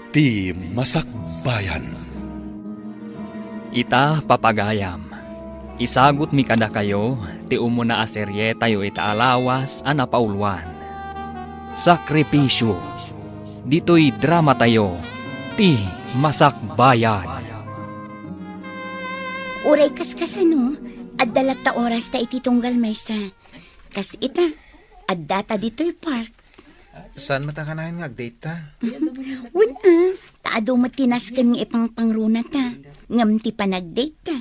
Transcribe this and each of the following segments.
Ti Masakbayan. Ita papagayam. Isagot mi kada kayo, ti umuna a serye tayo ita alawas a napaulwan. Sakripisyo. Dito'y drama tayo, ti Masakbayan. Uray kaskasano, at dalat ta oras ta iti tunggal maysa. Kas ita, at data dito'y park. Saan matakanayan nga agdate ta? Wala, taado matinas kan nga ipang pangruna ta. Ngam ti panagdate ta.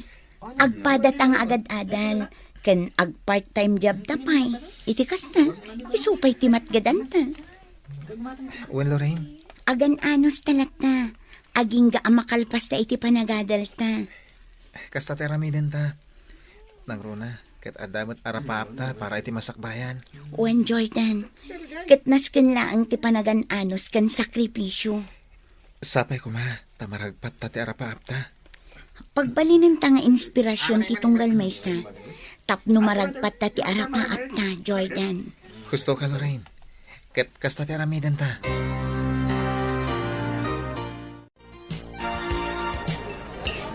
Agpadat ang agad-adal. Kan ag part-time job ta pay. Iti kasta, isupay ti matgadan ta. Well, Lorraine, Agan anos talat ta. Aging ga amakalpas ta iti panagadal ta. kasta teramiden ta. Nang runa, kat adamat arapaap ta para iti masakbayan. Wen Jordan, katnas kan laang ti panagan anos kan sakripisyo. Sapay ko ma, tamaragpat ta ti arapaap ta. Pagbalinin ta nga inspirasyon ti tunggal maysa, tapno maragpat ta ti arapaap ta, Jordan. Gusto ka, Lorraine. Kat kasta teramiden ta.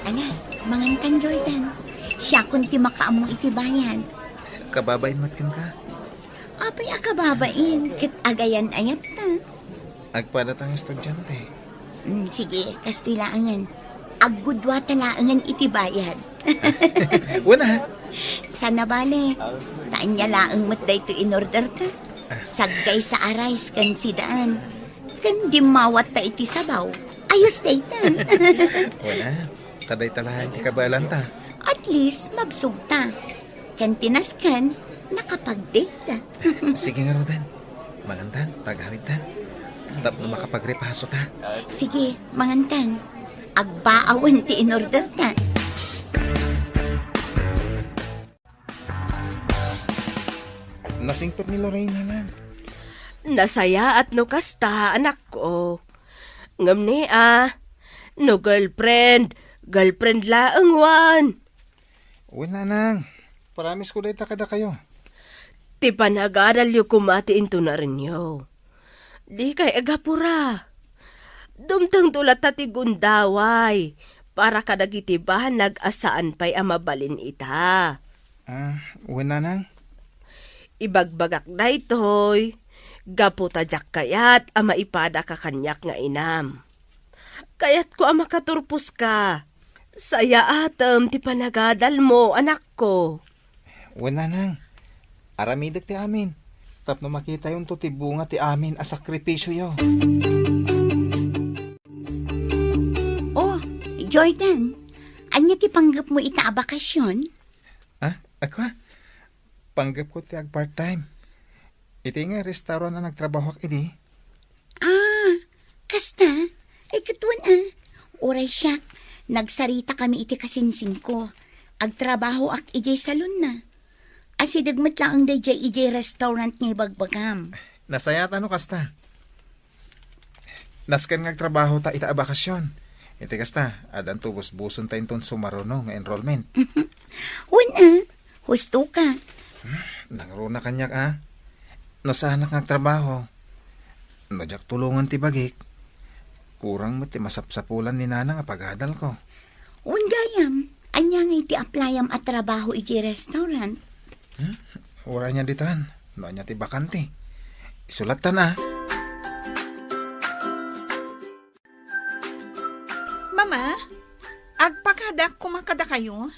Ala, mangantan Jordan. Siya kun ti makaamong iti bayan. Kababayin matkin ka. Apay akababain, kit agayan ayat ta. Agpadat ang estudyante. Sige, kastoy laangan. Aggudwa talaangan iti bayan. Wala. Sana bale, taan niya laang matday to in order ta. Saggay sa arais kan sidaan. Kan di mawat ta iti sabaw. Ayos day ta. Wala. Kaday talahan ti kabalan ta. At least, mabsug ta. Kan tinas kan, nakapag-date ta. Sige nga, Rodan. Magantan, tagawid tan. Tap na makapagrepaso ta. Sige, mangantan. Agbaawan ti in order ta. Nasingpot ni Lorraine naman. Nasaya at no kasta, anak ko. Ngam ni no girlfriend laang wan. Wala nang. Paramis ko dahi kada kayo. Ti panagaral yu kumati into na rin yo. Di kay agapura. Dumtang tulat ti gundaway. Para kadagitibahan nag-asaan pa'y amabalin ita. Wala nang. Ibagbagak na ito'y. Gaputadyak kayat ama ipada ka kanyak nga inam. Kayat ko ama katurpos ka. Saya atam ti panagadal mo, anak ko. Wala nang. Aramidak ti amin. Tap na makita yung ti bunga ti amin a sakripisyo yo. Oh, Jordan, anya ti panggap mo ita a bakasyon? Ako panggap ko ti ag part-time. Iti nga restaurant na nagtrabaho ak idi. Kasta? Ay katuan Oray siya, nagsarita kami iti kasinsing ko. Agtrabaho ak ijay salon na. Asidagmat lang ang ijay restaurant nga bagbagam. Nasayat ano kasta? Naskan nagtrabaho ta ita a bakasyon. Iti kasta, adan to busbuson ta inton sumaruno nga enrollment. Husto ka. Nangruna kanyak Nasahanak nga trabaho. Nadyak tulungan ti bagik. Kurang mo ti masapsapulan ni nana nga pagadal ko. Gayam, anya nga iti aplayam at trabaho ijay restaurant. Wala niya ditan. No niya ti bakante. Isulat ta na. Mama, agpakadak kumakada kayo?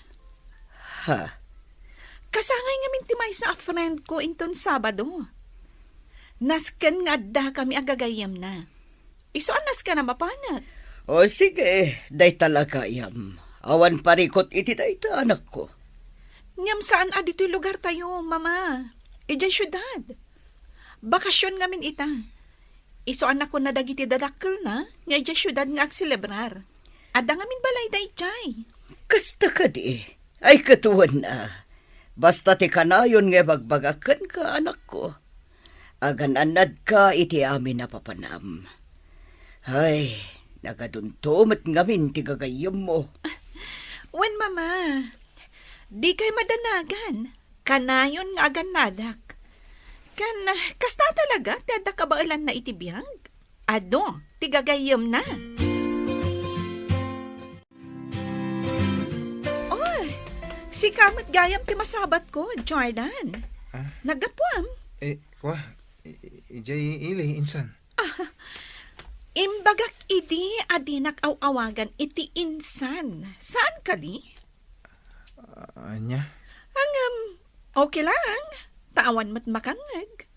Ha? Kasangay nga mintimay sa friend ko inton Sabado. Nasken nga adda kami agagayam na. Isuan nasken na mapanag. O sige, day talaga yam. Awan parikot iti dayta anak ko. Ngam saan adito'y lugar tayo, mama? Ijay syudad. Bakasyon ngamin ita. Isuan ako na dagiti dadakkel na, nga ijay syudad nga agselebrar. Adda ngamin balay da ijay. Kasta ka di. Ay katuwan na. Basta ti kanayon nga bagbagakan ka anak ko. Agan-anad ka iti amin na papanam. Ay, nagaduntumot ngamin ti gagayom mo. Wen, mama, di kay madanagan. Kanayon nga agan nadak. Kasta talaga, tada kabailan na itibiyag. Ado, tigagayom na. Oy, si kamot gayam ti masabat ko, Jordan. Nagapuam. Kwa, ijay ili, insan. Imbagak idi adinak aw-awagan iti insan. Saan ka di? Anya? Okay lang. Tawan mat makangag.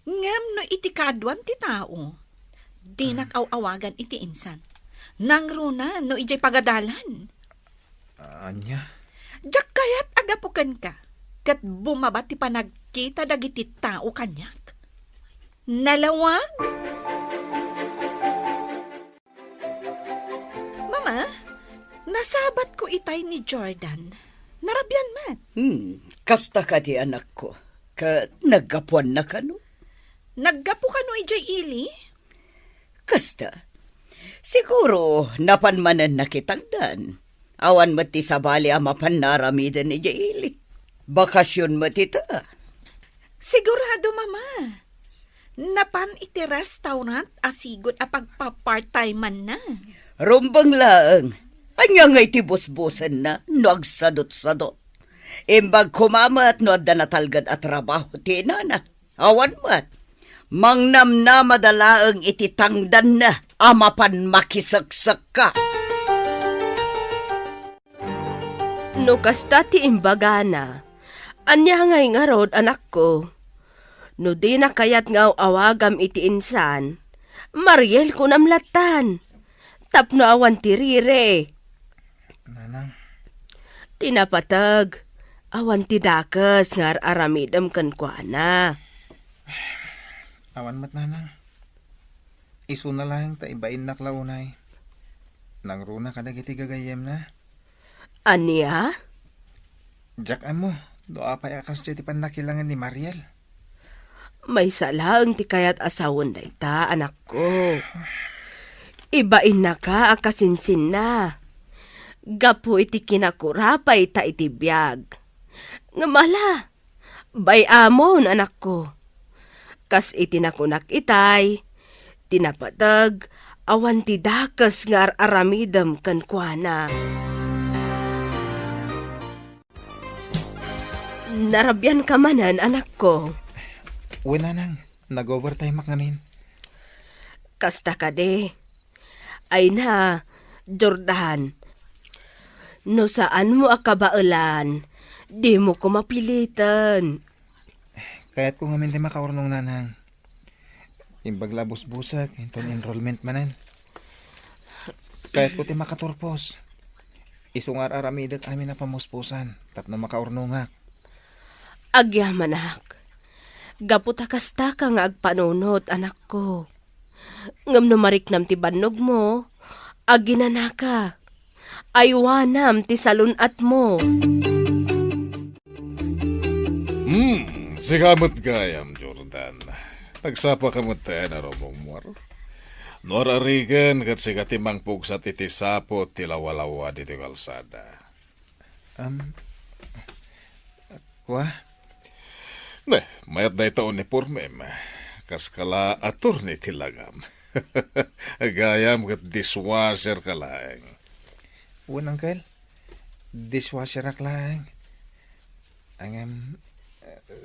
Ngam no iti kadwan ti tao. Dinak aw-awagan iti insan. Nang runa no ijay pagadalan. Anya? Diyak kayat agapukan ka. Kat bumabat ti panagkita dagiti tao kanyak. Nalawag? Mama, nasabat ko itay ni Jordan. Narabyan mat. Kasta ka di anak ko. Ka nagkapuan na ka no? Naggapo ka no ijay ili? Kasta. Siguro napanmanan na kitagdan. Awan mo ti sabali amapan naramidan ni Jaili. Bakasyon mo tita. Sigurado, Mama. Napan iti restaurant asigod a pagpa-part-time man na. Rumbang laang. Anya nga iti busbusan na, no agsadot-sadot. Imbag kumamat no adda natalgad at trabaho ti nana. Awan mat. Mangnam na madalaang iti tangdan na, amapan makisagsak ka. No kasta ti imbagana, anya ngay nga rod anak ko. No di na kayat nga awagam iti insan, Mariel ko namlatan. Tapno awan ti rire. Nanang? Tinapatag, awan ti dakas nga aramidam kan kuana. Awan mat nanang. Isu na lang ta ibain naklaunay. Nang runa ka dagiti gagayem na. Anya? Jack amo, doa pa akas ti panlakilangan ni Mariel. May salang ti kayat asawon da ita, anak ko. Ibain na ka akasinsin na. Gapo iti kinakurapay ta iti biyag. Ngamala, bay amon anak ko. Kas iti nakunak itay, tinapatag, awan ti dakas nga aramidam kan kuana. Narabyan ka manan, anak ko. Uy nanang, nag-overtime ngamin. Kasta ka de. Ay na, Jordan. No saan mo akabaulan, di mo ko mapilitan. Kaya't ko ngamin di makaurnong nanang. Imbag labos-busak, itong enrollment manan. Kaya't ko ti makaturpos. Isungar aramidat amin na pamuspusan, tapno makaurnongak. Agyamanak. Gaputa kasta ka nga agpanunot, anak ko. Ngam numarik nam ti bannog mo, aginanaka. Aywanam ti salunat mo. Sigamot gayam, Jordan. Nagsapa ka mo tayo na romong muar. Norarigan kat sigatimang pugsat iti sapot tilawalawa dito kalsada. Kwa? Ne, mayat na ito uniforme. Kaskala atur ni tilagam. Gayam kat dishwasher ka lang. Uwan, uncle. Dishwasher ak lang.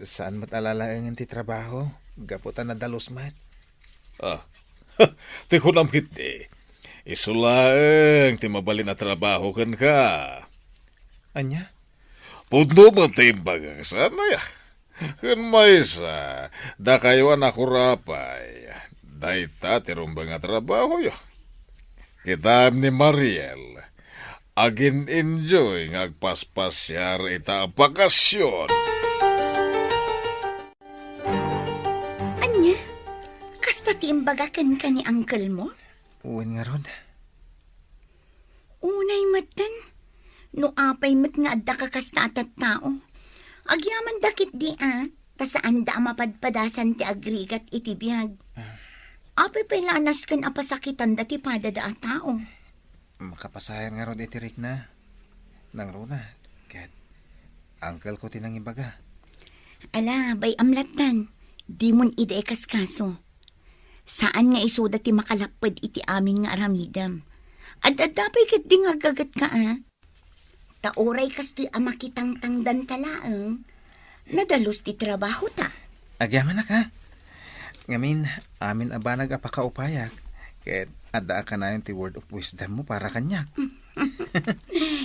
Saan mat alalaang ti trabaho? Gaputan na dalos mat. Ti kunam kiti. Isulaang ti mabalin na trabaho kan ka. Anya? Pundo mo timbag sana ya. Kan may sa, da kayo anakurapay. Daita ti rumbang nga trabaho yo. Kitam ni Mariel. Agin enjoy ngagpaspasyar ita ang bakasyon. Anya, kasta ti imbagakan ka ni uncle mo? Uwan nga rod. Unay matan, no apay mat nga adda ka kasta atat tao. Agyaman dakit di tasaan da mapadpadasan ti agrigat iti biyag. Apay pailanas kan apasakitan da ti padada a tao. Makapasayar nga rod itirik na. Nang runa. Kat, uncle ko tinang ibaga. Ala, bay amlatan, di mon ide kaskaso. Saan nga isuda ti makalapad iti amin nga aramidam. Adadapay kat di nga gagat ka Tauray kastoy amakitang tangdan talaang. Nadalos ti trabaho ta. Agyaman na ka. Ngamin, amin abanag apakaupayak. Ket adda ka na yung ti word of wisdom mo para kanyak.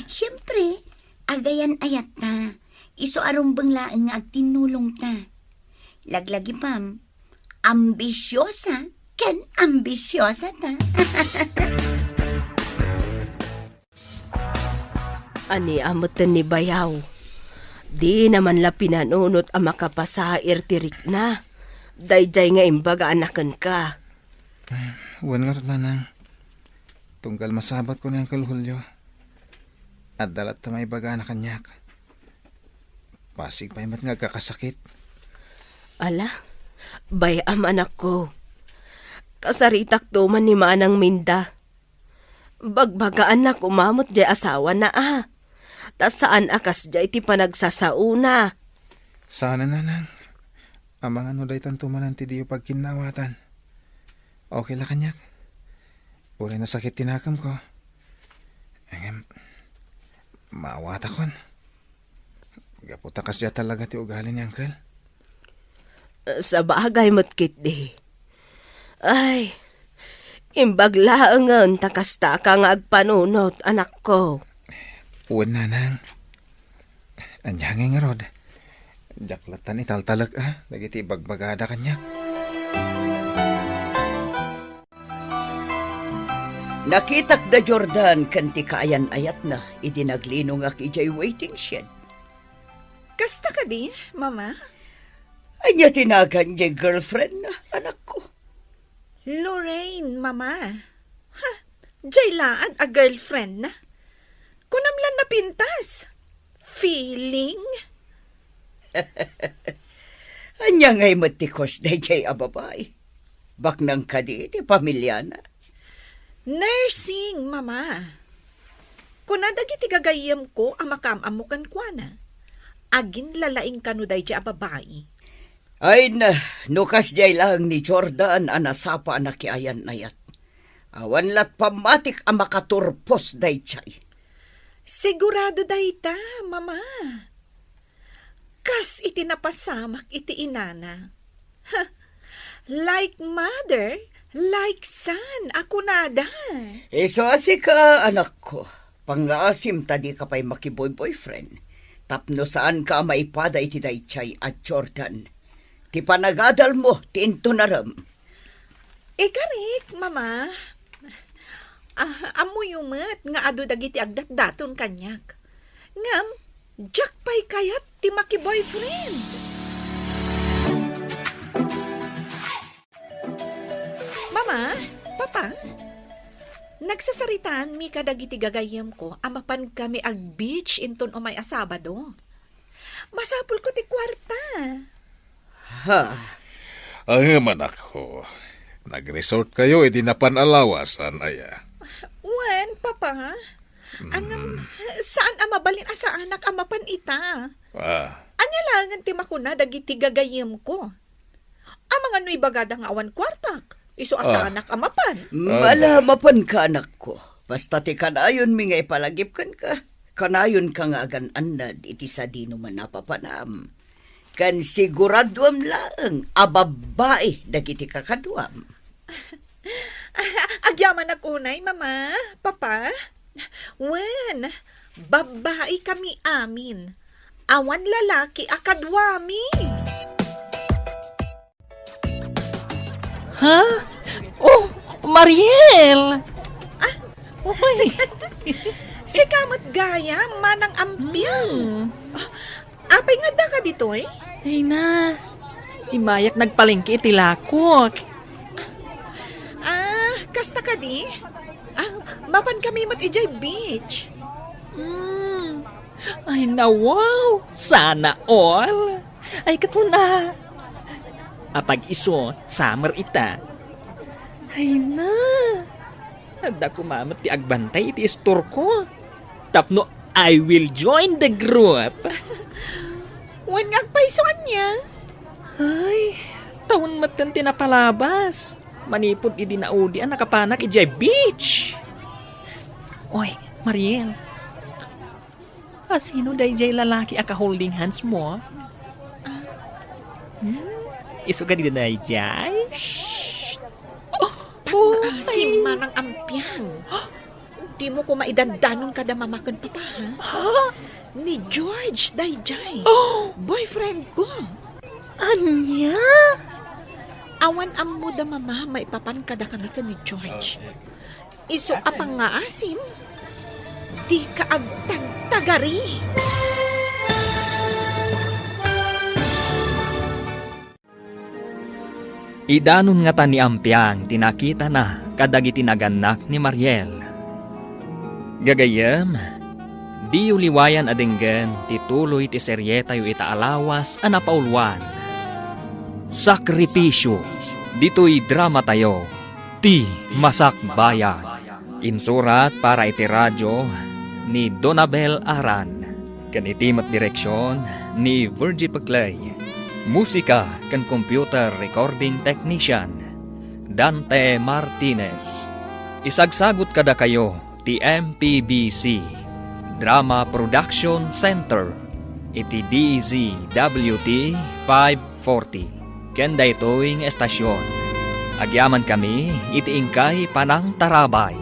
Siyempre, agayan ayat ta. Iso arumbang laang nga agtinulong ta. Laglagi pam, ambisyosa, ken ambisyosa ta. Ani amot ni bayaw. Di naman la pinanunot ang makapasair tirik na. Dayjay nga imbaga anakan ka. Wan nga rin nanang. Tunggal masabat ko na yung kalhulyo. At dalat ta may baga na kanyak. Pasig pa imat nga kakasakit. Ala, bayam anak ko. Kasaritak tuman ni Manang Minda. Bagbagaan na kumamot di asawa na Tas saan akas di iti panagsasauna. Sana nanang. Amang ano day tantumanan ti diyo pagkinawatan. Okay la kanyak. Ulay na sakit tinakam ko. Engem, maawata kon. Gaputa kasya talaga ti ugali ni Uncle. Sa bagay mo't kit di. Ay, imbaglaangan takasta ka nga agpanunot, anak ko. Uwan nanang. Anyangay nga rod. Jaklatan italtalag Dagiti bagbagada kanyak. Nakitak da Jordan kanti kaayan ayat na idinaglinong ak ijay waiting shed. Kasta ka di, mama? Anya tinagan jay girlfriend na anak ko. Lorraine, mama. Ha, jaylaan a girlfriend na. Kunamlan na pintas. Feeling? Anya ngay matikos da jay ababay. Baknang kadi ti pamilya na. Nursing, mama. Kunadagi ti gagayam ko ang makamamukan kwa na. Agin lalaing kanuday di a babae. Ay na, nukas jay lang ni Jordan anasapa na kiayan nayat. Awan lat pamatik ang makaturpos day chay. Sigurado dayta, mama. Kas iti napasamak iti inana. Ha, like mother, like son, ako nada. Iso asi ka, anak ko. Pangaasim tadi ka pa'y makiboy-boyfriend. Tapno saan ka maipada iti daychay at Jordan. Ti panagadal mo, ti into naram. Ikarik, mama. Amo yumet nga adu dagiti agdat-daton kanyak. Ngam, jak pa'y kayat ti maki-boyfriend. Mama, papa, nagsasaritaan mi kadagiti gagayam ko amapan kami ag beach inton o may asabado. Masapul ko ti kwarta. Ha, Ang manak ko, nag-resort kayo, edi napanalawasan, aya. Wen, papa, saan ang mabalin sa anak amapan ita? Anya langan ti makuna dagiti gagayam ko. Ang mga nuy bagada nga awan kwartak. Iso asa anak amapan. malamapan ka, anak ko. Basta ti kanayon mi nga ipalagip kan ka. Kanayon ka nga agan anad iti sa di naman napapanam. Kan siguraduam lang, ababae dagiti kakadwam. Agyaman na kunay, mama, papa. Wen, babae kami amin. Awan lalaki akadwami. Ha? Oh, Mariel! Uy! Si kamot gaya, manang ampiang. Apay nga da ka dito eh. Ay na, imayak nagpalengke iti lakok. Kasta ka di? Mapan kami mat ijay beach. Ay na wow, sana all. Ay katuna. Apag iso, summer ita. Ay na. Handa kumamat ti agbantay iti store ko. Tapno, I will join the group. Wen nga agpaisoan niya. Ay, taon matan tinapalabas. Manipod idi naudi ang nakapanak ijay beach. Oy, Mariel. Sino day jay lalaki aka holding hands mo? Isu ka di day jay? Asim manang ampyang. Di mo ko maidandanon kada mamakan papa, ha? Ni George, dayjay. Boyfriend ko. Anya? Awan ammo da mama, maipapan kada kami ka ni George. Iso apang nga asim, di ka agtag-tagari. Idanon nga ta ni Ampiang tinakita na kadagiti naganak ni Mariel. Gagayem, di uliwayan adenggen tituloy ti seryeta yu itaalawas a napaulwan. Sakripisyo, dito'y drama tayo, ti Masakbayan. Insurat para iti radyo ni Donabel Aran, kanitimat direksyon ni Virgie Paclay. Musika kan computer recording technician Dante Martinez. Isagsagot kada kayo ti MPBC Drama Production Center iti DZWT 540. Kenda ito'y estasyon. Agyaman kami iti ingkay panang tarabay.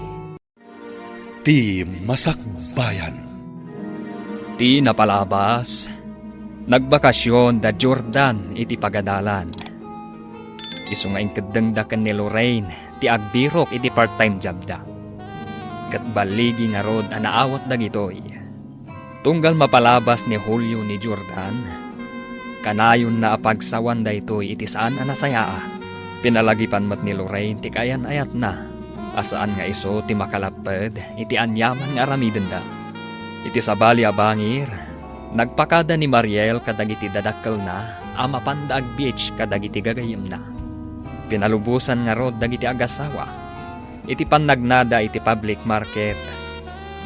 Ti Masakbayan. Ti napalabas, nagbakasyon da Jordan iti pagadalan. Isu nga inkadengdakan ni Lorraine ti agbirok iti part-time job da. Kat baligi nga rod anaawat dagitoy. Tunggal mapalabas ni Julio ni Jordan, kanayon na apagsawan da itoy iti saan anasayaa. Pinalagipan mat ni Lorraine ti kayan ayat na. Asaan nga iso ti makalaped iti anyaman nga aramiden da. Iti sabali abangir, nagpakada ni Mariel kadagiti dadakkel na amapandaag beach kadagiti gagayem na. Pinalubusan nga rod dagiti agasawa. Iti pannagnada iti public market.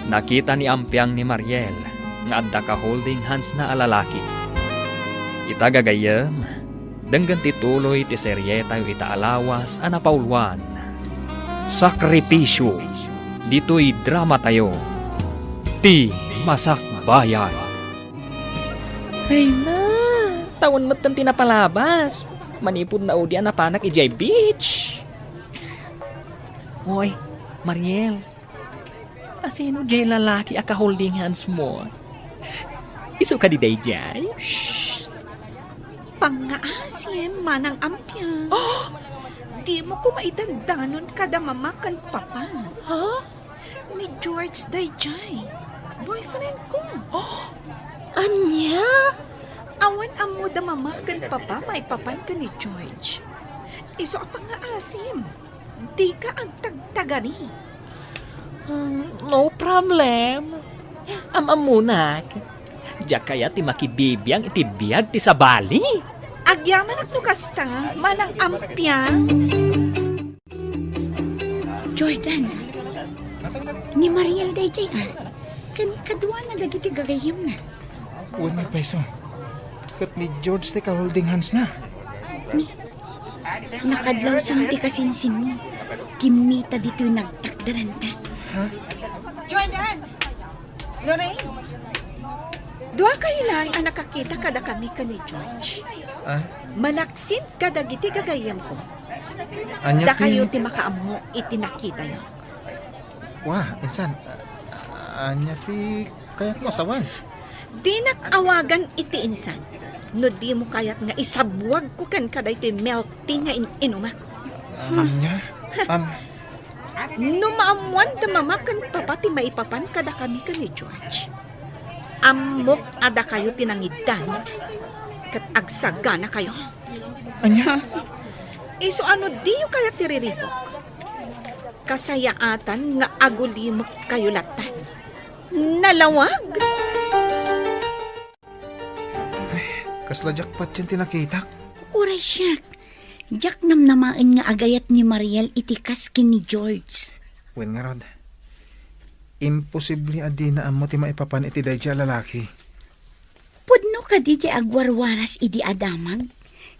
Nakita ni Ampiang ni Mariel nga adda ka holding hands na alalaki. Ita gagayem, denggan tituloy ti seryeta yu itaalawas a napaulwan. Sakripisyo, dito'y drama tayo, ti Masakbayan. Ay na, tawon mo't tan tinapalabas. Manipod na udi na panak ijay beach. Hoy, Mariel. Asino jay lalaki aka holding hands mo? Isu ka di day jay? Pangaasim manang ampyang. Di mo ko maidandanon kada mamakan papa. Ha? Ni George dayjay. Boyfriend ko. Anya? Awan amo da mamakan papa, maipapan ka ni George. Iso apang nga asim. Di ka ang tagtagari. No problem. Amamunak. Diya kaya ti makibibiyang itibiyag ti sabali. Agyaman at nukasta, manang ampyang. Jordan, ni Mariel dayjay kan kadwa na dagiti gagayem na. Uwan may peso. Kat ni George ti ka holding hands na. Nakadlaw sang ti kasinsin mo. Kimita dito'y nagtakdaran ka. Ha? Jordan! Lorraine! Dua kayo lang ang nakakita kada kami ka ni George. Ah? Malaksid kada giti gagayam ko. Anya Da kayo ti makaamo iti nakita yo. Wah, insan. Anya ti kayat mo asawan. Di nakawagan iti insan. No di mo kayat nga isabwag ko kan kada ito'y melty nga inumak. Anya? No maamuan da mamakan papati maipapan kada kami ka ni George. Amok ada kayo tinangidanon. Kat agsaga na kayo. Anya? Iso ano diyo kaya tiriribok? Kasayaatan nga agulimak kayo latan. Nalawag? Kasla jackpot yung tinakita. Uray siya. Jak namnamaan nga agayat ni Mariel itikas kin ni George. Wen nga rod. Imposible adi na amo ti maipapan iti dayjay lalaki. Pudno ka di agwarwaras idi adamag.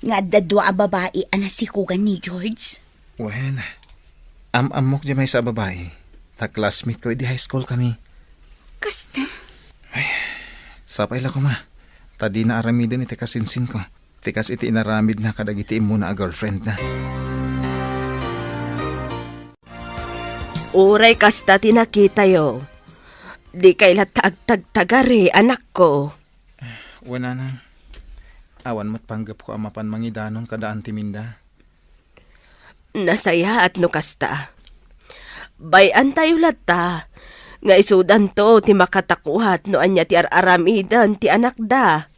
Nga dadwa a babae anasikugan ni George. Wen, amok di may sa babae. Ta classmate ko di high school kami. Kasta? Sapay la ko ma. Tadi na aramidin iti kasinsin ko. Tikas iti inaramid na kadagiti mo na a girlfriend na. Uray kasta tinakita yo. Di kaila tagtagtagari, anak ko. Wala na. Awan mo't panggap ko amapan mangidanon kadaan timinda. Nasaya at no kasta. Bayan tayo lata. Nga isudan to ti makatakuhat no anya ti aramidan ti anak da.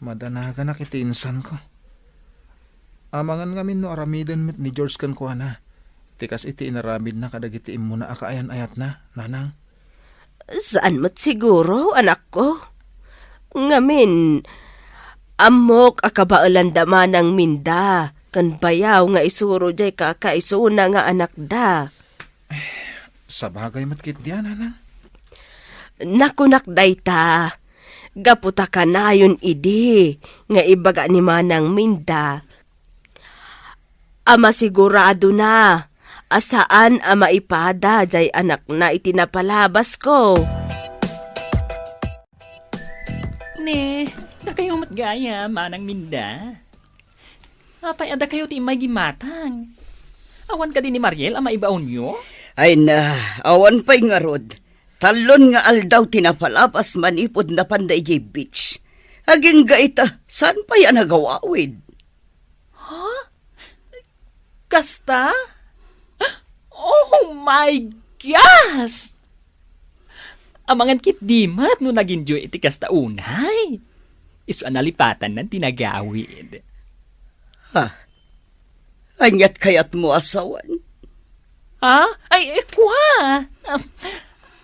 Madanaga na kiti insan ko. Amangan ngamin no aramidan mit ni George kan kuha na. Tikas iti inaramid na kadagiti mo na akaayan ayat na, nanang. Saan mo't siguro, anak ko? Ngamin, amok akabaalan daman ng minda. Kan bayaw nga isuro jay kakaisuna nga anak da. Sa bagay matkit diyan, nanang. Nakunak dayta. Gaputa ka na yun idi. Nga ibaga ni manang minda. Ama sigurado na. Asaan ama ipada jay anak na itinapalabas ko. Ne, da kayo matgaya, manang minda. Apay, ada kayo ti may gimatang. Awan ka din ni Mariel, ama ibaon nyo? Ay na, awan pa'y nga rod. Talon nga aldaw tinapalapas manipod na Panday J Beach. Aging gaita, saan pa yan nagawawid? Kasta? Oh my gosh! Amangan kit dimat no nag-enjoy iti kasta unay. Isu analipatan ng tinagawid. Ha? Anyat kayat mo asawan? Ha? Ay, kuha!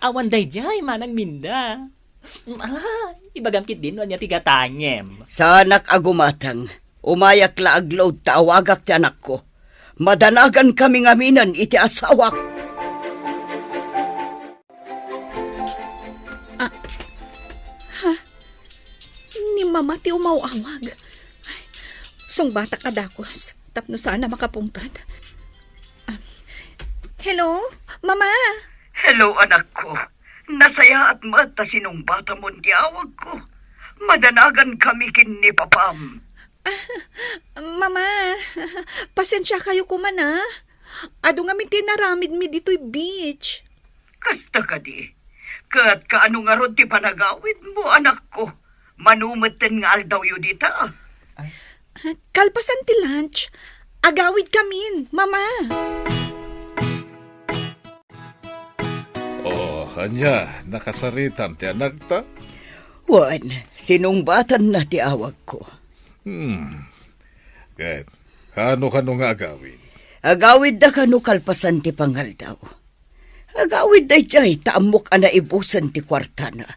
Awan day jay, manang minda. Ala, ibagam kit din no niya tigatangem. Sanak agumatang, umayak la agload taawagak ti anak ko. Madanagan kaming aminan iti asawak. Ni mama ti umawawag. Ay, song bata ka dakos. Tapno sana makapungkat. Hello? Mama? Hello anak ko. Nasaya at mata sinong bata mo tiyawag ko. Madanagan kami kin ni papam. Mama, pasensya kayo kuman ha. Ado nga mi tinaramid mi dito'y beach. Kasta ka di. Kat kaano nga ron ti panagawid mo anak ko. Manumeten nga aldaw yu dita. Kalpasan ti lunch. Agawid kamin, mama. Oh, anya, nakasaritan ti anak ta? Wan, sinungbatan na ti awag ko. Kahit, kano nga agawin? Agawid da kanu kalpasan ti pangaldaw. Agawid da jay taamok ana ibusan ti kwartana.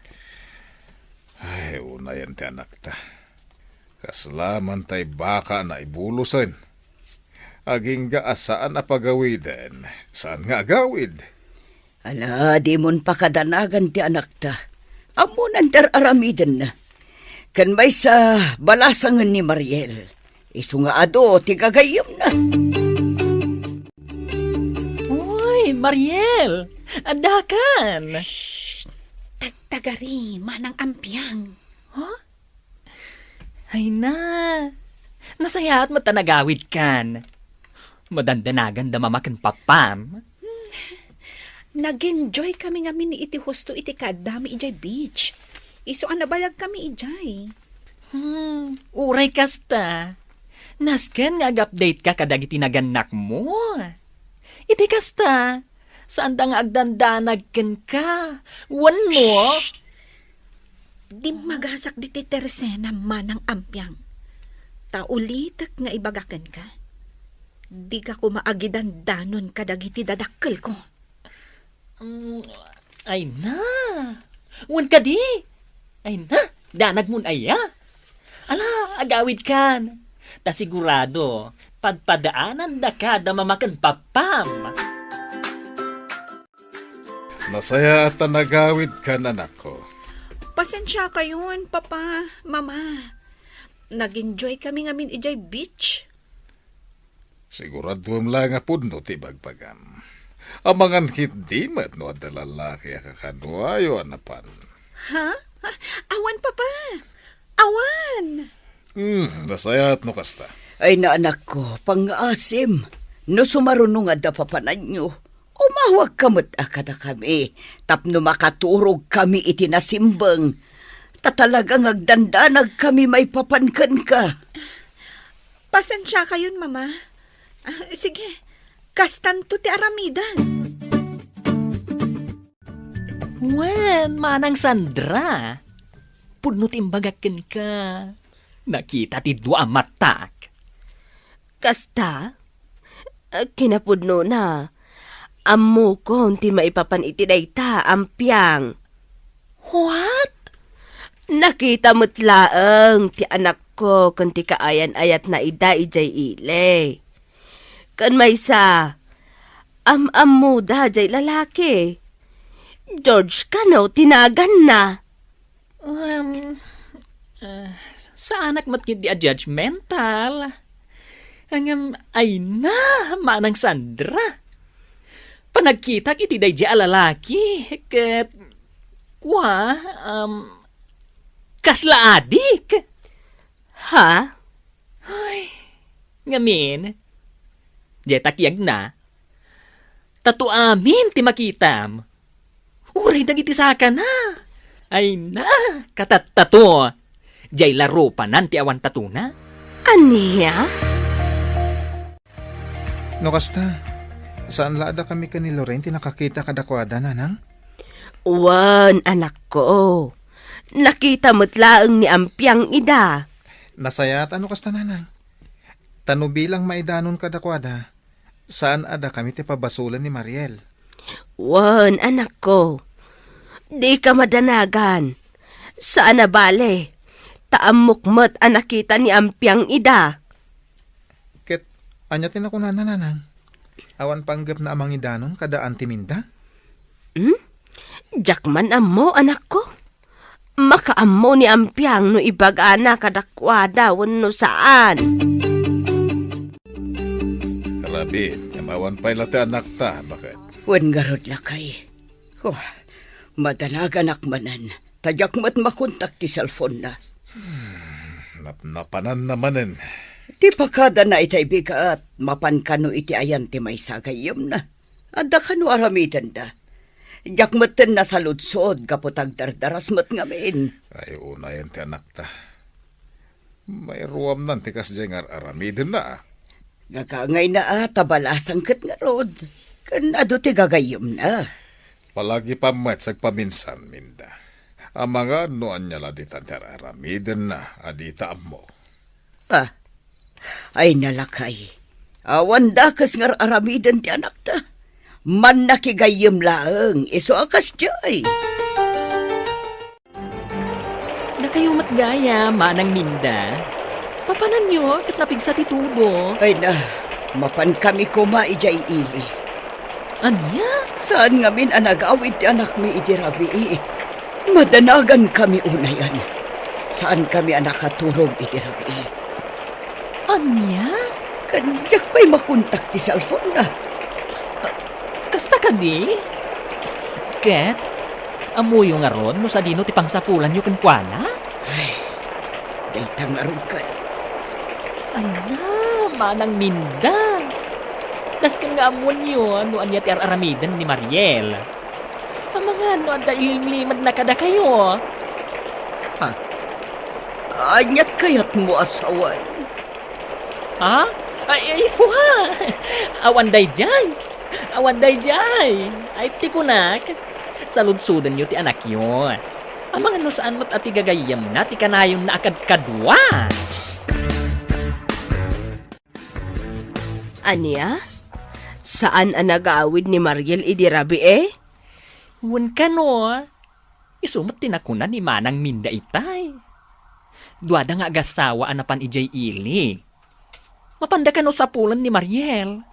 Ay, una yan ti anak ta. Kaslaman tay baka na ibulusan. Aging gaasaan na pagawiden. Saan nga agawid? Ala, di mon pakadanagan ti anak ta. Amunan ter aramiden na. Kan may sa balasangan ni Mariel. Isu nga ado, ti gagayam na. Uy, Mariel! Adakan! Tagtagari, manang ampyang. Ay na! Nasaya at matanagawid kan. Madandanagan da mamakan papam. Nag-enjoy kami nga ni iti husto iti kadami ijay beach. Iso anabayag kami ijay. Uray kasta. Nasken nga ag-update ka kadag itinagannak mo. Iti kasta. Saan da nga agdandanag ken ka? Wan mo? Di magasak di ti Teresena manang ampyang. Taulitak nga ibagakan ka. Di ka kumaagidan danon kadag iti dadakkel ko. Ay na. Wan ka di. Ay na. Danag mun aya. Ala, agawid kan. Ta sigurado, padpadaanan da ka da mamakan papam. Nasaya at nagawid ka anak ko. Pasensya kayon, papa, mama. Nag-enjoy kami ngamin ijay beach. Siguraduam lang nga puno ti bagbagam. Amangan hindi mat no at lalaki kakadwayo anapan. Ha? Awan pa pa. Awan. Nasayat no kasta. Ay na anak ko, pang-asim. No sumarunong nga dapapanan nyo. Umawag kamot akada kami. Tapno makaturog kami itinasimbang. Tatalagang agdandanag kami may papankan ka. Pasensya kayon, mama. Sige, kastan to ti aramidan. Wen, manang Sandra. Puno timbagakin ka. Nakita ti dua matak. Kasta? Kinapudno na. Ammo ko ti maipapan iti dayta ampyang. What? Nakita mo't laeng ti anak ko kun ti kaayan ayat na ida ijay ile. Kan maysa, am-ammo da jay lalaki. George kano tinagan na. Sa anak mo't di a judgmental. Hangam ay na, manang Sandra. Panagkita iti day di a lalaki. Ket, kasla adik. Ha? Ngamin, di takyag na. Tatu amin ti makitam. Uray dagiti saka na. Ay na, katatato. Jay laro pa nanti awan tatuna. Aniya? No kasta, saan laada kami ka ni Lorente nakakita kadakwada nanang? Wan, anak ko. Nakita mo't laeng ni ampyang ida. Nasayat ano kasta nanang? Tano bilang maidanon kadakwada, saan ada kami ti pabasulan ni Mariel? Wan, anak ko. Di ka madanagan. Saan na bale? Taamukmat ang nakita ni ampyang ida. Ket, anyatin ako nanang. Awan panggap na amang idanon kada antiminda? Jakman ammo, anak ko. Makaammo ni ampyang no ibag-ana kadakwada wano saan. Rabi, yamawan pa'y lati anak ta, bakit? Wan garod lakay. Madanagan akmanan. Tadyak mat makontak ti cellphone na. Napanan namanen. Ti pakada na itay biga at mapan kano iti ayan ti may sagayom na. Adda kano aramitan da. Jakmaten na sa lutsod kaputag dardaras mat ngamin. Ay, una yan ti anak ta. May ruwam nan ti kasjay nga aramidin na. Gagangay na tabalasang kat nga rod. Kan ado ti gagayom na. Palagi pa mat sagpaminsan, minda. Ang mga noan niya laditan ti aramidin na, adita mo. Ay nalakay. Awan dakas nga aramidan ti anak ta. Man nakigayom laeng, iso akas jay. Nakayumat gaya, manang Minda. Papanan nyo, kat napigsa ti tubo. Ay na, mapan kami kuma ijay ili. Anya? Saan ngamin anagawid ti anak mi idirabi. Madanagan kami unayan. Saan kami anakaturog idirabi. Anya? Kanjak pa'y makontak ti cellphone na. Kasta ka di? Ket, amuyo nga ron no sa dino ti pangsapulan nyo kenkwana? Ay, day tangarog kat. Ay na, manang Minda. Daskan nga amuan nyo no anya ti aramidan ni Mariel. Ang mga no ada ilimlimad na kada kayo. Anyat kayat mo asawan. Ha? Ay kuha. Awan day jay. Awan day jay. Ay tikunak. Saludsudan nyo ti anak yun. Ang mga no saan mo't ati gagayam na ti kanayon na akad kadwa. Aniya? Saan ang nag-aawid ni Mariel idirabi Wan ka no. Isumat tinakunan ni manang Minda itay. Duada nga agasawa anapan ijay ili. Mapanda ka no sa pulan ni Mariel.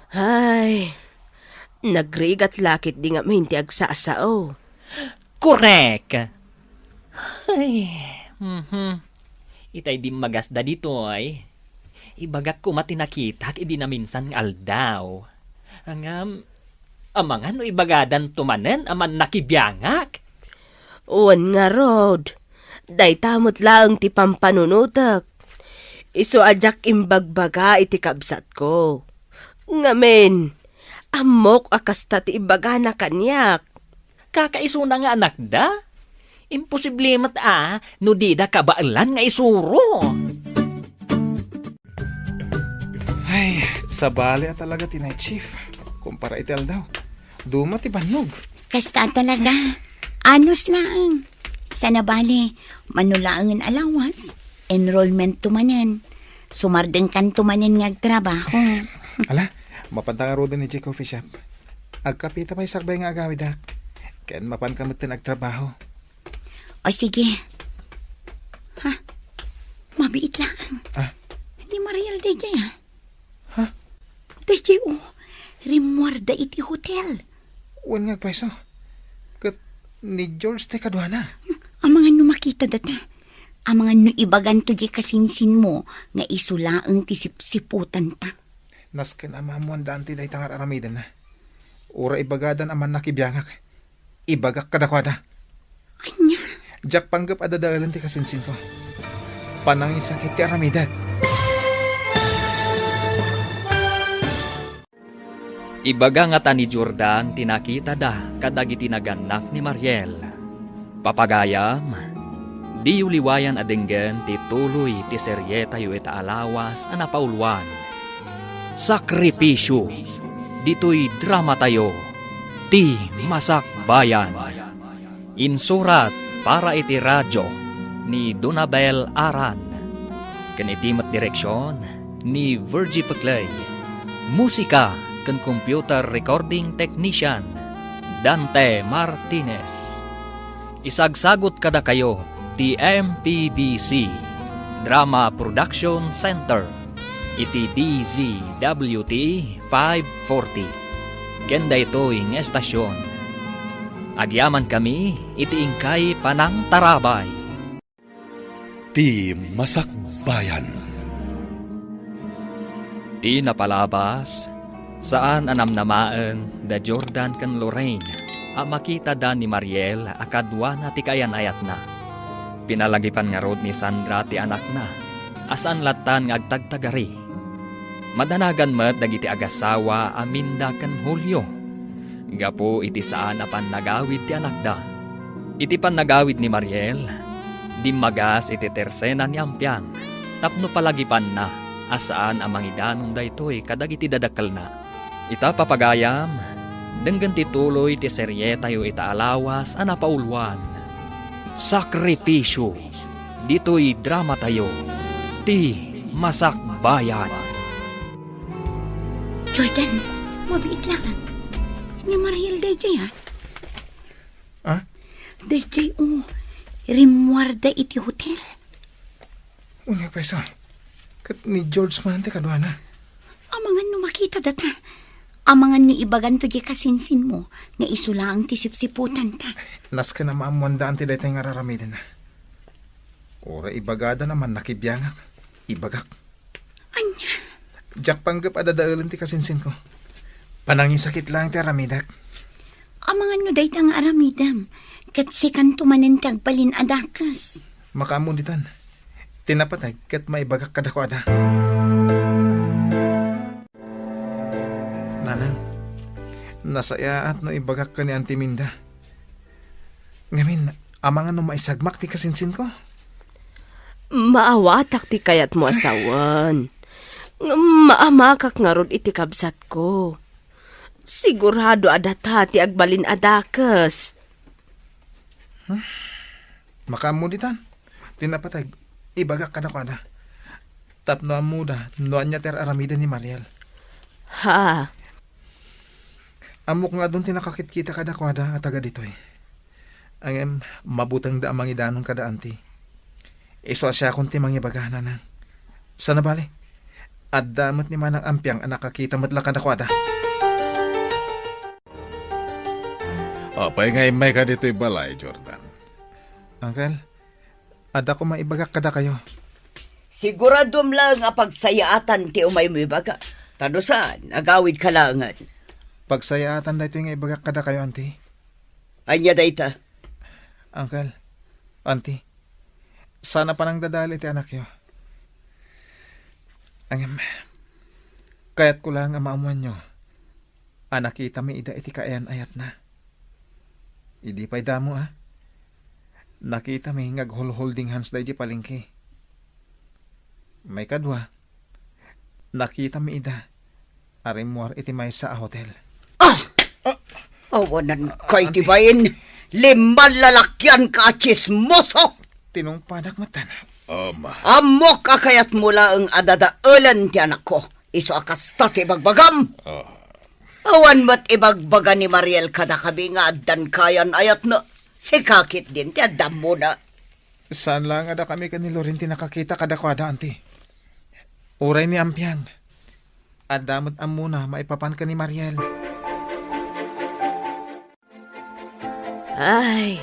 Ay, nagrigat lakit di nga minti agsasao. Correct. Ay, itay di magasda dito ay. Ibagat ko matinakita idi na minsan nga aldaw. Amangan no ibagadan tumanen aman nakibiyangak. Uwan nga, Rod. Day tamot lang ti pampanunutak. Iso ajak imbagbaga iti kabsat ko. Ngamen, amok akasta ti ibaga na kanyak. Kakaiso na nga anak da. Imposible mat no di da kabailan nga isuro. Ay, sa bali talaga tinay chief. Kumpara itel daw. Duma ti banog. Kasta talaga. Anos lang. Sana bali, manulaangan alawas. Enrollment tumanen. Sumardeng kan tumanen nga trabaho. Ala, mapantangaro din ni Chico Coffee Shop. Agkapita pa isakbay nga agawid dak. Ken mapan kamot tin agtrabaho. O sige. Ha? Mabiit lang. Hindi Mariel DJ Ha? DJ Rimuarda iti hotel. Uwan nga pweso. Kat ni George te kadwana. Ang mga numakita data. Ang mga no ibagan to di kasinsin mo nga isulaang tisip-siputan ta. Nasken amamuan daan ti day tangar aramidan na. Ura ibagadan aman nakibiyangak. Ibagak kadakwada. Anya? Jak panggap adadaalan ti kasinsin ko. Panang isakit ti aramidag. Ibaga nga ta ni Jordan tinakita da kadagiti naganak ni Mariel. Papagayam, di uliwayan adenggen ti tuloy ti serye tayo ita alawas a napaulwan. Sakripisyo, dito'y drama tayo, ti Masak Bayan. Insurat para iti radyo ni Donabel Aran. Kanitimat direksyon ni Virgie Peclay. Musika kan computer recording technician Dante Martinez. Isagsagot kada kayo ti MPBC Drama Production Center iti DZWT 540. Kenda ito'y ng estasyon. Agyaman kami iti ingkay Panang Tarabay. Ti Masak Bayan. Ti napalabas saan anamnamaan da Jordan kan Lorraine a makita da ni Mariel akadwa na ti kayan ayat na. Pinalagipan nga rod ni Sandra ti anak na asan latan nga agtagtagari. Madanagan met dagiti agasawa aminda kan Hulyo. Gapo iti saan apan nagawid ti anak da. Iti pan nagawid ni Mariel di magas iti tersena ni Ampiang tapno palagipan na asaan amang idanong daytoy kadagiti dadakkel na. Ita papagayam, denggan tituloy ti serye tayo ita alawas a napaulwan. Sakripisyo, dito'y drama tayo, ti Masak Bayan. Jordan, mabiit lang. Ni Mariel DJ Ha? DJ Rimuarda iti hotel. Uwan nga pweso. Kat ni George man te kadwana. Amangan no makita data. Amangan no ibagan to di kasinsin mo nga isulaang tisip-siputan ta. Nasken amamuan daan ti day nga araramidan na. Ura ibagada naman nakibiyangak. Ibagak. Anya? Jak panggap adadaalan ti kasinsin ko. Panangin sakit lang ti aramidak. Amangan no daytang aramidam. Kat sikan tumanen tagbalin adakas. Makamunitan. Tinapatay kat maibagak kadakwada. Nanang, nasaya at no ibagak ka ni Auntie Minda. Ngamin, amangan no maisagmak ti kasinsin ko. Maawatak ti kayat mo asawan. Maamakak nga rod iti kabsat ko. Sigurado adata ti agbalin adakas. Makamunitan. Tinapatay, ibagak kadakwada. Tapno amuda, no anya ter aramida ni Mariel. Ha? Amok nga doon tinakakit-kita kadakwada at taga dito eh. Ang mabutang da amang idanong kada anti. Iso asya kung timang ibagahan na. Sana bale? At damat ni Manang Ampiang ang nakakita matla kadakwada. Apay nga imay ka dito'y balay, Jordan. Uncle, ada ko maibagak kada kayo. Siguradom lang nga pagsayaatan ti umay mo ibaga. Tano saan, agawid kalangan. Pagsayaatan dahito yung ibagak kada kayo, auntie. Anya dayta. Uncle, auntie, sana pa nang dadali ti anak yo. Ang kaya't ko lang ang maamuan nyo. Anak kita may ida iti kaayan ayat na. Idi pa'y damo Nakita may ngag-holding hands dahi di palengke. May kadwa. Nakita may ida. Arimuar iti may sa hotel. Awanan kay tibayin. 5 lalakyan ka chismoso. Tinungpadak matan. Ama. Amok akayat mula ang adadaulan ti anak ko. Iso akas ti bagbagam. Awan mat ibagbaga ni Mariel kada kabi nga addan kayan ayat na. Sikakit din ti addam mo na. Saan lang ada kami kanilo rin tinakakita kada kwada, auntie? Uray ni Ampiang. Adamot am muna maipapan ka ni Mariel. Ay,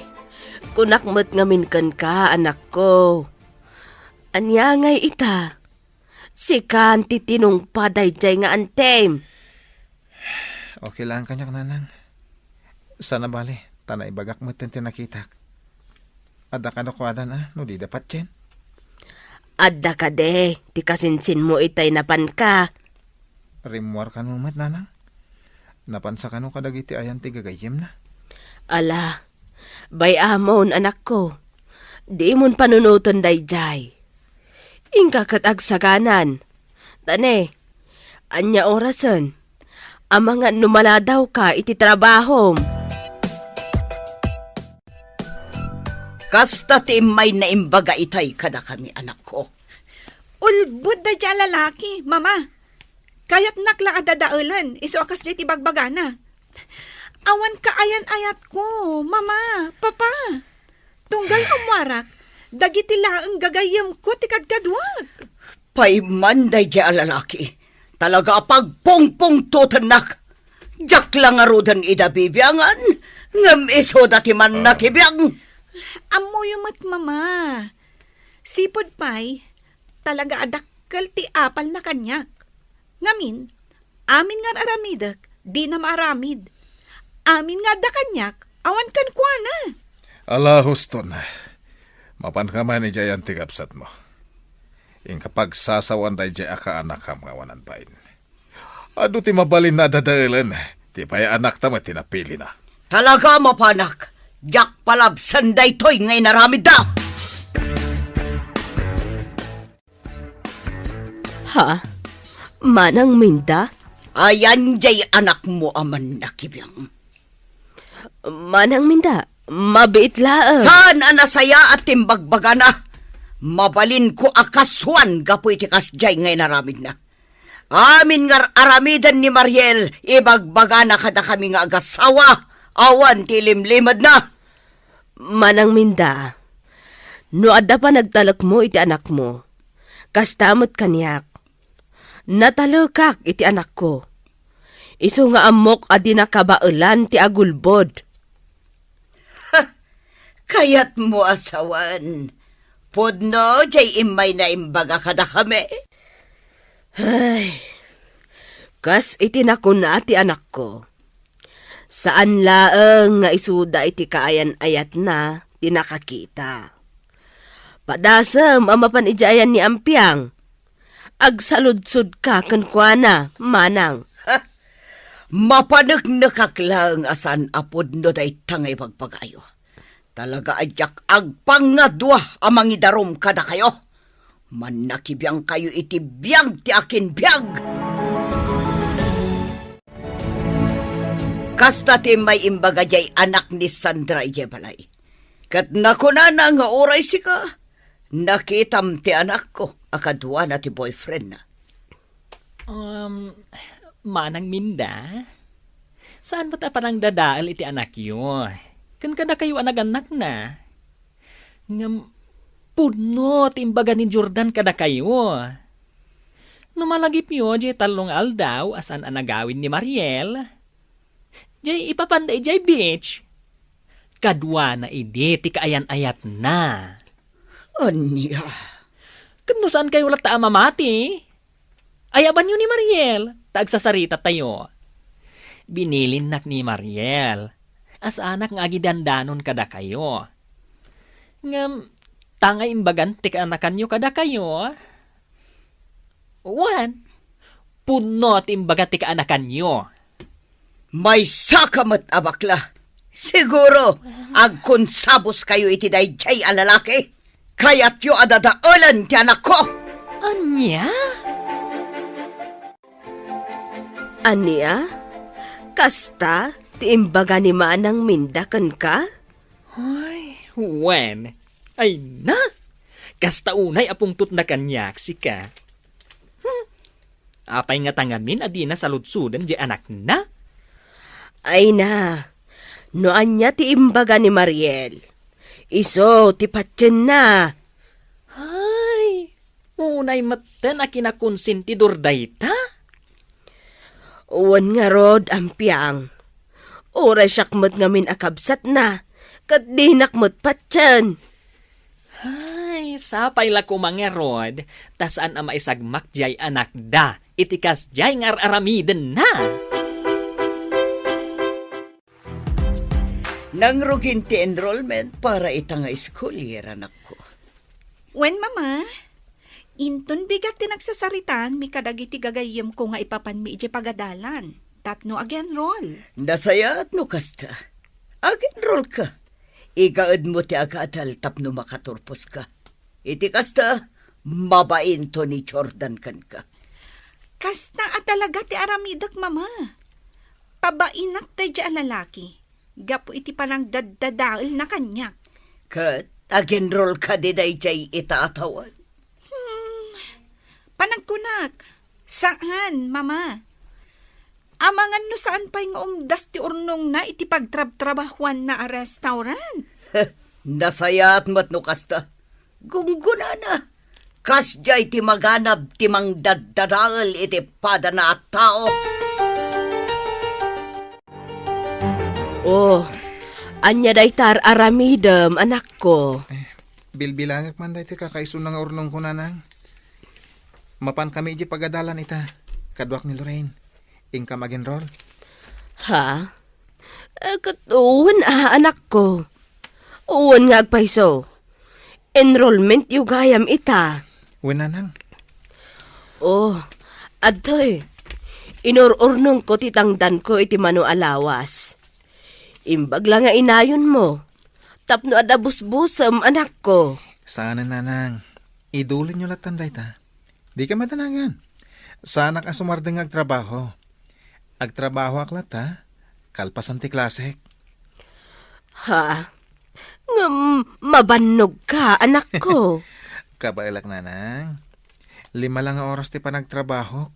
kunakmat ngamin kan ka, anak ko. Anya ngay ita. Si kanti tinong paday jay nga antem. Okay lang kanyak nanang. Sana bali, tanay bagak mo tinakitak. Ada ka nakwadan no di dapat chen. Adda ka de, ti kasinsin mo itay napan ka. Rimuar ka numat nanang. Napansa ka no kadagiti ayan ti gagayim na. Ala, bay amon anak ko. Di mon panunuton dayjay. Ingka kat agsaganan. Tane, anya orasan. Ang mga numaladaw ka iti trabahom. Kasta ti may naimbaga itay kada kami anak ko. Ulbud da dya lalaki, mama. Kayat nakla adadaulan, iso akas dya ti bagbagana. Awan ka ayan-ayat ko, mama, papa. Tunggal umwarak, dagiti laang gagayam ko ti kadkadwag. Paimanday di alalaki. Talaga pagpongpong tutanak. Jak lang arudan ida bibiyangan. Ngam iso dati man nakibiyang. Amo yumat, mama. Sipod pay, talaga adakkel ti apal na kanyak. Ngamin, amin nga aramidak, di na maaramid. Amin nga da kanyak, awan kan kwa na. Ala, huston. Mapan ka man ni Jayan tigapsat mo. Ing kapag sasawan day jay aka anak kam ngawanan pain. Ado ti mabalin na dadailan, ti pay anak tama tinapili na. Talaga mapanak. Jak palabsan day toy ngay naramid da. Ha? Manang minda? Ayan jay anak mo aman nakibiyang. Manang minda? Mabait laang. Saan anasaya at timbagbaga na? Mabalin ko akaswan gapoy ti kasjay ngay naramid na. Amin nga aramidan ni Mariel, ibagbaga na kada kami nga agasawa. Awan ti limlimad na. Manang minda, no adda pa nagtalak mo iti anak mo, kastamot kanyak. Natalukak iti anak ko. Isu nga amok adi nakabaulan ti agulbod. Kayat mo asawan. Podno, jay imay na imbaga kada kami. Ay, kas iti nakuna ti anak ko. Saan laeng nga isuda iti kaayan-ayat na tinakakita. Padasam amapan ijayan ni Ampiang. Agsaludsud ka kankwana, manang. Mapanagnakak lang asan apod no day tangay pagpagayo. Talaga adyak agpangadwa amang idarom kada kayo. Manakibiyang kayo iti biyag ti akin biyag. Kasta ti may imbaga jay anak ni Sandra Iyebalay. Kat nakunana nga oray sika, nakitam ti anak ko, akadwa na ti boyfriend na. Manang minda? Saan ba ta parang dadaal iti anak yo? Kan kada kayo anak-anak na. Ngam, puno timbaga ni Jordan kada kayo. Numalagip yo, jay talong aldaw asan anagawin ni Mariel. Jay ipapanday jay beach. Kadwa na idi, ti kaayan-ayat na. Anya? Kano saan kayo lata mamati? Ayaban nyo ni Mariel, tagsasarita tayo. Binilin nak ni Mariel, as anak nga agidandanon kada kayo. Ngam, tangay imbagan tika anakan nyo kada kayo. Wan, punot imbaga tika anakan nyo. May sakamat abakla. Siguro, agkonsabos kayo iti dayjay a lalaki. Kaya't yu adadaulan ti anak ko. Anya? Ania? Kasta, ti imbaga ni Manang Mindakan ka? Ay, wen. Ay na! Kasta unay apong na kanyak si ka. Apay nga tangamin adi na saludsudan di anak na? Ay na, noan niya ti imbaga ni Mariel. Iso, ti patyen na. Ay, unay maten a kinakonsentidor dayta? Uwan nga rod ang piyang. Oray syakmat ngamin akabsat na, kat di nakmat patyen. Ay, sapay la ko mangerod, tasaan ang maisagmak jay anak da, itikas jay ngar aramiden na. Nangrugin ti enrollment para itanga school year, anak ko. Wen, mama, inton bigat ti nagsasaritan, mi kadagiti gagayem ko nga ipapan mi iti pagadalan. Tapno again roll. Nasayat no kasta. Ag-enroll ka. Igaad mo ti agatal tapno makaturpos ka. Iti kasta, mabain to ni Jordan kan ka. Kasta at talaga ti aramidak, mama. Pabainak tayo dyan lalaki. Gapo iti panang daddadaal na kanyak. Kat, ag-enroll ka di dayjay itaatawan. Panagkunak. Saan, mama? Amangan no saan pa'y nga umdas ti urnong na iti pagtrab-trabahuan na a restaurant? Nasayat mat no kasta. Gungguna na. Kasjay ti maganab ti mang daddadaal iti pada na at tao. Oh, anya daytar aramidem, anak ko. Bilbilangak man dahi ti kakaisun nga urnong ko nanang. Mapan kami iti pagadalan ita. Kadwak ni Lorraine. Ingka mag-enroll. Ha? Katuwan anak ko. Uwan nga agpaiso. Enrollment yu gayam ita. Uwan nanang. Oh, adtoy. Inururnong ko titangdan ko iti mano alawas. Imbag lang nga inayon mo. Tapno adabus-busam, anak ko. Sana nanang. Idulin nyo latan dahi ta. Di ka matanangan. Sana ka sumardeng agtrabaho. Agtrabaho aklat ha. Kalpasan ti klasik. Ha? Nga mabannog ka, anak ko. Kabailak nanang. 5 lang nga oras ti panagtrabaho.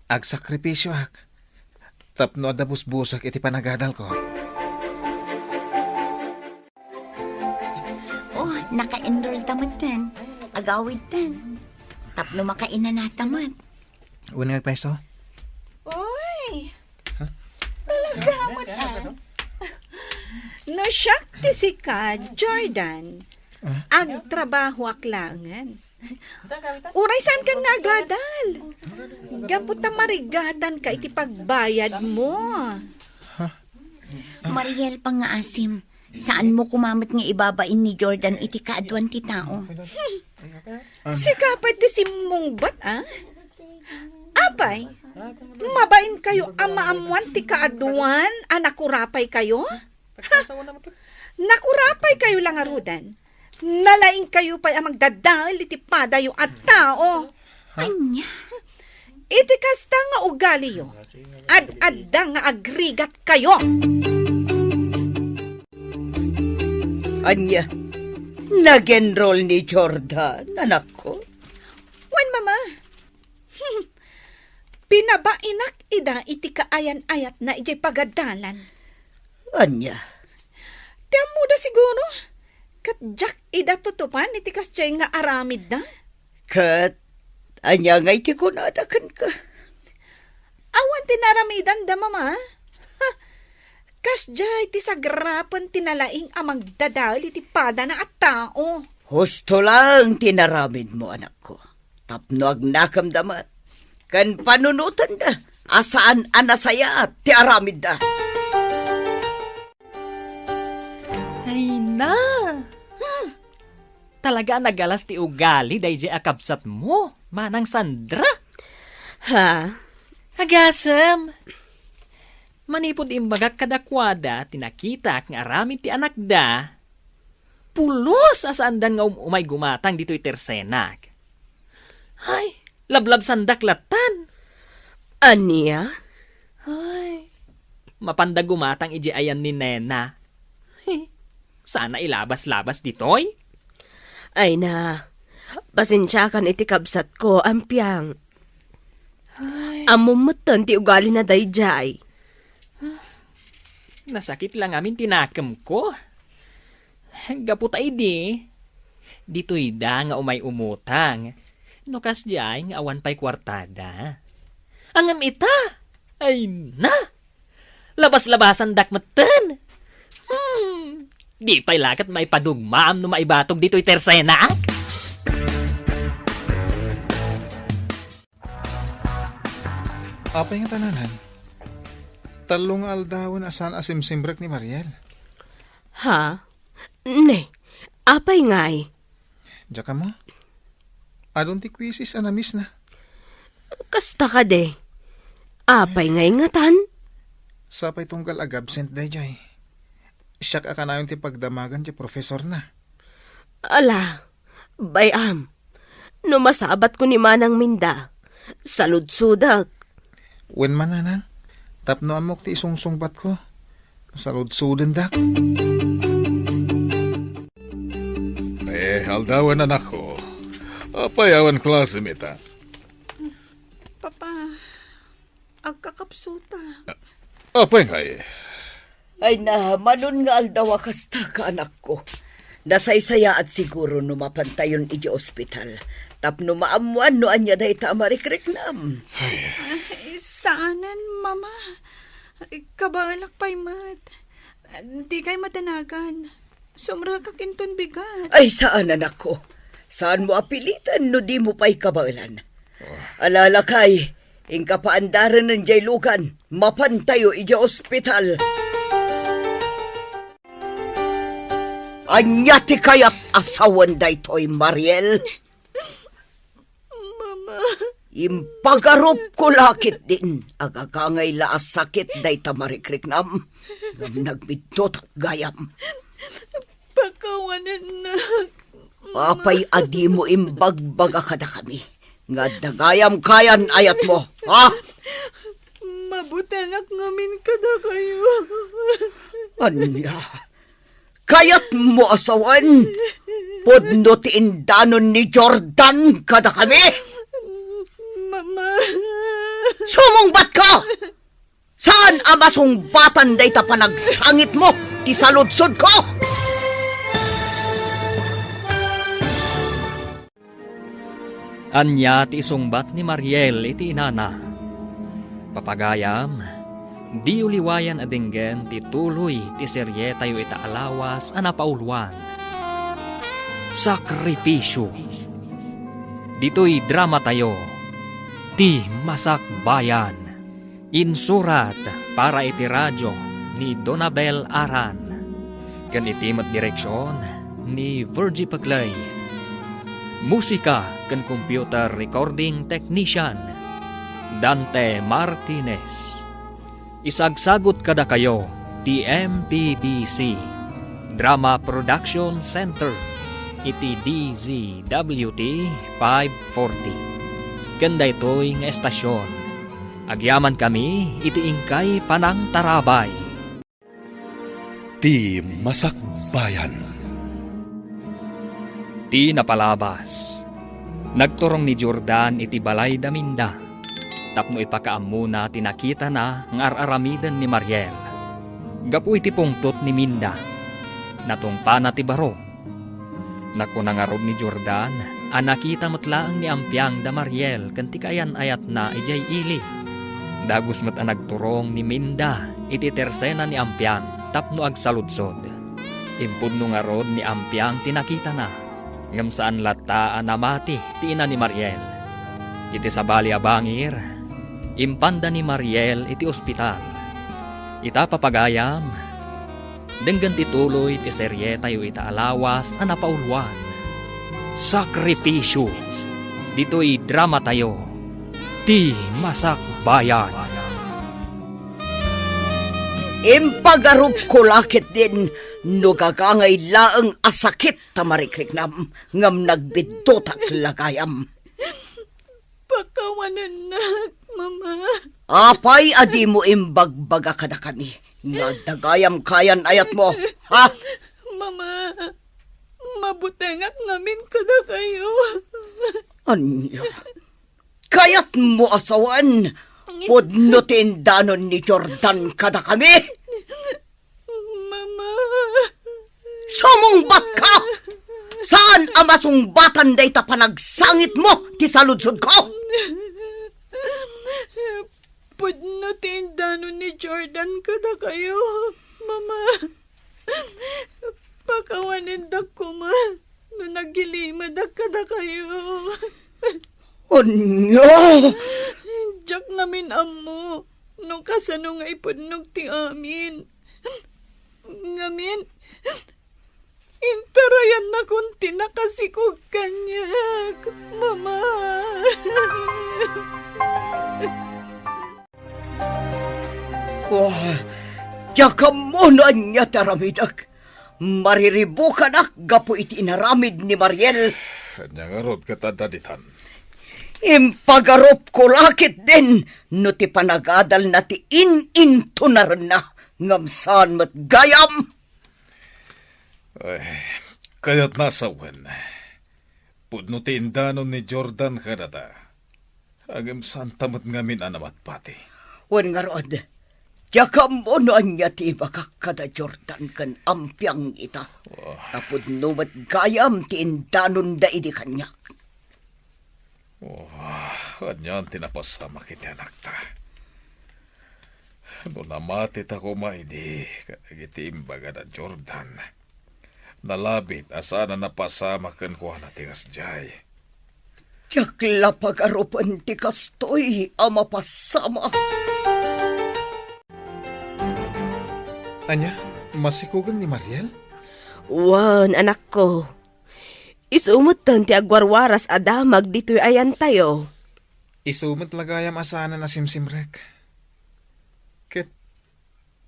Agsakripisyo ak. Tapno adabus-busak iti panagadal ko. Oh, naka-enroll tamad tan. Agawid tan. Tapno makainan na tamad. Uwan nga peso? Uy! Talaga mo na. No, syakti si ka, Jordan. Agtrabaho aklangan. Uray saan kang nagadal? Gaputa marigadan ka iti pagbayad mo. Mariel pang nga asim. Saan mo kumamat nga ibabain ni Jordan iti kaadwan ti tao? Sikapay ti simong bat, ah? Apay, mabain kayo amaamuan ti kaadwan, anakurapay kayo? Ha? Nakurapay kayo lang arudan. Nalaing kayo pa'y ang magdadal iti padayo at tao. Anya? Iti kasta nga ugali yo. Ad-adda nga agrigat kayo. Anya, nag-enroll ni Jordan, anak ko. Wan, mama. Pinabainak ida iti kaayan-ayat na iti pagadalan. Anya, Tiyan da siguro. Kat Jack ida tutupan iti kasjay nga aramid na. kat, anya nga iti kunadakan ka. Awan tinaramidan da, mama. Ha? Kasjay ti sagrapan tinalaing amang dadal iti pada na at tao. Husto lang tinaramid mo, anak ko. Tapno ag nakamdamat. Kan panunutan da, asaan anasaya ti aramid da. Ay na! Talaga nagalas ti ugali day di akabsat mo, manang Sandra. Ha? Agasem! Manipod imbagak kadakwada, tinakita nga aramid ti anak da, pulos asandan nga umay gumatang dito'y tersenak. Ay, lablab sandak latan. Aniya? Ay, mapanda gumatang iji ayan ni Nena. Ay, sana ilabas-labas ditoy. Ay na, pasensya kan iti kabsat ko, ampyang. Amumutan ti ugali na dayjay. Nasakit lang amin tinakam ko. Gaputay di. Dito'y da nga umay umutang. No kasjay nga awan pa'y kwartada. Angam ita! Ay na! Labas-labasan dakmatan! Di pa'y lakat may padugmaam no maibatog dito'y tersenak. Apay nga tananan. Talong aldawan asan asimsimbrek ni Mariel. Ha? Ne, apay ngay. Diya ka mo? Adon ti kwisis anamis na. Kasta ka de. Apay ngay ngatan? Sapay tunggal agabsent day jay. Siyak akanayon ti pagdamagan ti profesor na. Ala, bayam. No masabat ko ni Manang Minda. Saludsudag. Wen mananang, tapno amok ti isungsungbat ko. Saludsudan dak. Aldawan anak ko. Apayawan klase mita. Papa, agkakapsuta. Apay nga eh. Ay na, manon nga aldawa kasta ka, anak ko. Nasaysaya at siguro numapantayon iji ospital. Tapno maamuan no anya da ita amarikreknam. Saanan, mama? Kabalak pa'y mat. Di kay matanagan. Sumra ka kinton bigat. Ay saan, anak ko? Saan mo apilitan no di mo pa'y kabalan? Alala kay, ingka paandaran ng jaylukan, mapantayo ija ospital. Anya ti kayak asawan daytoy, Mariel? Mama. Impagarup ko lakit din, agagangay laas sakit dayta marikriknam. Ngam nagbidtot gayam. Pagkawanan na. Papay adi mo imbagbaga kada kami. Nga dagayam kayan ayat mo, ha? Mabutangak ngamin kada kayo. Anya? Kayat mo asawan? Podno ti indanon ni Jordan kada kami? Mama. Sumungbat ka! Saan amasungbatan day ta panagsangit mo? Ti saludsod ko? Anya ti isungbat ni Mariel iti inana. Papagayam, di uliwayan adinggen ti tuloy ti serye tayo ita alawas anapauluan. Sakripisyo. Dito'y drama tayo. Ti Masakbayan. Insurat para iti radyo ni Donabel Aran. Kan itimat direksyon ni Virgie Paglay. Musika kan computer recording technician Dante Martinez. Isagsagot kada kayo ti MPBC Drama Production Center iti DZWT 540. Ganda ito'y nga estasyon. Agyaman kami iti ingkay panang tarabay. Ti Masakbayan. Ti napalabas. Nagturong ni Jordan iti balay daminda. Tapno ipakaamuna tinakita na ng araramidan ni Mariel. Gapu iti pungtot ni Minda. Natungpa na ti baro. Nakunangarod ni Jordan, anakita matlaang ni Ampiang da Mariel kanti kayan ayat na ijay ili. Dagus mat nagturong ni Minda iti tersena ni Ampiang tapno agsaludsod. Impudno nga rod ni Ampiang tinakita na. Ngam saan lata namati ti ina ni Mariel. Iti sabali a bangir, impanda ni Mariel iti ospital. Ita papagayam, denggan ti tuloy ti serye tayo ita alawas a napauluan. Sakripisyo, dito'y drama tayo, ti Masak Bayan. Impagarup ko lakit din, no gagangay laeng asakit tamarikrignam, ngam nagbiddotak lagayam. Pakawanan na, Mama. Apay adi mo imbagbaga kada kami, nga dagayam kayan ayat mo, ha? Mama, mabutengak ngamin kada kayo. Anyo? Kayat mo asawan, pudno tindanon ni Jordan kada kami? Mama. Sumungbat ka! Saan ang masungbatan day ta panagsangit mo ti saludsod ko? Pudno tindano ni Jordan kada kayo, Mama. Pakawanin da ko, ma. No nagilimad da kada kayo. Anyo? Jak namin amo. No kasano nga ipudnog ti amin. Ngamin, intarayan na kung tinakasikog kanyak, Mama. Wah, tsaka mo na niya taramidak. Mariribukan ak gapo iti inaramid ni Mariel. Kanya nga rod katadaditan. Impagarop ko lakit din, no ti panagadal na ti in-intunar na, ngamsan mat gayam. Ay, kaya't nasawan. Pudno tindanon ni Jordan kadata. Agam santamot ngamin anamat pati. Wan nga rod, tsaka mo na niya ti bakakada Jordan kan ampiang ita. Tapod no mat gayam ti indanon da idi kanyak. Kanyan tinapasama kiti anak ta. No namati ta ko maidi, kagiti imbaga na Jordan. Nalabit asana napasama kan kuha na tingas jay. Tiyakla pag-arupan ti kastoy ama pasama. Anya, masikugan ni Mariel? Wan, anak ko. Isumutan ti agwarwaras adamag dito'y ayan tayo. Isumot lagayam asana na simsimrek. Ket,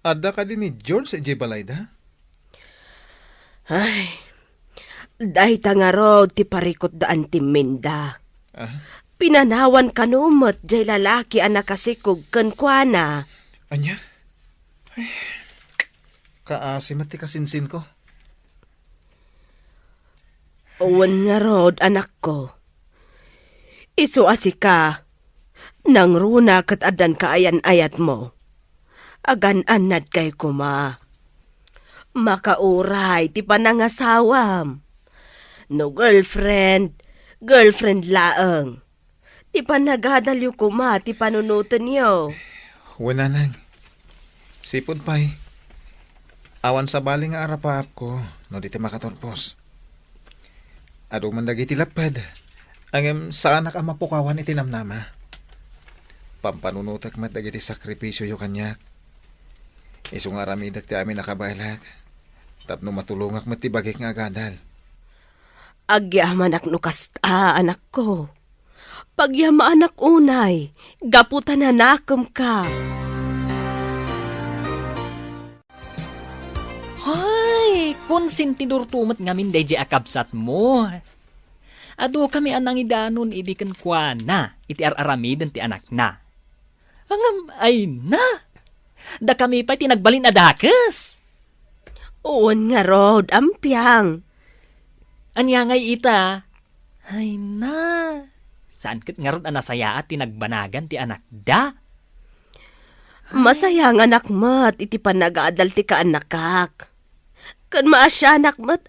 ada ka din ni George sa Balayda? Ay, dahil tangarod ti parikot daan ti Minda. Ah, Pinanawan kanumot jay lalaki ang nakasikog kan kuana. anya? Ay, kaasimat ti kasinsin ko. Uwan nga rod, anak ko. Isu asika, nang runa kat adan kaayan-ayat mo. Agan-anad kay kuma. Makauray, ti panangasawam. No girlfriend laeng. Ti panagadalyo kuma, ti panunutan niyo. Wala nang. Sipod pa'y. Awan sa baling nga arapaap ko, no di ti makatorpos. Ado man dagiti lapad. Angem saan ka mapukawan iti namnama. Pampanunutak mat dagiti sakripisyo yu kanyak. Isung aramidak ti amin nakabailak. Tapno matulungak mat ti bagik nga agadal. Agyaman ak nukasta, anak ko. Pagyama anak unay, gaputan na nakem ka. Hay, konsentidor tumat ngamin deje akabsat mo. Ado kami anang idanon idikan kwa na, iti araramiden ti anak na. Angam ay na, da kami pa tinagbalin adakes. Uwan nga rod, ampiang. Anya ngay ita, ay na, saan kat nga rod anasaya at tinagbanagan ti anak da? Masayang anak mat, iti panagaadal ti kaanakak. Kan maasyanak mat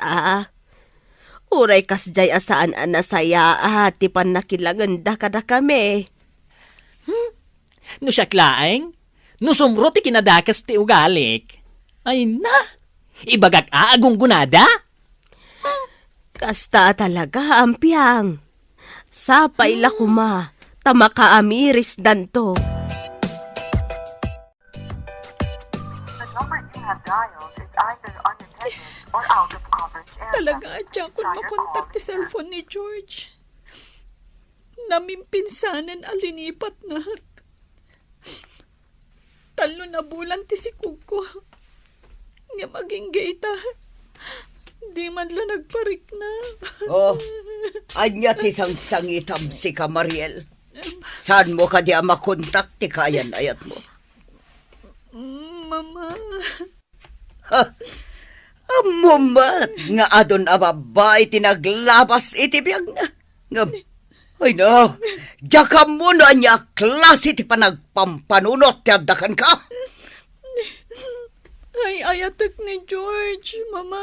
Uray kasjay asaan anasaya ti panakilaganda kada kami. No siya klaeng, no sumro ti kinadakas ti ugalik. Ay na, ibagak aagong gunada? Kasta talaga, ampiyang. Sapay la kuma, tamakaamiris danto. Talaga adya kung makontak ti cellphone ni George. Namimpinsanan alinipat na. Talo na bulan ti si Kuko. Nga maging gaita. Di man la nagparik na. Oh, anya ti sang-sangitam si ka, Mariel. Saan mo ka di makontak ti kayan ayat mo? Mama. Amumat nga adon ababay tinaglabas iti biyag na. Ngam, ay na, jaka mo na niya klase ti panagpampanunot ti abdakan ka. Ay, ayatek ni George, Mama.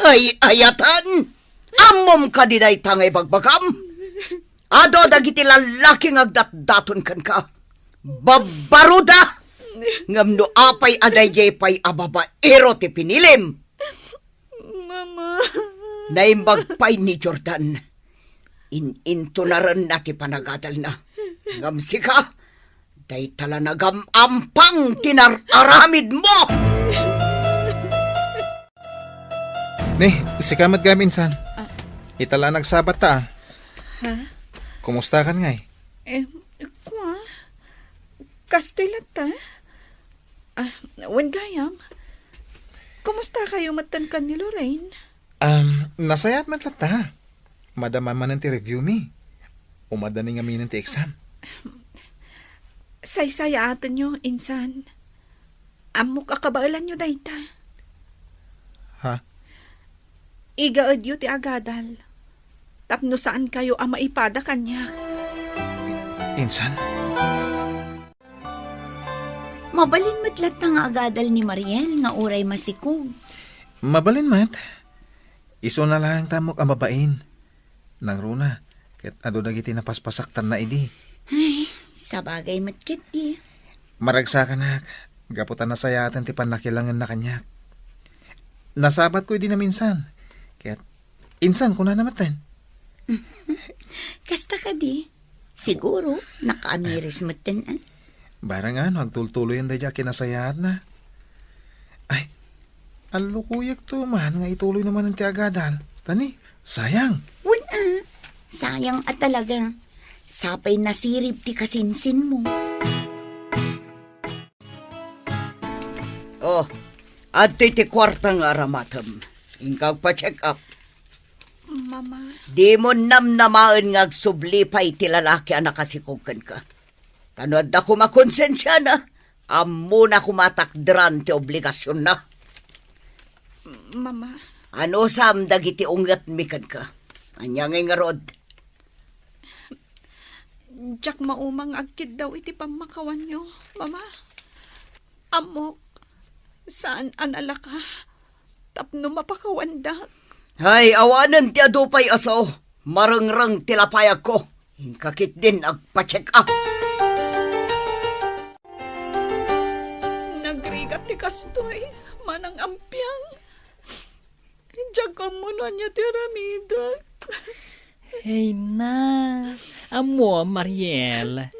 Ay ayatan, amom ka di day tangay bagbagam. Ado dagiti lalaking agdat-daton kan ka. Babaruda! Ngam no apay aday pay ababa ero ti pinilim. Mama. Naimbag pay ni Jordan. Into na rin nati panagadal na. Ngam sika, day tala nagamampang tinararamid mo! Ne, sikamat gaminsan. Itala nagsabat ta. Ha? Kumusta kan ngay? Kwa? Kastilat ta? Gayam. Kumusta kayo matankan ni Lorraine? Nasayat man ta. Madama man ti review mi. Umadani nga minan ti exam. Say-saya atan nyo, insan. Amok akabailan nyo dayta. Ha? Igaad yu ti agadal. Tapno saan kayo ang maipada kanya. Insan? Mabalin matlat nga agadal ni Mariel nga uray masikog. Mabalin mat. Iso na lang tamok ang babain. Nang runa, ket ado dagiti napaspasaktan na idi. Ay, sabagay matkit di. Maragsa ka nak. Gaputan na sayatan ti panakilangan na kanyak. Nasabat ko di na minsan. Kaya't insan ko na namatan. Kasta ka di. Siguro, nakaamiris matan. Barang ano, agtultuloy ang dadya kinasayat na. Ay, alukuyak to man, nga ituloy naman ang tiagadal. Tani, sayang. Wala. Sayang at talaga. Sapay nasirip ti kasinsin mo. Oh, at ti kwartang aramatam. Ingkag pa-check up. Mama. Di mo namnamaan nga agsublipay ti lalaki ang nakasikukan ka. Tanood na kumakonsensya na. Amo na kumatakdran ti obligasyon na. Mama. Ano sam dagiti ungat mikan ka? Anya nga rod. Jack maumang agkid daw iti pamakawan nyo, Mama. Amok. Saan anala ka? Tapno mapakawandak. Hay, awanan ti adupay aso. Marangrang tilapayag ko. Hinkakit din agpa-check up. Nagrigat ti kastoy. Manang ampyang. Diyan mo na niya tiramidak. Hey na, amo, Mariel.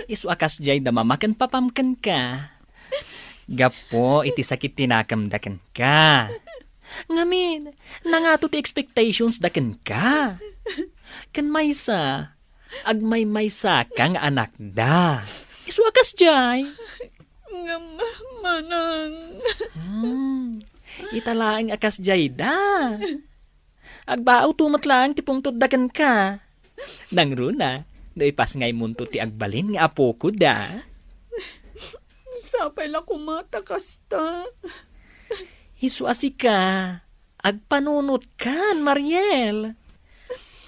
Isu akas jay damamakan papamkan ka. Gapo, iti sakit tinakamdakan ka. Ngamin, nangato ti expectations dakan ka. Kan maysa, agmay-maysa kang anak da. Isu akas jay. Nga manang. Italaang akas jay da. Agbaaw tumatlaang ti pungtod dakan ka. Nang runa, do ipas ngay munto ti agbalin nga apo ko da. Sapay la kumata kasta. Isuasi ka. Agpanunot kan, Mariel.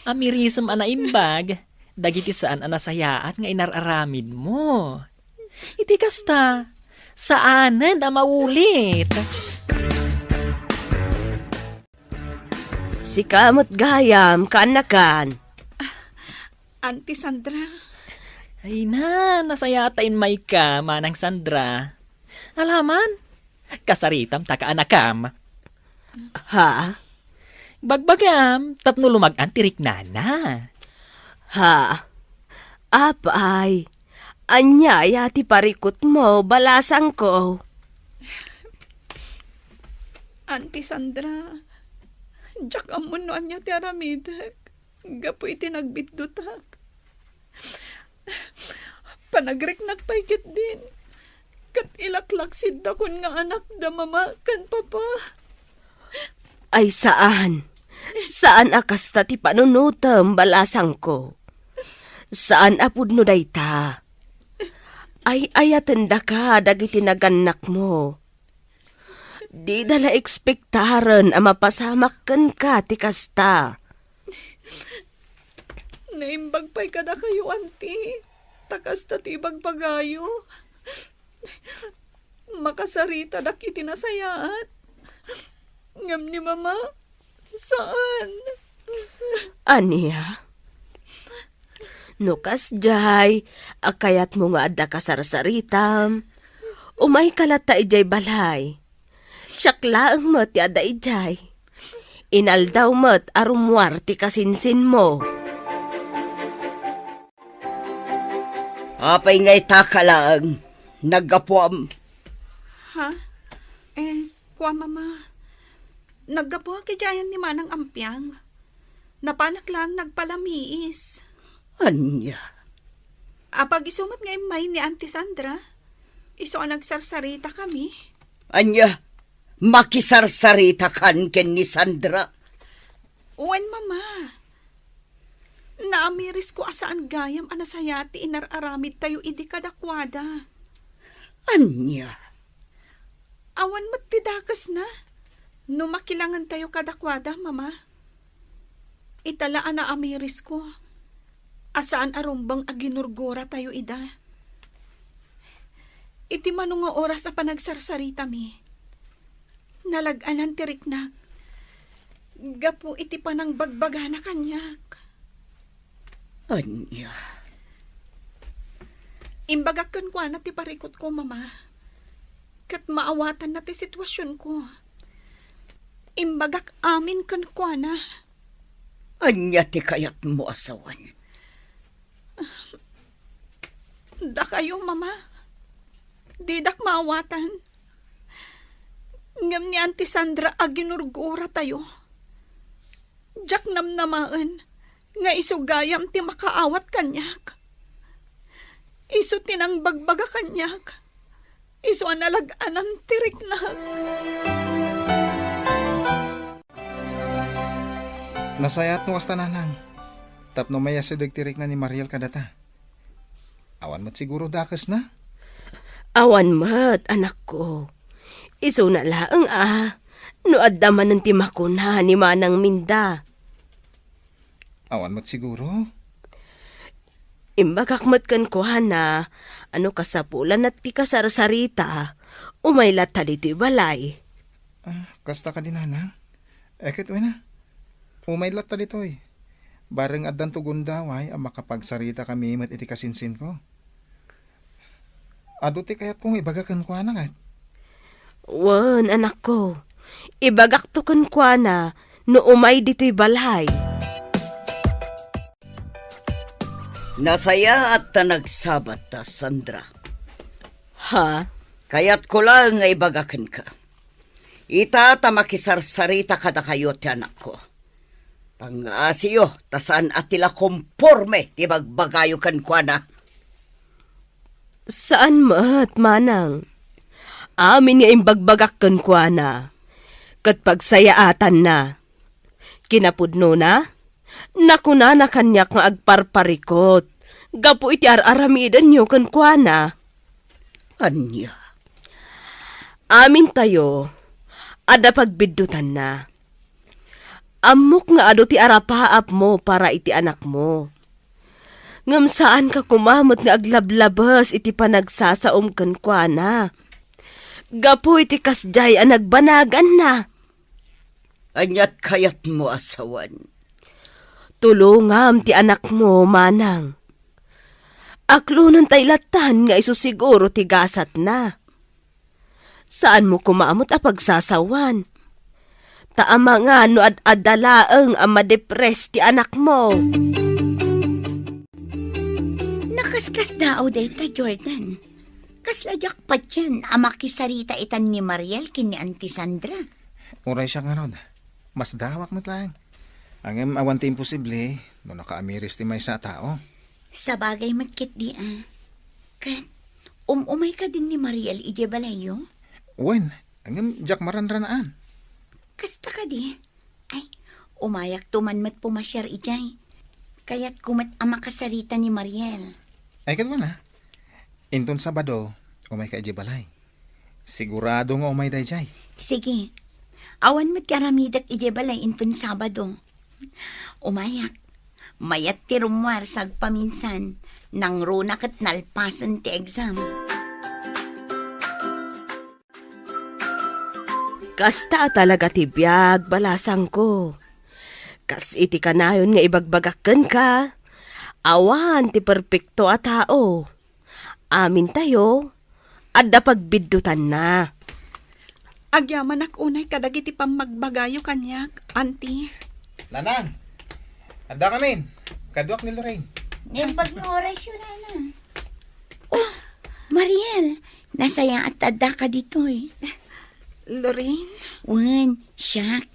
Amirism anaimbag. Dagiti saan anasayaat nga inararamid mo. Iti kasta. Saanan na maulit. Si kamot gayam, kanakan. Auntie Sandra. Ay na, nasayatain may ka, manang Sandra. Alaman, kasaritam taka anakam. Ha? Bagbagam, tapno lumag-an tirik nana. Ha? Apay, anyaya ti parikot mo, balasang ko. Auntie Sandra, jak amon no anya ti aramidak. Gapo iti nagbitdutak. Panagrek nagpaikit din. Kat ilaklak sidda kun nga anak da mama kan papa. Ay saan? Saan akasta ti panunutam, balasang ko? Saan apud no dayta? Ay ayatenda ka dagiti naganak mo. Di dala ekspektaran a mapasamak ken ka ti kasta. Naimbag pa'y kada kayo, auntie. Takas ta tibag pagayo. Makasarita dak itinasayaat. Ngam ni mama, saan? Aniya? Nukas jay, akayat mo nga adda kasarsaritam. Umay kalata ijay balay. Syakla ang mat yada ijay. Inaldaw mat arumwar ti kasinsin mo. Apay ngay takalang, naggapuam. Ha? Kwa mama. Naggabuha ki jayan ni manang ampiang. Napanak lang nagpalamiis. Anya? Apag isumat ngay may ni Auntie Sandra. Iso ang nagsarsarita kami. Anya? Makisarsarita kan ken ni Sandra? Uwan mama. Naamiris ko asaan gayam anasayati inararamid tayo idi kadakwada. Anya? Awan magtidakas na. Numakilangan tayo kadakwada, mama. Italaan na amiris ko. Asaan arumbang aginurgora tayo ida. Iti manong nga oras na panagsarsarita mi. Nalaganan tiriknak. Gapo iti panang bagbaga na kanyak. Anya? Imbagakan ko na ti parikot ko, mama. Kat maawatan na ti sitwasyon ko. Imbagak amin kan ko na. Anya ti kayat mo asawan? Da kayo, mama. Didak maawatan. Ngam ni Auntie Sandra aginurgura tayo. Jak namnamaan. Nga isugayam ti makaawat kanyak. Isu tinang bagbaga kanyak. Isu analag-anan tirik na. Nasayat no kasta nanang. Tapno maya sidag tirik na ni Mariel kadata. Awan mat siguro dakas na. Awan mat, anak ko. Iso na laang no addaman ng timakuna ni Manang Minda. Awan mat siguro. Imbagak kan ko na, ano kasapulan at ti kasarsarita, umaylat talito'y balay. Kasta ka din nanang. Eket na. Umaylat ta dito eh. Bareng addan tugon daway ang makapagsarita kami mat iti kasinsin ko. Ado ti kayat kong ibagakan ko anak. Wan, anak ko. Ibagak to kan ko na, no umay dito'y balay. Nasaya at ta nagsabat ta, Sandra. Ha? Kaya't ko lang nga ibagakan ka. Ita ta makisarsarita kada kayo ti anak ko. Pang-asiyo, tasaan atila komporme ti bagbagayo kan kwa na. Saan mat, Manang? Amin nga imbagbagak kan kwa na. Kat pagsayaatan na. Kinapudno na? Nakuna na kanyak nga agparparikot. Gapo iti aramidan nyo kan kwa na. Anya? Amin tayo. Ada pagbiddutan na. Amok nga ado ti arapaap mo para iti anak mo. Ngam saan ka kumamot nga aglablabas iti panagsasaom kan kwa na. Gapo iti kasjay ang nagbanagan na. Anyat kayat mo asawan. Tulungam ti anak mo, Manang. Aklunan tay latan nga isusiguro ti gasat na. Saan mo kumamot a pagsasawan? Taama nga no ad-adalaeng ang madepres ti anak mo. Nakaskas daw dayta, Jordan. Kasladyak pa dyan, amakisarita itan ni Mariel kin ni Auntie Sandra. Uray siya nga ron. Mas dawak mo't lang. Ang awan ti imposible, no nakaamiris ti may sa tao. Sa bagay matkit di Kan, umay ka din ni Mariel ije balayo? Wen, ang jak maranranaan. Kasta ka di. Ay, umayak tumanmat pumasyar ijay. Kaya't kumat amakasarita ni Mariel. Ay kadwa na. Inton Sabado, umay ka balay. Sigurado nga umay dayjay. Sige, awan mat karamidak ije balay intun Sabado. Umayak, mayat ti rumwar sag paminsan, nang runa kat nalpasan ti exam. Kasta talaga ti biyag, balasang ko. Kas iti kanayon nga ibagbagakken ka. Awan ti perpekto a tao. Amin tayo, adda pagbiddutan na. Agyaman ak unay kadagiti pamagbagayo kanyak, auntie. Lanang, anda kamin. Kadwak ni Lorraine. Nempag na orasyon na. Oh, Mariel, nasaya at tada ka dito Lorraine? Wan, siyak.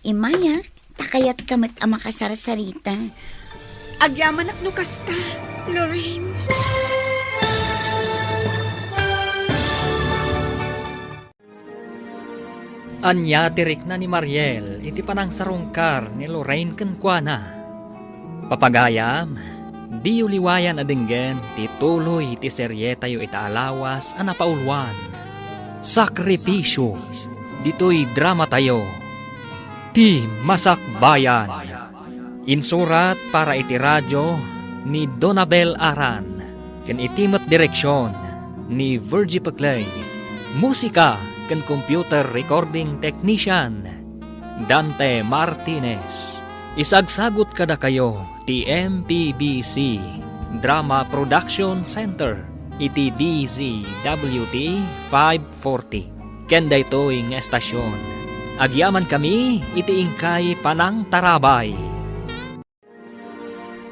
Imayak, takayat kamat ama kasarasarita. Agyaman ak no kasta, Lorraine. Anya tirik na ni Mariel, iti panang sarungkar ni Lorraine kenkwana. Papagayam, di uliwayan adenggen, ti tuloy ti serye tayo itaalawas anapaulwan. Sakripisyo, dito'y drama tayo. Ti Masakbayan. Insurat para iti radyo ni Donabel Aran. Ken itimot direksyon ni Virgie Paclay. Musika ken computer recording technician Dante Martinez. Isagsagot kada kayo ti MPBC Drama Production Center iti DZWT 540. Ken daytoy nga estasyon. Agyaman kami iti ingkay panang tarabay.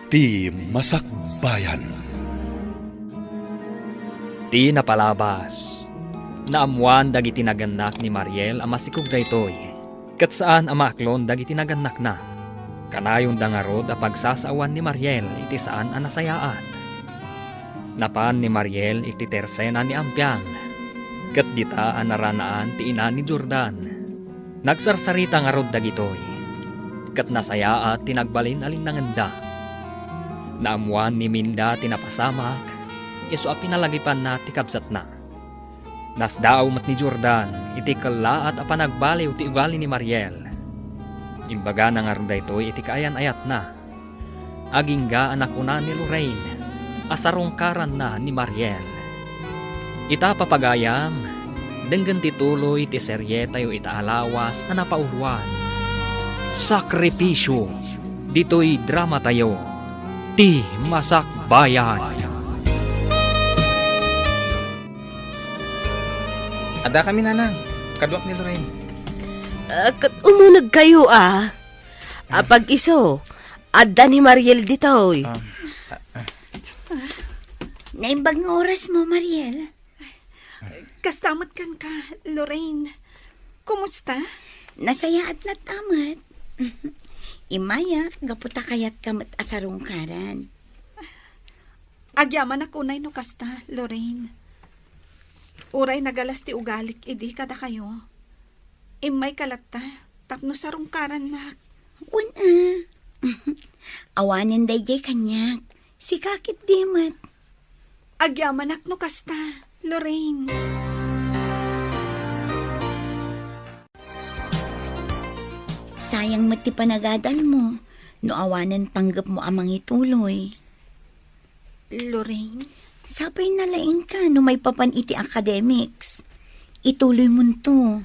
Ti Masakbayan. Ti napalabas. Naamuan dagiti naganak ni Mariel ang masikog daytoy. Kat saan ang maaklon dagiti naganak na. Kanayon dangarod a pagsasawan ni Mariel iti saan ang nasayaat. Napan ni Mariel iti tersena ni Ampiang. Kat dita ang naranaan ti ina ni Jordan. Nagsarsarita ngarod dagitoy. Kat nasayaat tinagbalin alin nanganda. Naamuan ni Minda tinapasamak. Iso a pinalagipan na ti kabsat na. Nasdaaw mat ni Jordan, iti kala at apanagbaliw ti ugali ni Mariel. Imbaga na nga rin ito, iti kaayan-ayat na. Agingga anak una ni Lorraine, asarungkaran na ni Mariel. Ita papagayam, denggan tituloy ti serye tayo itaalawas na napauluan. Sakripisyo, dito'y drama tayo, ti Masakbayan. Ada kami nanang. Kadwak ni Lorraine. Kat umunag kayo Apag iso, adda ni Mariel ditoy. Naimbag nga oras mo, Mariel. Kastamot kan ka, Lorraine. Kumusta? Nasaya at natamat. Imaya, gaputa kayat kamat asarungkaran. Agyaman ak unay no kasta, Lorraine. Uray nagalas ti ugalik, idi kada kayo. Imay kalata, tapno sarungkaran na. Wan awanin day kanyak. Si kakit dimat. Agyaman ak no kasta, Lorraine. Sayang mati panagadal mo. No awanan panggap mo amang ituloy. Lorraine? Sabay na laing ka no may papan iti academics. Ituloy mo to.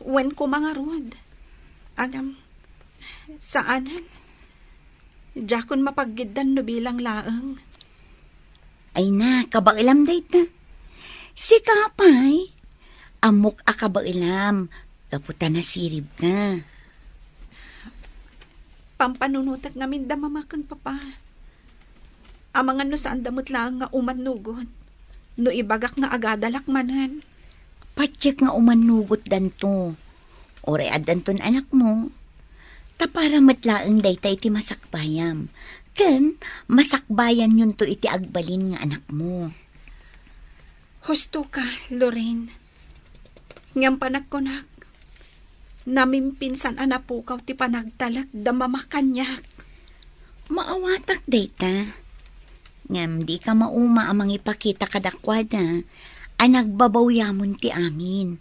When ko mga rod. Agam, saanan? Jakon mapaggidan no bilang laeng. Ay na, kabakilam dayta. Si Kapay, amok akabailam. Kaputa na sirib ka. Pampanunutak ngamin da mamakon, papa. Amangan no saan damot lang nga umanugot. No ibagak nga agadalak manan. Patsyak nga umanugot danto. Ore adanton anak mo. Tapara matlaang daytay ti masakbayam. Ken, masakbayan yun to iti agbalin nga anak mo. Husto ka, Lorraine. Ngam panagkunak. Namimpinsan anapukaw ti panagtalak da mamakanyak. Maawatak dayta. Ngam di ka mauma amang ipakita kadakwada. Anagbabawiyamon ti amin.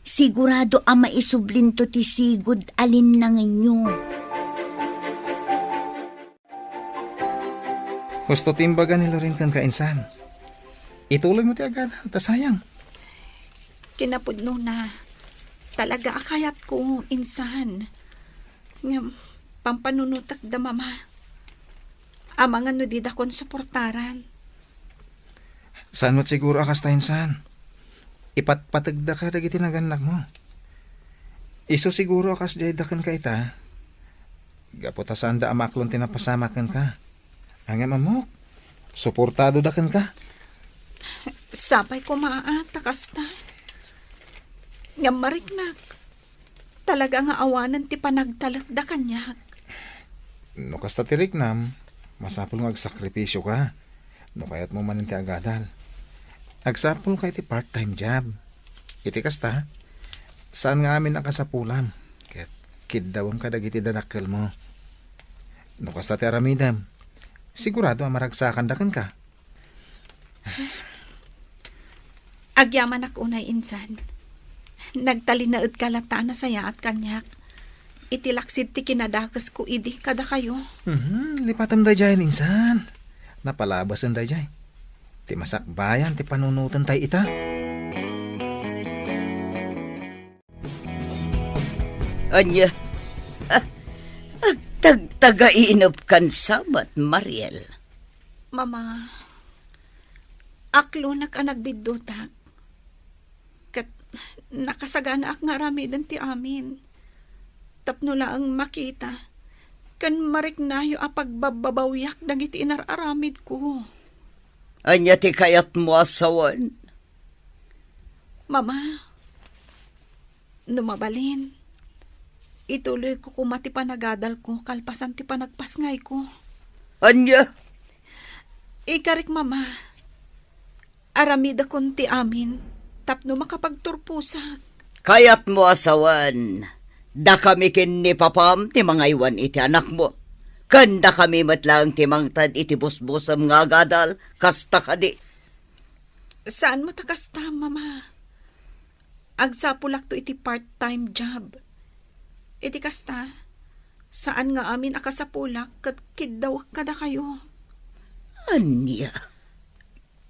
Sigurado ang maisublin to ti sigud alin na nganyo. Gusto timbaga ni Lorin kan kainsan. Ituloy mo ti agad, ta sayang. Kinapudno na. Talaga akayat ko, insan. Ngam, pampanunutak da mama. Amangan no di da kon suportaran. Saan mo't siguro akas ta insan? Ipatpatagda ka dagiti naganak mo. Iso siguro akas jay dakan ka ita. Gaputa saan da amaklon tinapasamakan ka. Angam amok, suportado dakan ka. Sapay ko maatakas ta. Ngam mariknak. Talaga nga awanan ti panagtalak da kanyak. No kasta tiriknam, masapul nga agsakripisyo ka. No kayat mo manin ti agadal. Agsapul ka iti part-time job. Iti kasta, saan nga amin nakasapulam? Kaya't kidawam ka dagiti danakkel mo. No kasta ti aramidam, sigurado ang maragsakan dakan ka. Agyaman ak unay, insan. Nagtalinaad kalata na saya at kanyak. Itilaksid ti kinadakas ko idi kada kayo. Lipatam da dyan, insan. Napalabasan da dyan. Ti masakbayan, ti panunutan tayo ita. Anya, agtag-taga-inop kan samat, Mariel. Mama, aklo nak anag bidutak. Kat nakasagana ak nga ramidan ti amin. Tapno lang makita. Kan mariknayo apagbababawiyak dagiti inararamid ko. Anya ti kayat mo asawan. Mama, numabalin. Ituloy ko kumati panagadal ko kalpasan ti panagpasngay ko. Anya, Ikarik, mama. Aramida kon ti amin. Tapno makapagturpusak. kayat mo asawan. Da kami kin ni papam ti mga iwan iti anak mo. Kanda kami matlang ti mangtad iti busbusam nga gadal, kasta kadi. Saan mo takasta, mama? Agsapulak to iti part-time job. Iti kasta, saan nga amin akasapulak kat kiddaw kada kayo? Anya,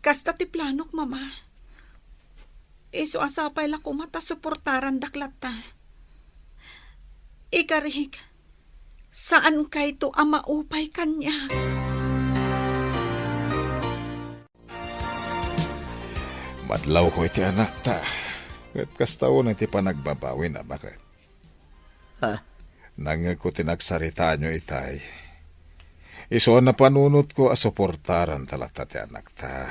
Kasta ti planok, mama. Iso asapay la kumata suportaran daklata. Ikarik, saan kay to ang maupay kanyak? Madlaw ko iti anak ta. At kastaw na iti panagbabawi na bakit. ha? Nang ko tinagsarita nyo itay. Iso na panunot ko asuportaran talata ti anak ta.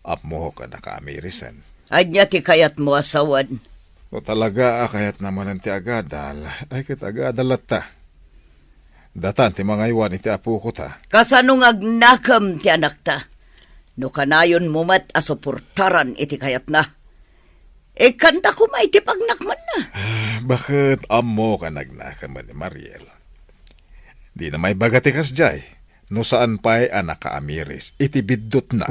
Apmo ka nakaamirisan. Anya ti kayat mo asawan. O talaga kayat naman ang ti agadal. Ay kit agadal at ta. Datan ti mga iwan iti apo ko ta. Kasanong agnakam ti anak ta. No kanayon mumat asuportaran iti kayat na. E kanta ko may ti pagnakman na. Bakit amo ka nagnakaman ni Mariel? Di na may bagatikas jay. No saan pa'y anak kaamiris. Iti biddot na.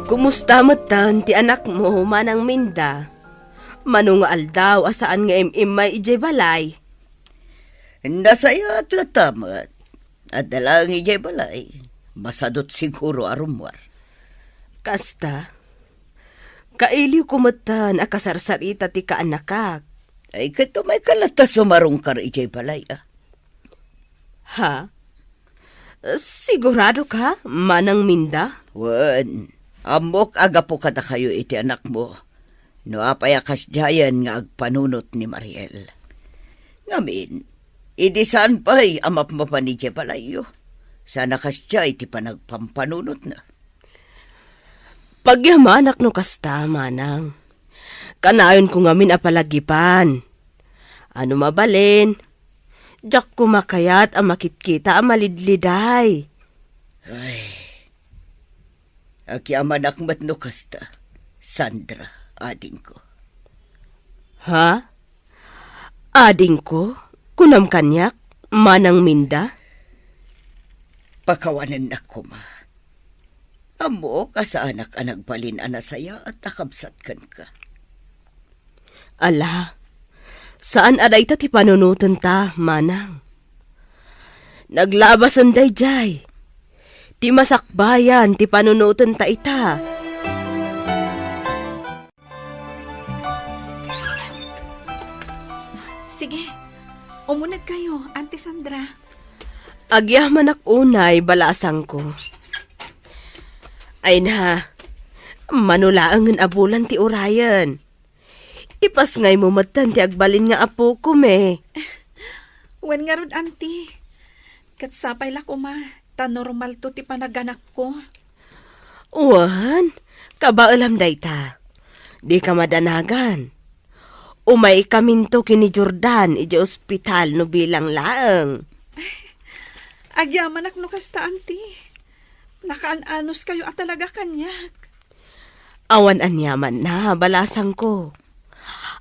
Kumusta matan ti anak mo, manang Minda? Manungaal daw asaan nga may ijay balay. Nasaya at latamat. At dalang ijay balay. Masadot siguro arumwar. Kasta, kailiw kumatan akasarsarita ti kaanakak. Ay kato may kalata sumarong kar ijay balay ah. Ha? Sigurado ka, manang Minda? Wan, Amok aga po kada kayo iti anak mo. No apayakas jayan nga agpanunot ni Mariel. Ngamin, idi saan pa'y amap mapanidya palayo. Sana kasya iti panagpampanunot na. Pagyamanak no kasta, manang. Kanayon ko ngamin apalagipan. Ano mabalin? Diyak kumakayat ang makitkita ang malidliday. Ay, akyaman akmat no kasta. Sandra, ading ko. Ha? Ading ko? Kunam kanyak? Manang minda? Pakawanan na ko, ma. Amo ka sa anak balin anasaya at nakabsat kan ka. Ala, saan aday ta ti panunutan ta, manang? Naglabasan day jay. Ti masakbayan ti panunutan ta ita. Sige, umunag kayo, Auntie Sandra. Agyaman ak unay balasang ko. Ay na, manulaangan abulan ti Orion. Ipas ngay mo matan ti agbalin nga apo ko me. Wen nga rod, Auntie. Katsapay la ko, ma. Ta normal to ti panaganak ko. Uwan, kabaalam day ta. Di ka madanagan. Umay kaminto kini Jordan iji ospital no bilang laeng. Agyaman ak no kasta, Auntie. Nakaan-anos kayo at talaga kanyak. Awan anyaman na, balasang ko.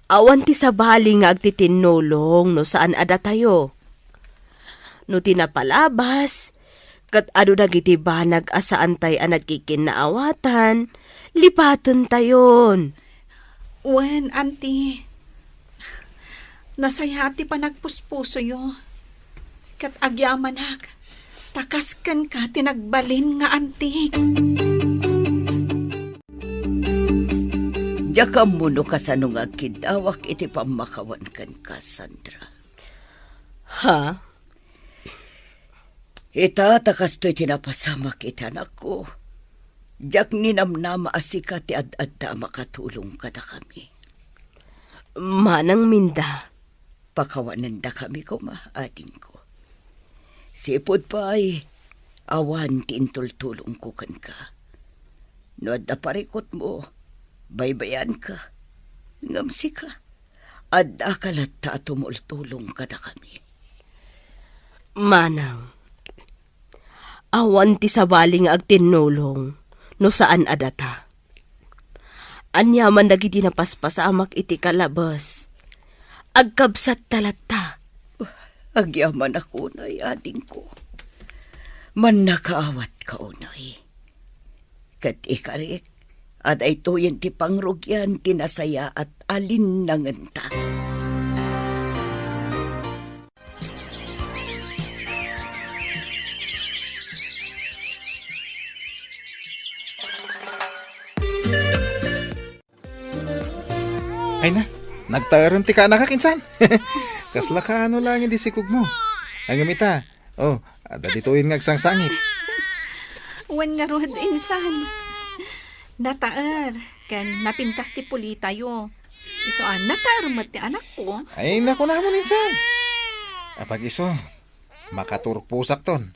Awan ti sabali nga agtitinulong no saan ada tayo. No tinapalabas, kat ado dagiti banag asaan tay ang nagkikinaawatan, lipatan tayon. Wen, Auntie. Nasaya ti panagpuspuso yo. Kat agyaman ak. Takaskan ka tinagbalin nga, Auntie. Diya ka muno ka sa nung agkidawak iti pamakawan kan ka, Sandra. Ha? Ita takas to'y tinapasamak itanak ko. Diyak ninamnama asika ti ad-adda makatulong kada kami. Manang minda. Pakawanan da kami ko, ading ko. Sipod pa ay awan tintultulong ko kan ka. No adda parikot mo, baybayan ka, ngamsi ka, adda kalata tumultulong ka da kami. Manang, awan ti sabali nga agtinulong no saan adata. Anyaman dagiti napaspasamak iti kalabas. Agkabsat talata. Agyaman ako unay, ading ko. Man nakaawat ka unay. Kat ikarik, at ay tuyen ti pangrugyan, tinasaya at alin nanganta. Ay na, nagtaron ti ka anak kinsan. Kasla ka ano lang hindi sikog mo. Ang gamita. Oh, ada dituin nga agsang-sangit. Wen nga rod, insan. Nataar. Kan napintas ti puli tayo. Isoan, nataar mat ti anak ko. Ay, naku na mo ninsan. Apag iso, makaturpusak ton.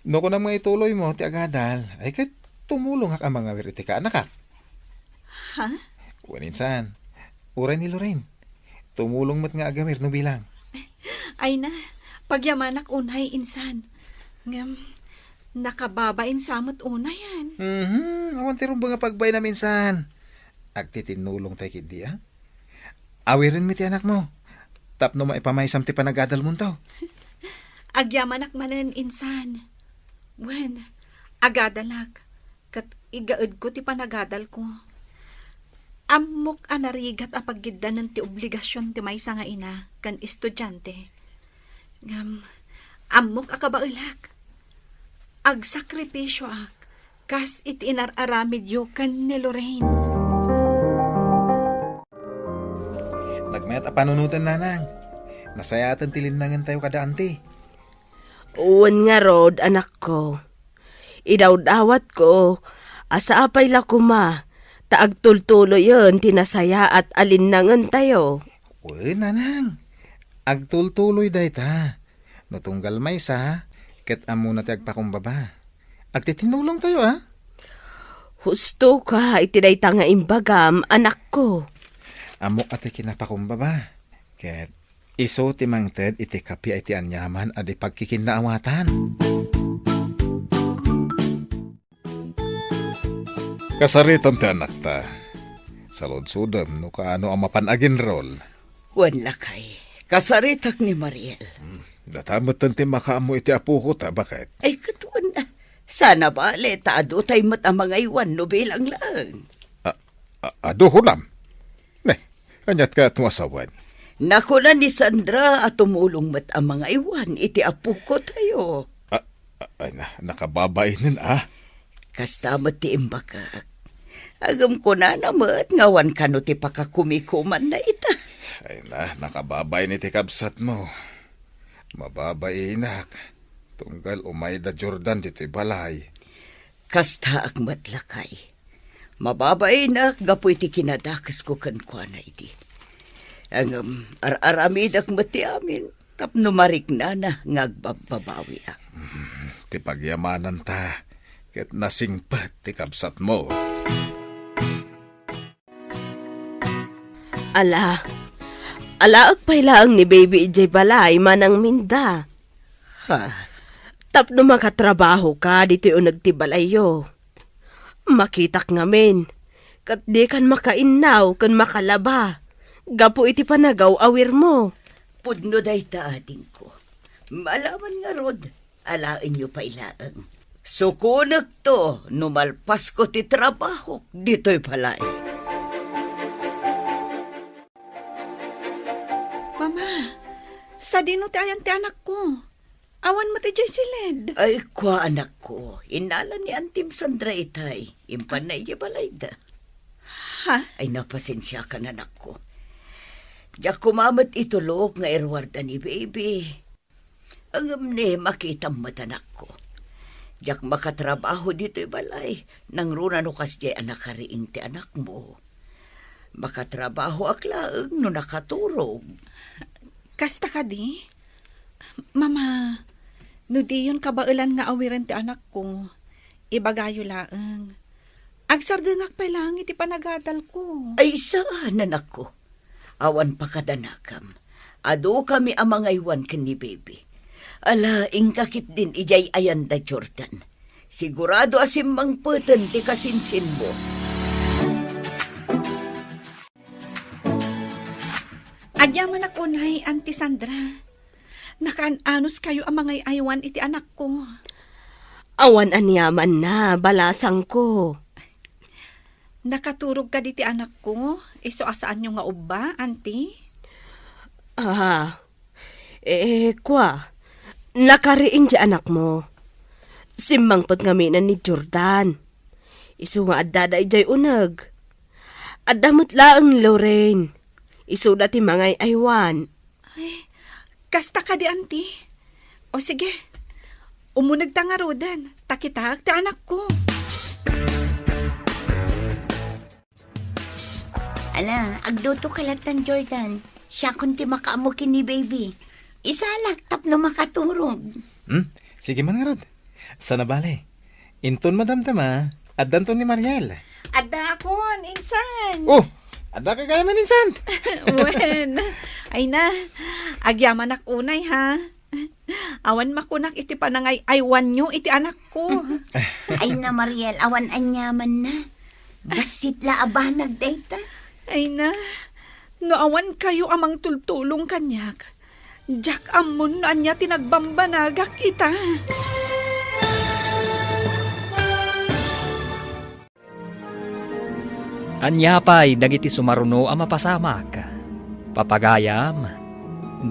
No ko na mga ituloy mo, ti agadal, ay kat tumulong ang mga wiriti ka anak ka. Ha? Waninsan, uray ni Lorraine. Tumulong mo't nga agamir no bilang. Ay na, pagyamanak unay, insan. Ngam, nakababain samot unayan. Awan tirong ba nga pagbay na minsan. Agtitinulong tayo kidi, ha? Awirin mi ti anak mo. Tapno maipamaysam ti panagadal mo to. Agyamanak manen, insan. Wen, agadalak. Kat igaad ko ti panagadal ko. Amok anarigat apagiddan ng ti obligasyon ti maysa nga ina kan estudyante. Ngam, amok akabailak. Agsakripisyo ak, kas iti inararamid yo kan ni Lorraine. Nagmayat apanunutan nanang. Nasayatan tilinangan tayo kada ante. Uwan nga rod, anak ko. Idawdawat ko, Asa apay la kuma, taag tultulo yun, tinasaya at alinnangan tayo. Uy, nanang. Agtultuloy day ta. Natunggal may sa, ket amo na ti agpakumbaba. Agtitinulong tayo, ha? Husto ka, itiday ta nga imbagam, anak ko. Amo ati kinapakumbaba. Ket iso ti mangted iti kapi iti anyaman adi pagkikinaawatan. Kasaritan ti anak ta. Sa lodsudam no kaano ang mapanagin rol. Wan lakay. Kasaritak ni Mariel. Datamatan ti makaamo iti apo ko ta, bakit? Ay katuan na. Sana bale, taado tayo matamang aywan no bilang lang. Ado hunam. Ne, kanyat ka at masawan. Naku na ni Sandra at tumulong matamang aywan, iti apo ko tayo. Ay na, nakababainan Kasta ti imbakak. Agam ko na namat, ngawan ka no ti pakakumikuman na ita. Ay na, nakababay ni ti kabsat mo. Mababay inak. Tunggal umay da Jordan dito'y balay. Kasta akmat lakay. Mababay na, gapoy ti kinadakas ko kankwana iti. Ang ar-aramid akmat ti amin, tapno marik na ngagbabawi ak. Ti pagyamanan ta, ket nasingpat ti kabsat mo. Alaag pailaang ni Baby Ijay balay manang minda. Ha? Tapno makatrabaho ka, dito yung nagtibalayo. Makitak ngamin. Kat di kan makainaw, kan makalaba. Gapo iti panagaw awir mo. Pudno day ta ating ko. Malaman nga rod, alain nyo pa ilaang. Sukunag to, numalpas ko ti trabaho, dito'y palay. Mama, sa dino ti ayan ti anak ko. Awan mo ti jay silid. Ay, kwa anak ko, inala ni Antim Sandra itay, impan na iya balay da. Ha? Ay, napasensya ka na anak ko. Diyak kumamat itulok nga erwarda ni baby. Ang amne, makita matanak ko. Diyak makatrabaho dito'y balay, nang runa no kas jay anak kariing ti anak mo. Makatrabaho aklaang no nakaturog. Kasta ka di? Mama, no di yun kabailan nga awiran ti anak ko. Ibagayo laang. Agsardengak pa lang iti panagadal ko. Ay, saan anak ko? Awan pa kadanakam. Ado kami amang aywan ken ni baby. Ala, ingkakit din ijay ayan da Jordan. Sigurado asim mang peten ti kasinsin mo. Agyaman ako nay, Auntie Sandra. Nakaan-anos kayo ang mga aywan iti anak ko. Awan anyaman na, balasang ko. Nakaturog ka diti anak ko. Iso asaan nyo nga uba, Auntie? Kwa, nakariing di anak mo. Simmangpot ngaminan ni Jordan. Isu nga adada ijay unag. Adamot laang Lorraine. Isu dati mga aywan. Ay, kasta ka di, Auntie. O sige, umunag ta nga rodan. Takitag ti anak ko. Ala, agluto ka latan, Jordan. Siya kunti makaamukin ni baby. Isalak, tapno makaturog. Sige man nga rod. Sana bale. Inton madamdama, adanton ni Mariel. Ada akon, insan. Oh, ada ka kaya man insan. Wen, ay na, agyaman ak unay ha. Awan makunak iti panangay aywan nyo iti anak ko. Ay na, Mariel, awan anyaman na. Basit la abanag data. Ay na, no awan kayo amang tultulong kanyak. Jack amon no anya tinagbambanagak kita. Anyapay dagiti sumaruno ang mapasamak. Papagayam,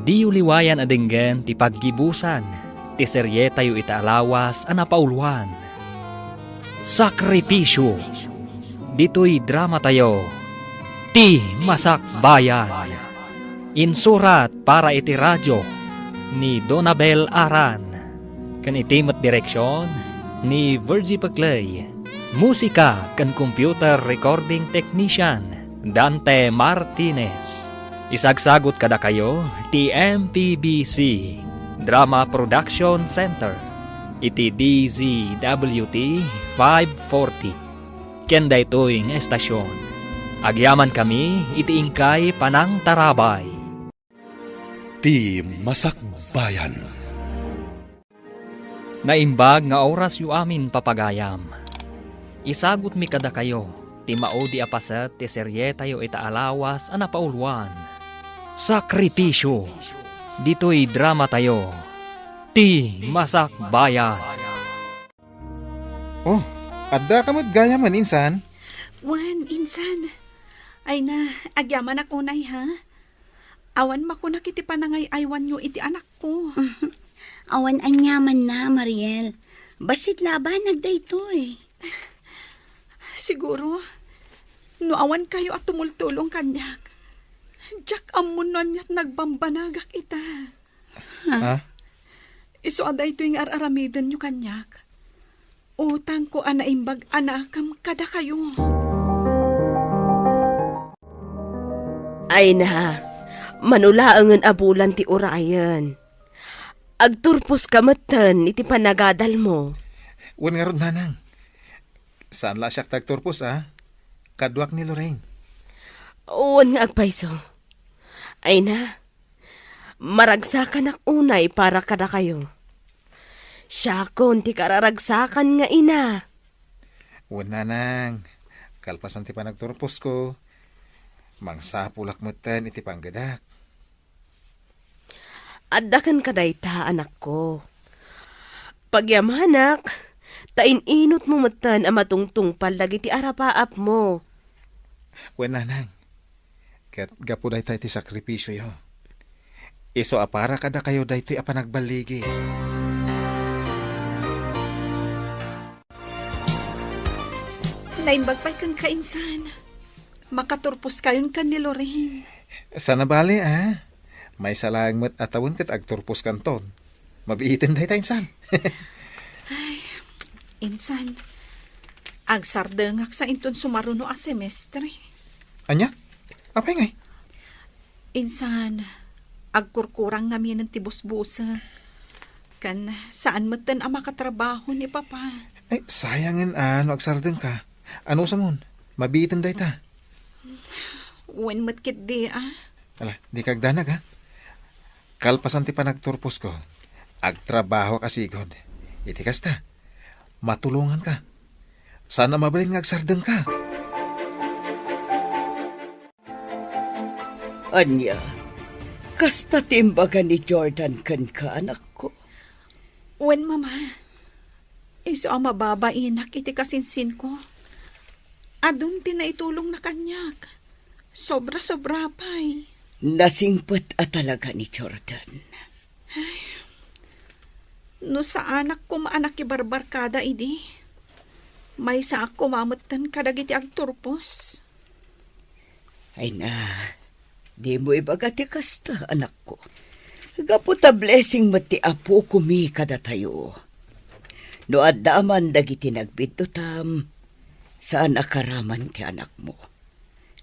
di uliwayan adenggen ti paggibusan, ti serye tayo itaalawas ang napauluan. Sakripisyo, dito'y drama tayo, ti Masakbayan. Insurat para iti radyo ni Donabel Aran. Kan itimat direksyon ni Virgie Paclay. Musika kan computer recording technician Dante Martinez. Isagsagot kada kayo ti MPBC Drama Production Center iti DZWT 540. Kenda ito'ing estasyon. Agyaman kami iti ingkay Panang Tarabay. Ti Masakbayan. Naimbag nga oras yu amin papagayam. Isagot mi kada kayo, ti maudi apaset ti serye tayo itaalawas ana pauluan. Sakripisyo, dito'y drama tayo, ti Masakbayan. Oh, adda ka mo't gaya man insan. Wan, insan. Ay na, agyaman ako nay ha. Awan makunak iti panangay aywan nyo iti anak ko. Awan anyaman na, Mariel. Basit laban nagdaytoy. Siguro, no awan kayo at tumultulong kanyak. Jack amunon niya't nagbambanagak ita. Ha? Iso aday ito yung araramidan nyo kanyak. Utang ko anaimbag anakam kada kayo. Ay na, manulaangan abulan ti urayan. Agturpos kamatan iti panagadal mo. Wan nga ron nanang. Saan la siya tagturpos Kadwak ni Lorraine. Uwan nga agpaiso. Ay na, maragsakan ak unay para kada kayo. Siya kon ti kararagsakan nga ina. Wan nanang. Kalpasan ti panagturpos ko. Mangsapulak matan iti panggadak. Addakan kadayta anak ko. Pagyamanak, taininot mo matan ang matungtungpal lagi ti arapaap mo. Wan nanang. Kat gapo day tayo ti sakripisyo yo. Iso apara kada kayo day ti apanagbaligi. Naimbag pa'y kang kainsan. Makaturpos kayon kan ni Lorraine. Sana bali May salang mat atawon kat agturpos kanton. Mabiitin day tayo insan. Insan, agsardengak sa inton sumaruno a semestre. Anya? Apay ngay? Insan, agkurkurang ngami ng tibus-busa. Kan saan matan ang makatrabaho ni Papa. Ay, sayangin agsardeng ka. Ano sa mon? Mabiitin day ta. Wen matkit di Ala, di kagdanag Kalpasan ti panagturpos ko. Agtrabaho kasigod. Iti kasta. Matulungan ka. Sana mabalin nga agsardeng ka. Anya, kasta timbaga ni Jordan kan ka, anak ko. Wen, Mama. Iso ang mababainak iti kasinsin ko. Adun tinaitulong na kanyak. Sobra-sobra pa'y. Nasingpat talaga ni Jordan. No sa anak ko maanak ibarbarkada idi. May sa ako mamatan kadagiti agturpos. Ay na, di mo ibagati kasta, anak ko. Gaputa blessing mati apo kumi kada tayo. No addaman dagiti nagbitutam, saan akaraman ti anak mo.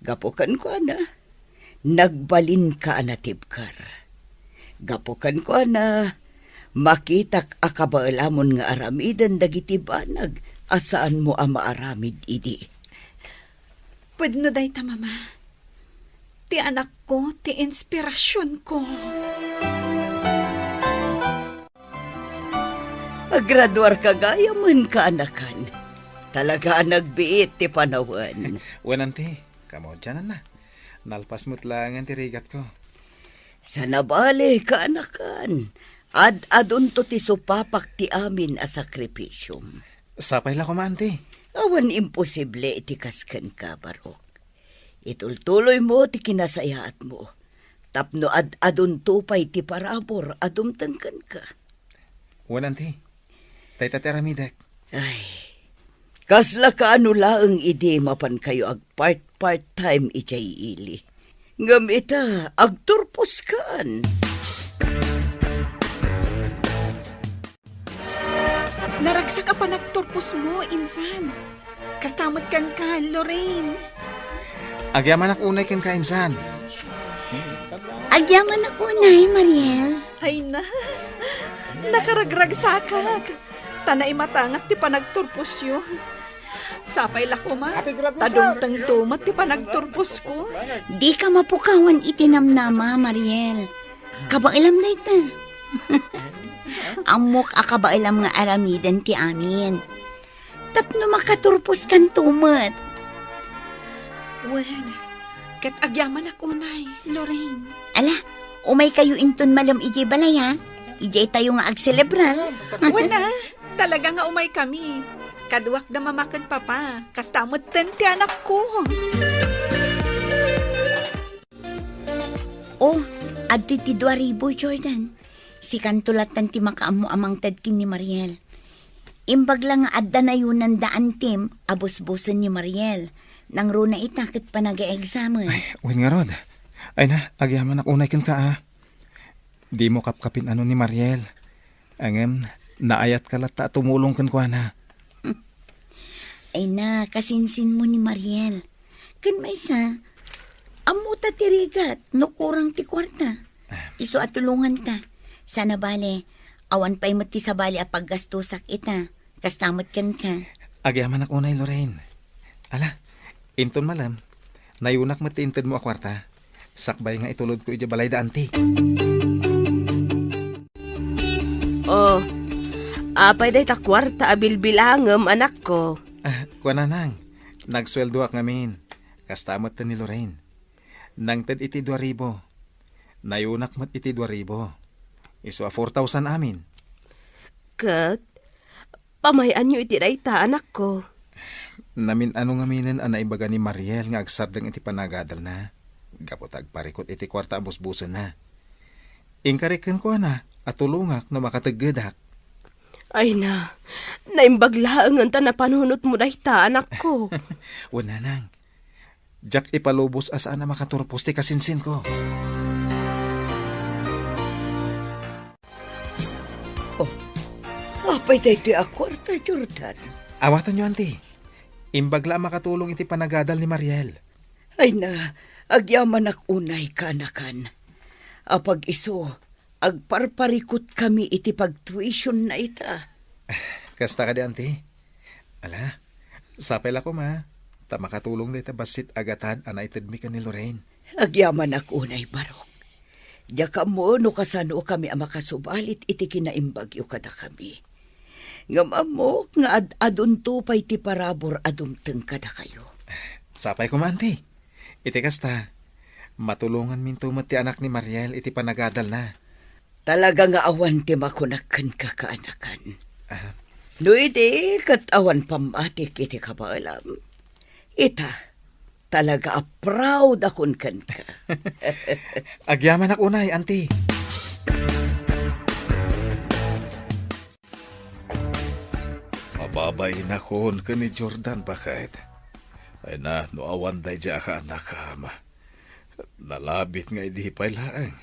Gapukan ko nagbalin ka anatibkar. Gapukan ko makitak akabaalamon nga aramidan dagiti banag, asaan mo ang maaramid idi. Pwede na day ta, Mama. Ti anak ko, ti inspirasyon ko. Graduar ka gaya man ka anakan. Talaga nagbiit ti panawan. Wananti, kamo dyan na. Nalpas mo't lang ang tirigat ko. Sana bale ka anakan. Ad-adun to ti supapak ti amin a sakripisyum. Sapay la ko manti. Awan imposible iti kaskan ka, Barok. Itultuloy mo ti kinasayaat mo. Tapno ad-adun tupay ti parabor adumtangkan ka. Wananti, tay tateramidek. Ay, kasla ka laang idi mapan kayo ag part-time ijay ili. Ngamita, agturpos kaan. Naragsak ka pa nagturpos mo, insan. Kastamot kan ka, Lorraine. Agyaman ak unay ken kainsan. Agyaman ako, Nay Mariel. Ay na, nakaragrag sakak. Tanay matangak ti panagturpos yo. Sapay lako ma, tadumtang tumat ti panagturpos ko. Di ka mapukawan itinamnama, Mariel. Kabailam na ita. Amok akabailam nga aramidan ti amin. Tapno makaturpos kan tumat. Wen, kat agyaman ako, Nay, Lorraine. Ala, umay kayo inton malam ijay balay ha? Ijay tayo nga agselebrar. Wala, talaga nga umay kami. Kadwak da mamakan papa, kastamot ti anak ko. Oh, adto ti 2,000, Jordan. Si kantulatan ti makaamo amang tadkin ni Mariel. Imbag lang nga adda na yun ng daan tim, abos-bosan ni Mariel. Nang runa itakit pa nag-e-examen. Ay, uwin nga rod. Ay na, agyaman ak unay ken ka ah. Di mo kapkapin ano ni Mariel. Angem, naayat ka lata tumulong ken kwa na. Ay na, kasinsin mo ni Mariel. Kan may sa, amuta tirigat, no kurang ti kwarta. Iso at tulungan ta. Sana bale, awan pa'y mati sa bale a paggastusak ita. Kastamot kan ka. Agyaman ak unay Lorraine. Ala, inton malam, nayunak mati inton mo a kwarta. Sakbay nga itulod ko ija balay da anti. Oh, apay day ta kwarta abilbilangem anak ko. Kwa na nang, nagsweldo ak ngamin. Kastamot ta ni Lorraine. Nang tad iti 2,000. Nayunak mat iti 2,000. Iso a 4,000 amin. Kat, pamayan nyo iti day ta anak ko. Namin ano ngaminin ang naibaga ni Mariel nga agsardang iti panagadal na. Gapot agparikot iti kwarta abusbusan na. Ingkarikan ko na at tulungak na makataggadak. Ay na, naimbaglaangan ta na panunot mo day ta anak ko. Wala nang. Jack ipalubos asaan na makaturpos ti kasinsin ko. Apay day ti akwarta, Jordan. Awatan nyo, auntie. Imbagla makatulong iti panagadal ni Mariel. Ay na, agyaman ak unay kanakan. Apag iso, agparparikot kami iti pagtuition na ita. Kasta ka di, auntie. Ala, sapel ako ma. Ta makatulong na ita basit agatan anaitid mi ka ni Lorraine. Agyaman ak unay barok. Diyaka mo no kasano kami ang makasubalit iti kinaimbagyo kada kami. Ngam mo nga adunto pa'y ti parabor adumteng kada kayo. Sapay ko ma, auntie. Iti kasta, matulungan min tumat ti anak ni Mariel iti panagadal na. Talaga nga awan ti makunakan kakaanakan. No iti kat awan pamatik iti kabaalam. Ita, talaga proud akon kan ka. Agyaman ak unay, auntie. Mababay na kon ka ni Jordan bakit? Ay na, no awan day dya ka anak ama. Nalabit nga idi pailaang.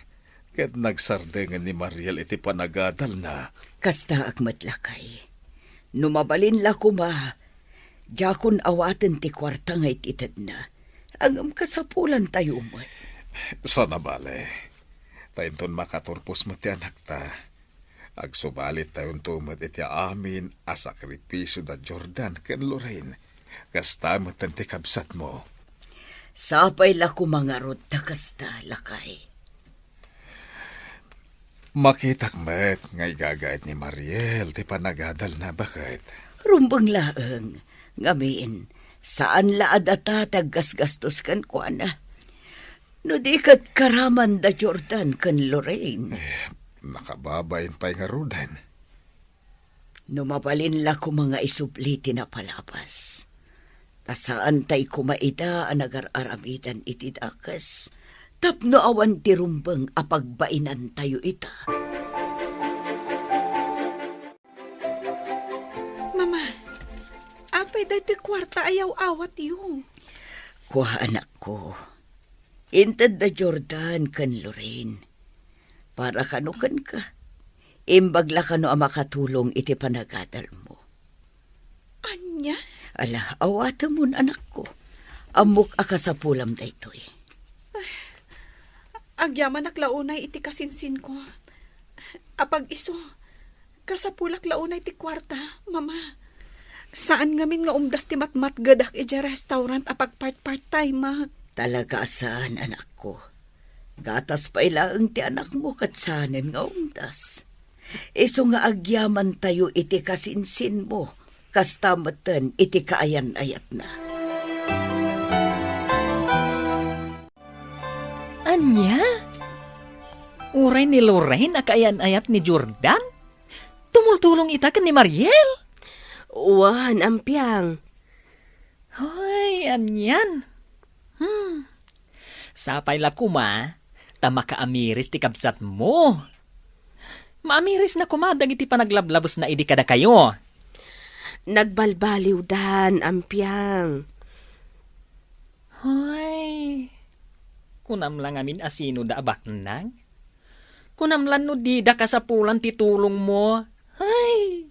Kat nagsardengan ni Mariel iti panagadal na. Kasta akmatlakay. Numabalin la kuma. Jakon awaten ti kwarta nga ititad na. Angam kasapulan tayo mo. Sana bale. Tainton makaturpos mo ti anak ta. Agsubalit tayon tumad iti amin a sakripisyo da Jordan ken Lorraine. Kasta mo ti kabsat mo. Sapay la kumangarot ta kasta lakay. Makitak met nga igagait ni Mariel ti panagadal na bakit? Rumbang laeng, ngamin, saan laad ata taggasgastos kan kuana? No di kat karaman da Jordan kan Lorraine. Nakababayin pa'y nga rudan. Numabalin la ko mga isupliti na palapas. Tasaan tay kumaida ang nagar-aramidan iti dakas. Tapno awan ti rumbang apagbainan tayo ita. Mama, apay dati kwarta ayaw awat yung. Kuha anak ko. Intad da Jordan kan Lorraine. Para kanukan ka. Imbagla ka no ang makatulong iti panagadal mo. Anya? Ala, awata mo anak ko. Amok aka sa pulam daytoy. Agyaman launay iti kasinsin ko. Apag iso, kasapulak launay ti kwarta, mama. Saan ngamin nga umdas ti matmat gadak ija restaurant apag part-time, mak? Talaga saan anak ko. Gatas pa ilaang ti anak mo katsanen nga umdas. Iso nga agyaman tayo iti kasinsin mo. Kastamatan iti kaayan-ayat na. Anya? Uray ni Lorraine akayan-ayat ni Jordan? Tumultulong ita kan ni Mariel? Uwan, ampiang. Hoy, anyan. Sapay la kuma, tama ka amiris ti kabsat mo. Maamiris na kumadag iti panaglablabos na idi kada kayo. Nagbalbaliw dan, ampiang. Hoy, kunam lang amin asino da abak nang. Kunam lan no di da kasapulan ti tulong mo. Ay,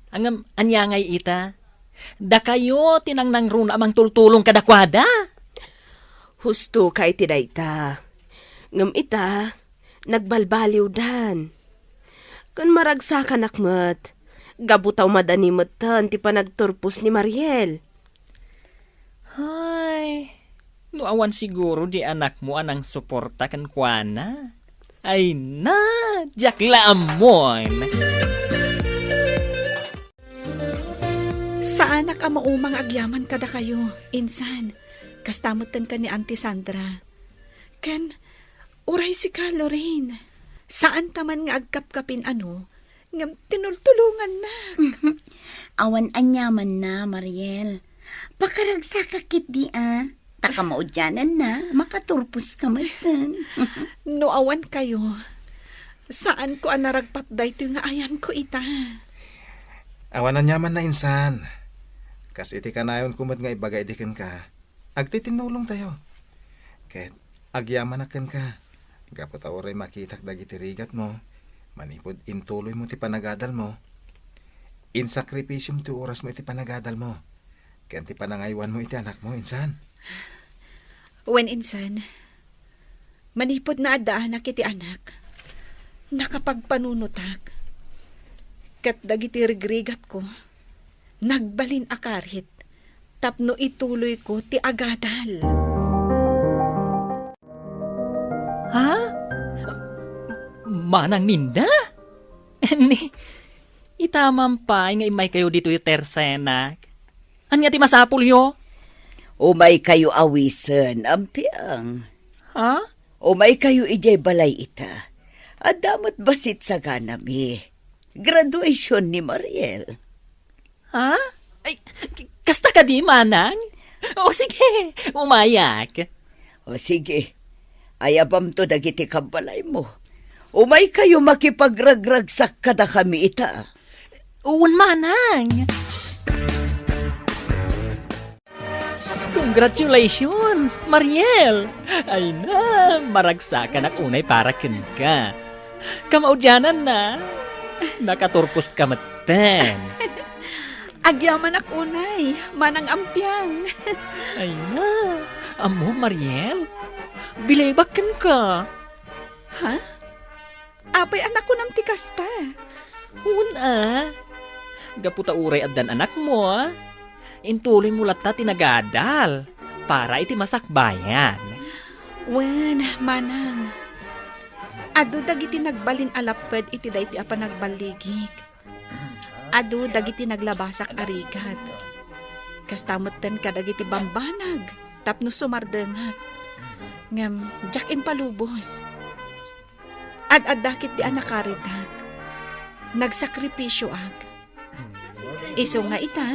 angam anyangay ita. Da kayo tinangnang run amang tultulong kadakwada. Husto kay ti dayta. Ngam ita, nagbalbaliw dan. Kun maragsakan akmet, gabutaw madanimetan ti panagturpos ni Mariel. Ay, nuawan siguro di anak mo anang suporta kan kuana. Ay na, jakla amon. Sa anak ang maumang agyaman kada kayo, insan. Kastamutan ka ni Auntie Sandra. Ken, uray si ka, Lorraine. Saan taman nga agkapkapin nga tinultulungan na. Awan anyaman na, Mariel. Pakaragsakakit di Takamaudyanan na, makaturpos ka matan. No awan kayo. Saan ko anaragpat dayto nga ayan ko ita. Awanan yaman na insan. Kas iti kanayon kumad nga ibagay diken ka. Agtitinulong tayo. Ket agyaman aken ka. Gapot oray makitak dagiti rigat mo. Manipod intuloy mo ti panagadal mo. Insakripisyum ti oras mo iti panagadal mo. Ken ti panangaywan mo iti anak mo, insan. When insan, manipod na adaanak iti anak. Nakapagpanunutak. Kat dagiti rigrigat ko. Nagbalin akarit. Tapno ituloy ko ti agadal. Ha? Manang ninda? Ni, itamang pa nga imay kayo dito yung tersenak. Anya ti masapul yo? Umay kayo awisan, ampiang. Ha? Umay kayo ijay balay ita. Adamat basit sa ganami. Graduation ni Mariel. Ha? Ay, kasta ka di, manang? O sige, umayak. O sige, ayabam to dagiti kabalay mo. Umay kayo makipagragragsak kada kami ita. Uwan, manang. Congratulations, Mariel! Ay na, maragsakan ak unay para ken ka. Kamaudyanan na. Nakaturpos ka maten. Agyaman ak unay, manang ampiang. Ay na, amo, Mariel. Bilaybakan ka. Ha? Apay anak ko nam tikasta. Una. Gaputa uray addan anak mo, intuloy mo lata tinagadal para iti masakbayan. Wen, manang. Adu dagiti nagbalin alaped iti dayti apa nagbaligik. Adu dagiti naglabasak arigat. Kastamutten ka dagiti bambanag. Tapno sumardengak. Ngam, jak impalubos. Ad-adakit di anakaritak. Nagsakripisyo ag. Iso nga ita,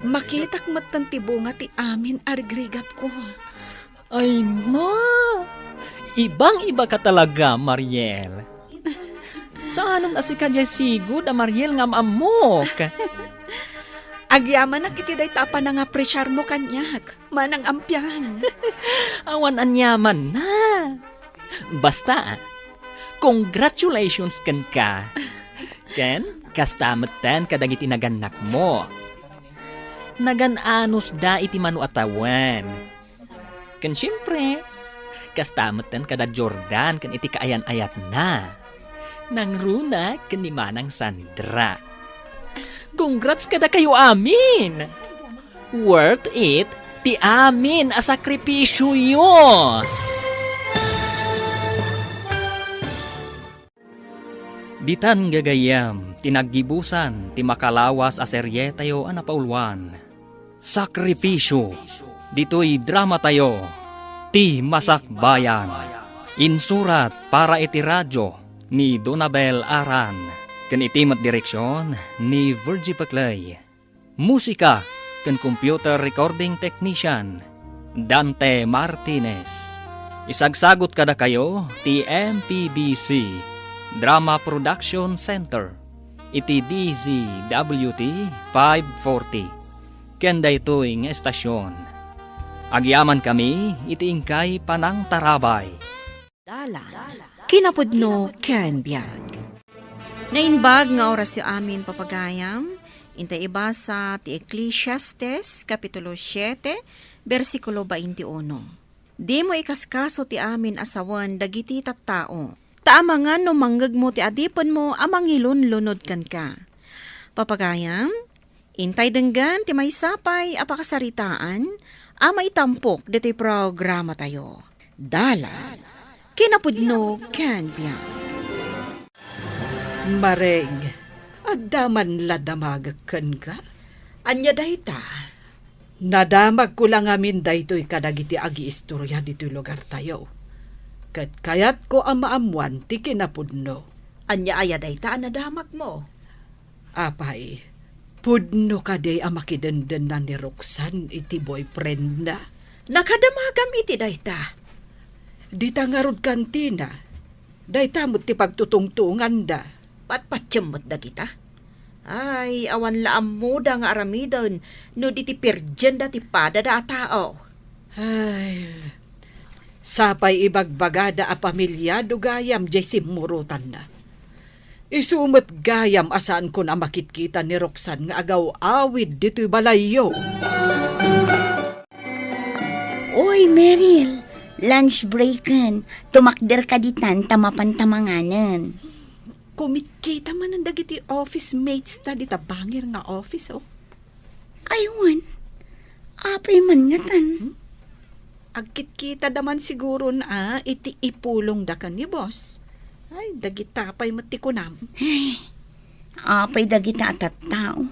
makitak matan ti bunga ti amin arigrigat ko. Ay na, ibang-iba ka talaga, Mariel. Saan asi ka dyan sigud, Mariel, nga maamok? Agyaman na kiti day tapa na nga presyar mo kanyak, manang ampiang. Awan anyaman na. Basta, congratulations kan ka. Ken, kastamatan kadagiti naganak mo. nagananos da iti manuatawan. Kan siyempre, kastamatan kada Jordan kan iti kaayan-ayat na. Nang runa kan ni Manang Sandra. Congrats kada kayo amin! Worth it, ti amin a sakripisyo yo! Ditan gagayam, tinaggibusan, ti makalawas a serye tayo anapaulwan. Sakripisyo, dito'y drama tayo, ti Masakbayan. Insurat para iti radyo ni Donabel Aran, kan itimat direksyon ni Virgie Paclay. Musika kan computer recording technician Dante Martinez. Isagsagot kada kayo ti MTBC Drama Production Center iti DZWT 540 kenda ito'y nga estasyon. Agyaman kami iti ingkay panang tarabay. Kinapudno ken biag. Nainbag nga oras ti amin papagayam, intay iba sa ti Ecclesiastes, Kapitulo 7, versikulo 21. Di mo ikaskaso ti amin asawan dagiti tattao. Taamangan no manggag mo ti adipan mo amang ilun-lunod kan ka. Papagayam, intay denggan ti may sapay apakasaritaan, amay tampok diti programa tayo. Dala, kinapudno ken biag. Mareng, adaman ladamagakan ka? Anya dayta? Nadamag ko lang amin daytoy kadagiti agi istorya dito'y lugar tayo. Kat kayat ko ang maamuan ti kinapudno. Anya aya dayta nadamag mo. Apay, pudno ka day ang makidenden na ni Roxanne iti boyfriend na. Nakadamagam iti dayta. Dita nga rod kantina. Dayta mo't ti pagtutungtungan da. Patpatyamot da kita. Ay, awan laam mo da nga aramidon no di ti pirgen da ti pada da tao. Ay, sapay ibagbagada a pamilyado gayam jay simurutan na. Isumot gayam asaan ko na makitkita ni Roxanne nga agaw awid dito'y balayo. Oy, Meryl, lunch breaken. Tumakder ka ditan, tamapantamanganan. Kumikita man ang dagiti office mates ta di tabangir nga office, oh. Aywan, apay man nga tan. Agkit-kita daman siguro na iti ipulong da kan ni boss. Ay, dagitapay matikunam. Apay dagita at tao.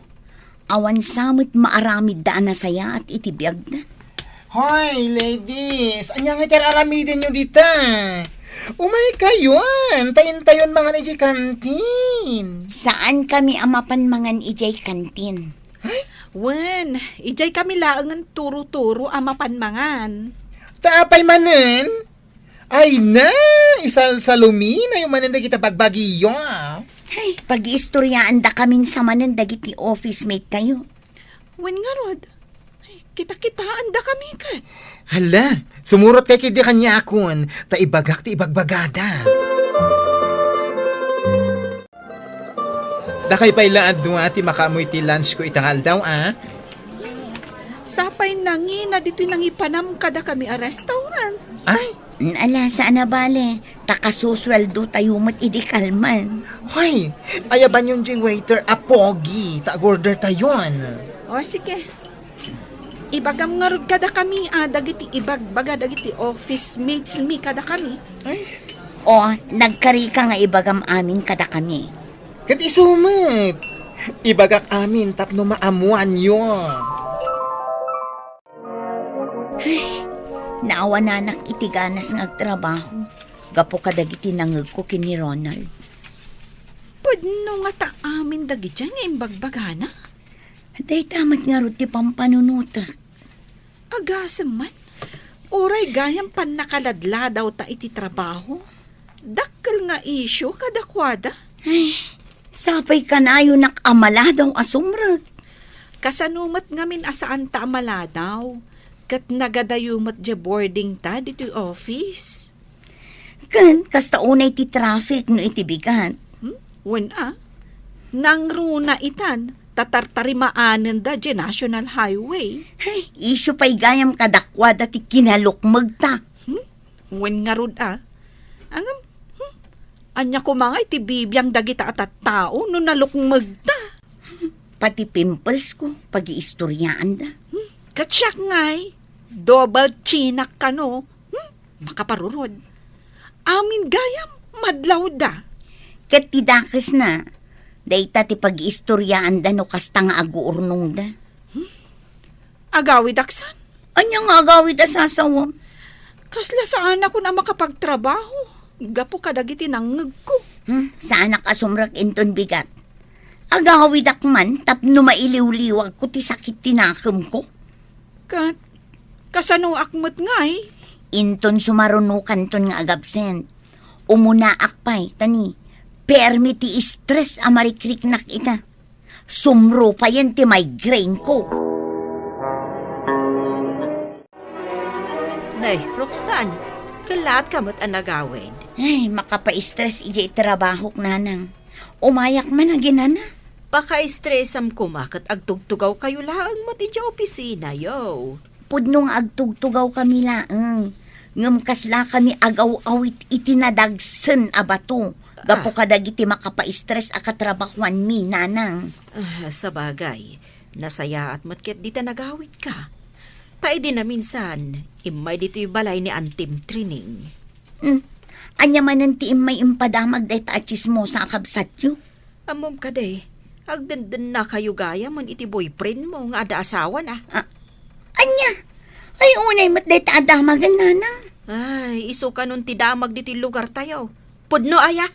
Awan samot maaramid daan na saya at itibiyag na. Hoy, ladies! Anyang iter alamidin nyo dita? Umay kayon! Tayin-tayon mga niji kantin. Saan kami amapan mangan ijay kantin? Wen, ijay kami laangan turo-turo amapanmangan. Taapay manen? Ay na! Isal-salumi na yung manen da kita pagbagiyo. Ay, pag-iistoryaan da kamin sa manan dagiti office mate kayo. Wen nga rod, ay, kita-kitaan da kami kat. Hala, sumurot kay kidi kanya akon. Taibagak ti ibagbagada. Dakay pailaan doon ti makamoy ti lunch ko itangal daw, ah? Sapay nangi na dito'y nangipanam kada kami a restaurant. Ay, Ala, saan na bale? Takasusweldo tayo mat idikalman. hoy, ayaban yung jing waiter a pogi. Ta-order tayon. O sige, ibagam nga rod kada kami, dagiti ibagbaga, dagiti office mates mi kada kami. O, nagkari ka nga ibagam amin kada kami. Kat isumat. Ibagak amin tapno maamuan yun. Naawa nanak itiganas ng agtrabaho. Gapo kadagiti nangag ko kini Ronald. Pudno nga ta amin dagiti nga imbagbagana. Day tamat nga ro ti pampanunuta. Agasam man, oray gayam pan nakaladla daw ta iti trabaho. Dakkel nga isyo kadakwada. Ay, sapay ka na yun nakamala daw asumrag. Kasanumat ngamin asaan ta amala daw. Kat nagadayumat di boarding ta dito office. Kan, kasta unay ti traffic no itibigan. Wen nangruna itan, tatartarimaanan da di National Highway. Ay, isyo pa'y gayam kadakwa dati kinalukmag ta. Wen nga rod Angam, anya ko mga iti bibiyang dagita at tao no nalukmag ta. Pati pimples ko, pag-iistoryaan da. Katsyak nga'y, double chinak ka no. Makaparurod. Amin gayam, madlaw da. Kat tidakas na, dayta ti pag-iistoryaan da no kasta nga aguurnong da. Agawid aksan. Anya nga agawid da sasawam? Kasla saan ako na makapagtrabaho. Gapo kadagiti nangag ko. Sa anak asumrak inton bigat. Agawid akman, tapno mailiw-liwag ko ti sakit tinakam ko. Kasano akmat nga'y? Inton sumarunukan ton nga agabsent. Umuna akpay, tani. Permi ti stress amarikrik-nak ita. Sumro pa yan ti migraine ko. Nay, Roxanne, kalat kamot ang nagawid. Ay, makapa-stress iti trabaho nanang. Umayak man ang ginana. Paka-stressam kumakat agtugtugaw kayo lang mati dya opisina, yo. Pudnong agtugtugaw kami laang. Ngam kasla kami agaw-awit itinadagsen abato. Gapo kadagiti makapa-stress akatrabahuan mi, nanang. Sa bagay, nasaya at matket di ta nagawid ka. Tayo din na minsan, imay dito yung balay ni Antim Trining. Anya man ti may impadamag day taachis mo sa akabsat yu. Amom ka de, agdandan na kayo gaya man iti boyfriend mo nga ada asawa na. Anya? Ay unay mat day taadamagan, nanang. Ay, iso ka nun ti damag dito yung lugar tayo. Pudno aya?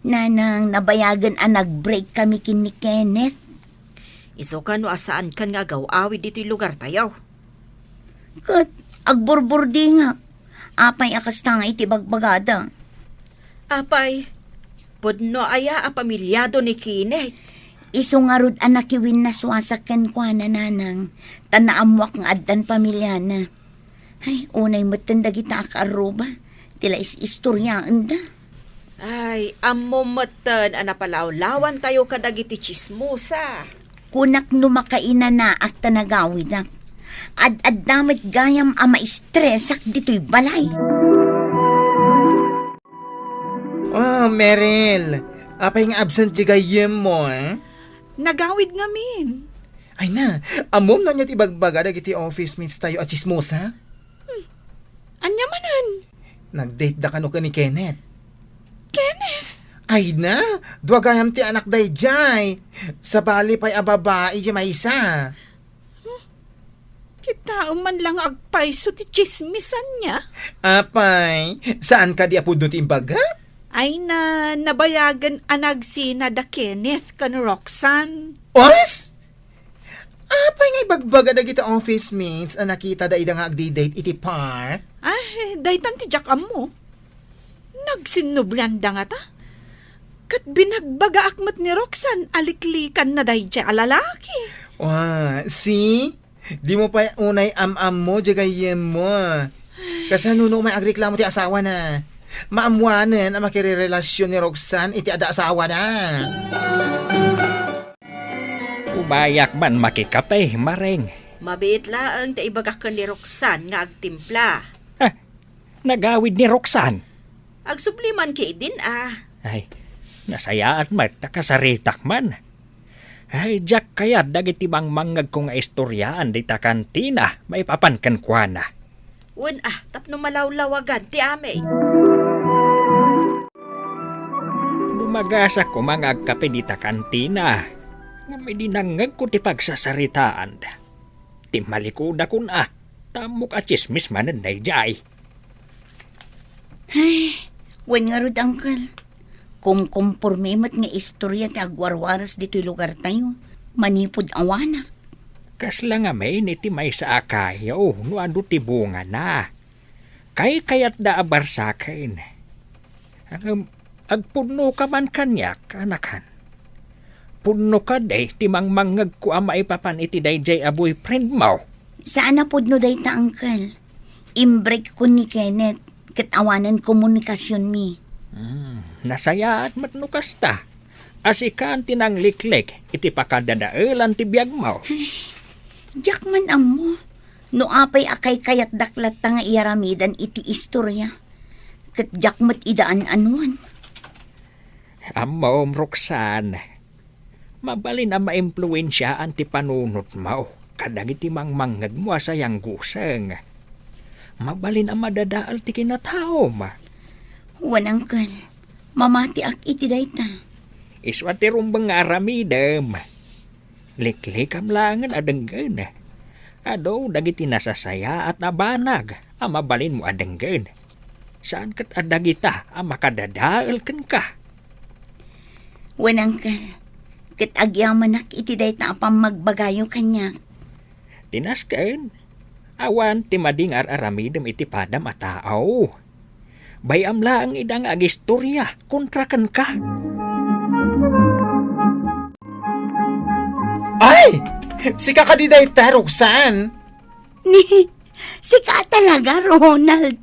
Nanang, nabayagan ang nag-break kami kin ni Kenneth. Iso ka no asaan kan nga gaw-awid dito yung lugar tayo. Kat, agburbur di nga. Apay akas nga iti bagbagada. Apay, pudno aya a pamilyado ni Kenneth. Iso nga rod anakiwin na swasakan kwa na, nanang. Tanaamwak nga addan pamilyana. Ay, unay matanda kita akaroba. Tila is-istoryaan da. Ay, amomatan anapalaw-lawan tayo kadagiti chismosa. Kunak no makaina na at tanagawid na. Ad damit gayam ama istresak dito'y balay. Oh, Meryl. Apay nga absent di gayem mo, Nagawid nga min. Ay na, amom na niya tibagbaga dagiti office mates tayo at chismosa. Anya manan? Nag-date da kano ka ni Kenneth. Kenneth? Ay na, duwagayam ti anak day jay. Sa bali pa'y ababae di may isa. Kita man lang agpaiso ti chismisan niya. Apay, saan ka di apod ti imbaga? Ay na, nabayagan anagsina da Kenneth kan Roxanne. Os? Apay nga ibagbaga da kita office mates ang nakita da ida nga agdi-date iti park. Ay, daytan ti Jack mo. Nagsinublan da nga ta. Kat binagbaga akmat ni Roxanne, aliklikan na dahi dya alalaki. Wah, see? Di mo pa unay am-am mo, jagayem mo. Kasano may agreklamo ti asawa na. Maamuanan ang makirerelasyon ni Roxanne iti ada asawa na. Umayak man makikapay, maring. Mabiit laang ta ibagak ka ni Roxanne nga agtimpla. Nagawid ni Roxanne. Agsubliman ki din Ay, nasaya at mat nakasaritak man. Ay, Jack kaya dagiti bang mangag kong istoryaan di ta kantina, may papankan kwa na. Wen tapno malawlawagan ti ame. Lumagasa ko mga agkape di ta kantina. Nga may dinangag ko ti pagsasaritaan. Ti malikuda ko na, tamok at chismis manan na jay. Ay, wen nga rod, uncle. Kung kumpormimat nga istorya ti agwarwaras dito'y lugar tayo, manipod awanak. Kasla nga may niti may sa akayaw, no ano ti bunga na. Kayat da abarsakain. Agpuno ka man kanyak, anakan. Puno ka day, timang mangag ko ama ipapan iti dayjay a boyfriend mo. Saan na podno day ta, uncle? Imbreak ko ni Kenneth, kat awanan komunikasyon mi. Nasaya at matnukas ta. Asikan tinang liklik, iti pakadadaalan ti biyag mo. Jak man amo. No apay akay kayat daklat ta nga iaramidan iti istorya. Kat jak mat idaan anuan. Amom, Roxanne. Mabalin ang maimpluwensyaan ti panunot mo. Kadang iti mangmangag mo sayang guseng. Mabalin ang madadaal ti kinatao ma. Wanang kan. Mamati ak iti dayta. Iswati rumbang nga aramidem. Liklikam langan adenggan. Ado dagiti nasasaya at nabanag. Ang mabalin mo adenggan. Saan kat adagita ang makadadaal kan ka? Wanang kan. Kat agyaman ak iti dayta apang magbagayo kanya. Tinasken. Awan ti mading aramidem iti padam a tao. Bayam lang idang agistorya kontra kan ka. Ay! Si kakadiday ta, Roxanne! Si ka talaga, Ronald.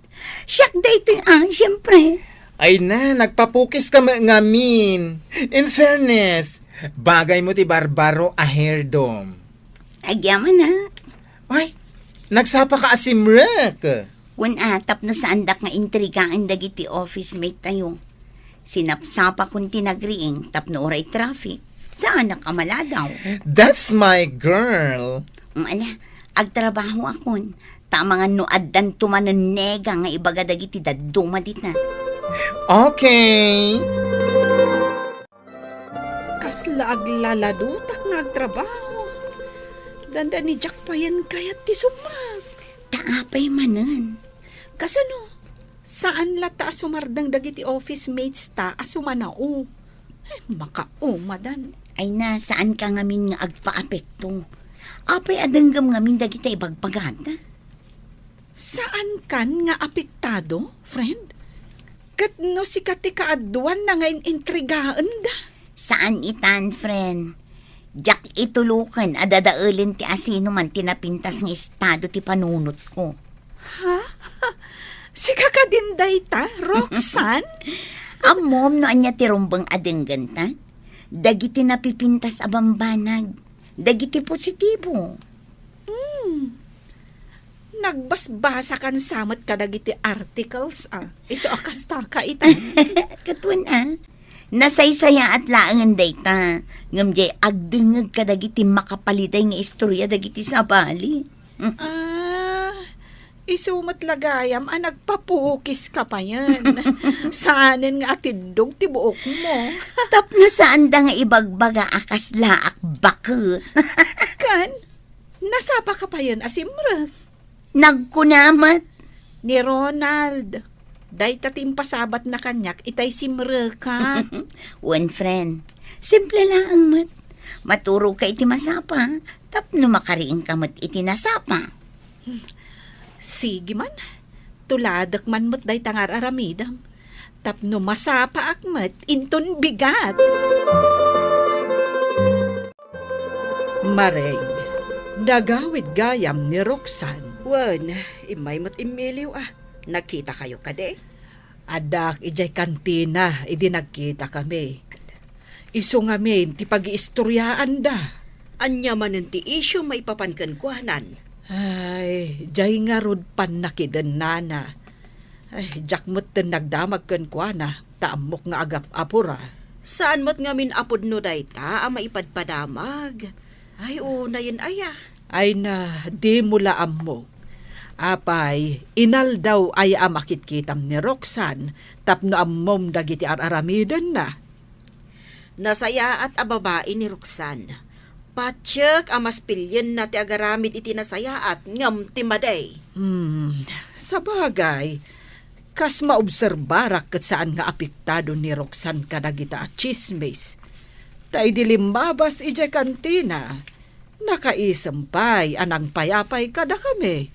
Siyak dayto siyempre. Ay na, nagpapukis ka ngamin. In fairness, bagay mo ti barbaro a hairdom. Agyaman na. Ay, nagsapa ka asimrek. Wan atap no sa andak nga intrigaan dagiti office mate tayo. Sinapsapa kung tinagriing tapno oray traffic. Saan nakamala daw? That's my girl. Ala, agtrabaho akon. Tama nga no addan tumanon nega nga ibaga dagiti daduma dit na. Okay. Kasla aglaladutak nga agtrabaho. Danda ni Jack pa yan kayat ti sumag. Taapay manan. Kasano? Saan lata sumardang dagiti office mates ta asumanao? Makaumadan. Ay na, saan ka ngamin nga agpa-apekto? Apay adanggam ngamin dagiti ibagpagada. Saan kan nga apektado, friend? Kat no si kati kaaduan na nga intrigaan da. Saan itan, friend? Jak itulukan adadaulin ti asino man tinapintas ng estado ti panunot ko. Ha? Si kakadinday ta, Roxanne? Amom no anya ti rumbang adenggan ta? Dagiti napipintas abambanag. Dagiti positibo. Nagbasbasa kan samat ka dagiti articles, Iso akasta ka ita. Katun nasaysaya at laangan dayta. Ngamjay agdengag ka dagiti makapaliday nga istorya dagiti sabali. Isumat lagayam, nagpapukis ka pa yan. Saanin nga atidog ti buok mo. Tapno saan da nga ibagbaga akas laak bakit. Kan, nasapa ka pa yan asimra. Nagkunamat. Ni Ronald. Day tatim pasabat na kanyak, itay simra ka. One friend, simple lang ang mat. Maturo ka iti masapa, tapno makariing ka mat iti nasapa. Sige man, tuladak man mo't day tangar aramidam. Tapno masapa akmat, inton bigat. Mareng, nagawid gayam ni Roxanne. Wan, imay mo't imiliw Nakita kayo kade? Adak, ijay kantina, idi nagkita kami. Iso ngamin, ti pag-iistoryaan da. Anya man ti isyo may papankan kuhanan. Ay, jay nga rod pan nakidan nana. Ay, jakmot ten nagdamag kan kuana, taamok nga agap apura. Saan mo't ngamin apod no dayta, maipadpadamag? Ay, una yun aya. Ay na, di mula mo. Apay, inal daw ay amakit-kitam ni Roxanne, tapno ammom dagiti aramidan na. Nasaya at ababae ni Roxanne. Patsyak amas pilyen na ti agaramid iti nasaya at ngam ti maday. Sa bagay, kas maobserbarak kat saan nga apektado ni Roxanne kadagita at chismis. Tay dilimbabas ije kantina, nakaisampay anang payapay kada kami.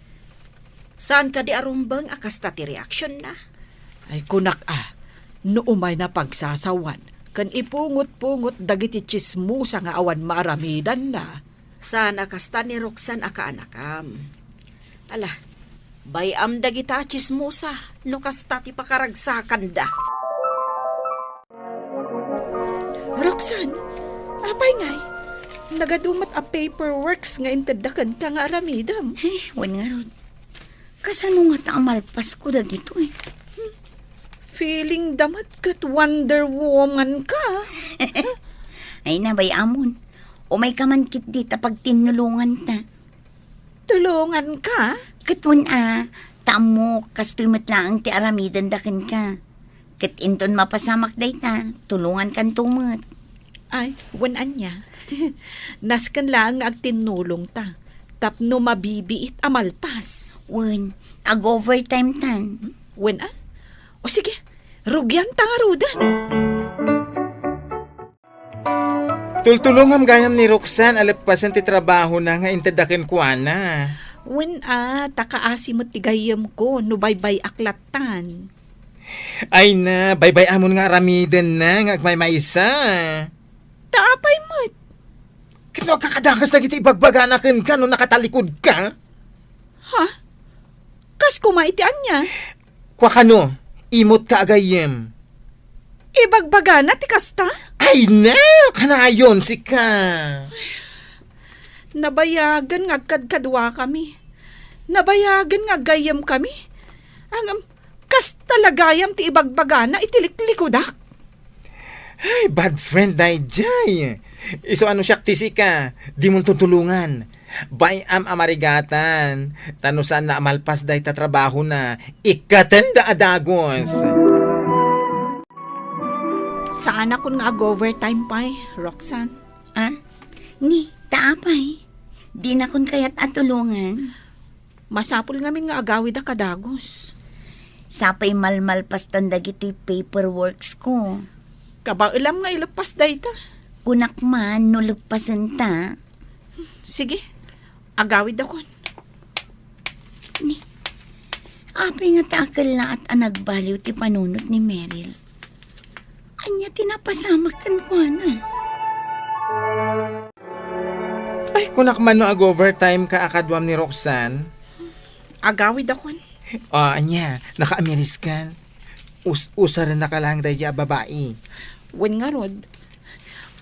Saan ka di arumbang akasta ti reaksyon na? Ay kunak no umay na pagsasawan, kan ipungot-pungot dagiti chismusa nga awan maaramidan na. Saan akasta ni Roxanne akaanakam? Ala, bayam dagita chismusa, no kasta ti pakaragsakan da. Roxanne, apay ngay. Nagadumat a paperworks nga intadakan ka nga aramidam. Wan nga rod. Kasano nga ta malpas ko dagito eh. Feeling damat kat Wonder Woman ka. Ay nabay amon. O may kamankit dita pag tinulungan ta. Tulungan ka? Katun tamo kastoy matlaang ti aramidan daken ka. Kat inton mapasamak day ta, tulungan kan tumat. Ay, wanan niya. Naskan lang nga agtinulong ta. Tapno mabibiit amalpas. Wan, ag-overtime tan. Wen O sige, rugyan ta nga rudan. Tultulungam gayam ni Roxanne alapasan ti trabaho na nga intadaken ko ana. Wen takaasi mo tigayam ko no baybay aklatan. Ay na, baybay amon nga aramidan na nga agmaymaysa. Taapay mo't. Kano kakadakas na kita ibagbaganakin ka no nakatalikod ka? Ha? Kas kumaitian niya? Kwa kano, imot ka agayem. Ibagbagana ti kasta? Ay na, kanayon si ka. Nabayagan nga kadkadwa kami. Nabayagan nga gayam kami. Ang kas talagayam ti ibagbagana itiliklikod. Ay, bad friend day jay. Iso ano siya tisi ka, di mo tutulungan. Bayam amarigatan, tanusan na amalpas day tatrabaho na, ikatanda adagos. Saan ako nga overtime pa Roxanne? Ni, taapay. Di na kun kayat atulungan. Masapul ngamin nga agawid a kadagos. Sapay malmalpas tandagiti paperworks ko. Kabailam nga ilupas day ta. Kunak man, nulagpasan ta. Sige, agawid ako. Ni, apay nga taakal na at anagbaliw ti panunot ni Meryl. Anya tinapasamak kan ko na. Ay, kunak man no ag-overtime ka akadwam ni Roxanne. Agawid ako. Anya, naka-Ameriskan. Usa rin nakalang day babae. Wen nga rod,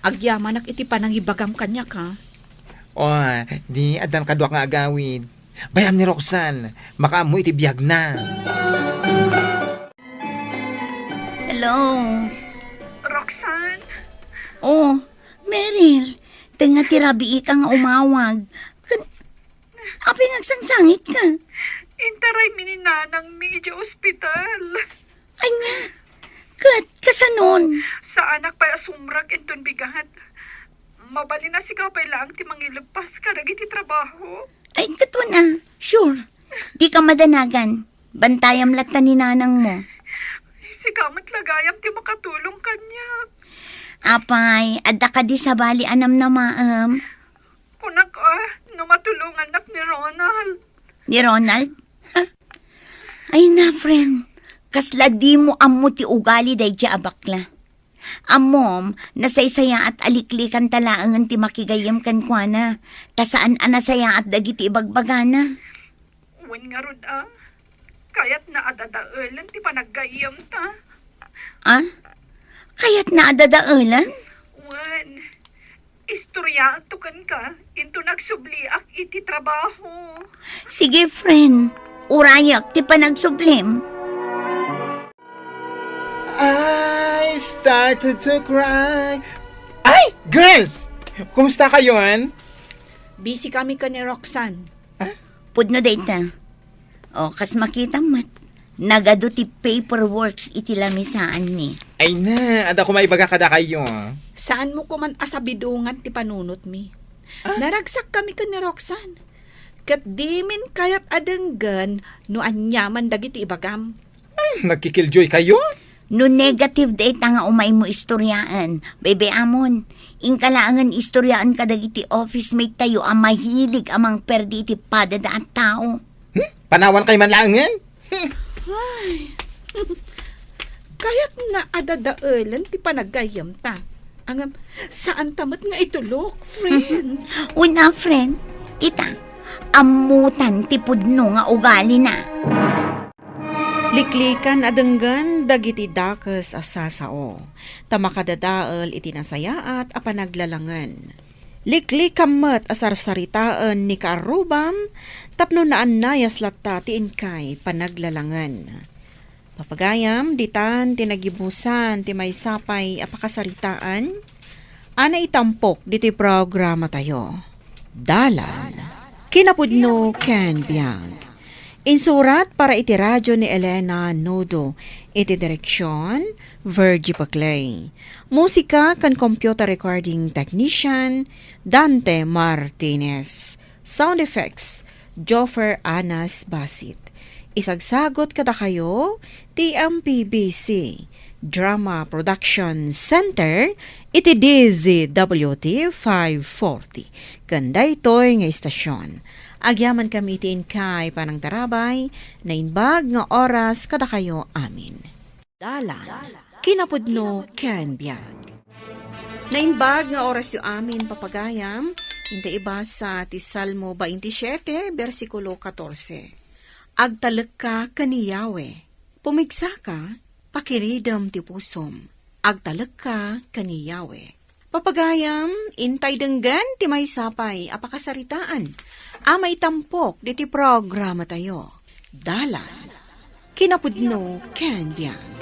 agyaman ak iti panangibagam kanya ka. Di adan kadwa nga agawid. Bayam ni Roxanne, makaamu iti biyag na. Hello? Roxanne? Oh, Meryl, tenga tirabi ka nga umawag. Apay ngagsangsangit ka. Intaray mininanang mi iti ospital. Anya, kasanon? Sa anak pa asumrag inton bigat. Mabali na si kapay lang ti mangilupas ka iti trabaho. Ay, katuna, sure. Di ka madanagan. Bantayam lata ni nanang mo. Si kamat lagayam ti makatulong kanya. Apay, adda ka di sa bali anam na maam. Kunak no matulungan nak ni Ronald. Ni Ronald? Ha? Ay na, friend. Kasla di mo amo ti ugali day di abakla. Amom, nasaysaya at aliklikan talaangan ti makigayam kan kwa na. Tasaan anasaya at dagiti ibagbagana. Wen nga rod kayat na adadaulan ti panaggayam ta. Kayat na adadaulan? Wen, istorya at tukan ka, into nagsubliak iti trabaho. Sige, friend. Urayak ti panagsublim. I started to cry. Ay, girls! Kumusta kayo, Busy kami ka ni Roxanne. Pudno data. Kas makita mat. Nagado ti paperworks iti lamisaan ni. Ay na, ada ko maibaga kada kayo. Saan mo ko man asabidungan ti panunot mi? Naragsak kami ka ni Roxanne. Kat di min kayat adenggan no anyaman dagiti ibagam. Nagkikiljoy kayo? No negative data nga umay mo istoryaan. Bebe amon, ingkalaangan istoryaan kadagiti office mate tayo ang mahilig amang perdi iti padada at tao. Panawan kay man langan? Ay. Kaya't na adadaulan ti panaggayam ta. Ang saan tamat nga itulok, friend? Una, friend, ita, amutan ti pudno nga ugali na. Liklikan adenggan dagiti dakes asasao. Tamakadadael iti nasaya at apanaglalangan. Liklikam met asarsaritaan ni kaarubam tapno naan nayas latta ti inkay panaglalangan. Papagayam ditan tinagibusan ti may sapay apakasaritaan. Ana itampok diti programa tayo. Dalan. Kinapudno Ken Biag. Insurat para iti radyo ni Elena Nodo. Iti direksyon, Virgie Paclay. Musika kan computer recording technician, Dante Martinez. Sound effects, Joffer Anas Basit. Isagsagot kada kayo, TMPBC, Drama Production Center, iti DZWT 540. Kanda ito'y nga istasyon. Agyaman kami itiin kay panang tarabay, na inbag nga oras kada kayo amin. Dalan, kinapudno Ken Biag. Na inbag nga oras yu amin papagayam, inta iba sa ti Salmo 27, versikulo 14. Agtalek ka kaniyawe, pumigsa ka, pakiridam ti pusom, agtalek ka kaniyawe. Papagayam, intay denggan ti may sapay, apakasaritaan, amay tampok di ti programa tayo. Dalan, kinapudno Ken Biag.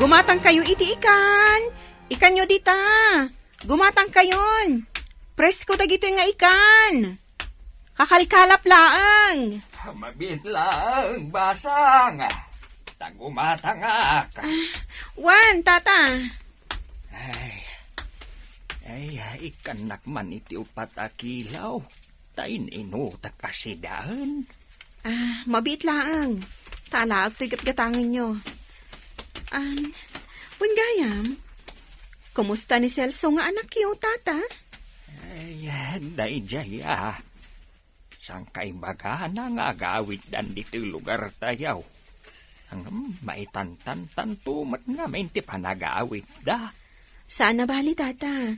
Gumatang kayo iti ikan nyo dita, gumatang kayon, presko dagito nga ikan, kakalkalap laang. Mabitlang basang. Tagumatang ka. Wan, tata. Ay, ikanak man iti upat akilaw. Tain inutak kasidahan. Mabit laang. Talaag to'y gatgatangan nyo. Punggayam, kumusta ni Celso nga anak yo, tata? Ay, day jaya. Sangkay baga na nga agawit dan dito lugar tayaw. Ang maitantan tumat nga mainti panagawit da. Saan na bali, tata?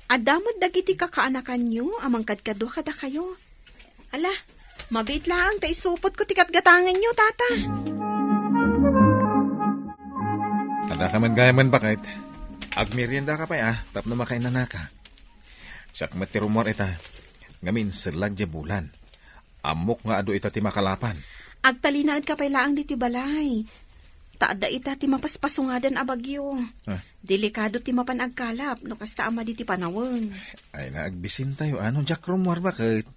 Adamod dagiti kakaanakan nyo, amang kadkadwa kada kayo. Ala, mabit lang, taisupot ko tikatgatangan nyo, tata. Kada ka man gayaman bakit? Agmerienda ka pa tapno makain na ka. Siyak matirumor ita, ngamin silag bulan. Amok nga ado ita ti makalapan. Agtalinaad ka pa ilaang diti balay. Taada ita ti mapaspasungadan abagyo. Delikado ti mapanagkalap no kasta ama diti panaweng. Ay naagbisin tayo Jack Rumor bakit?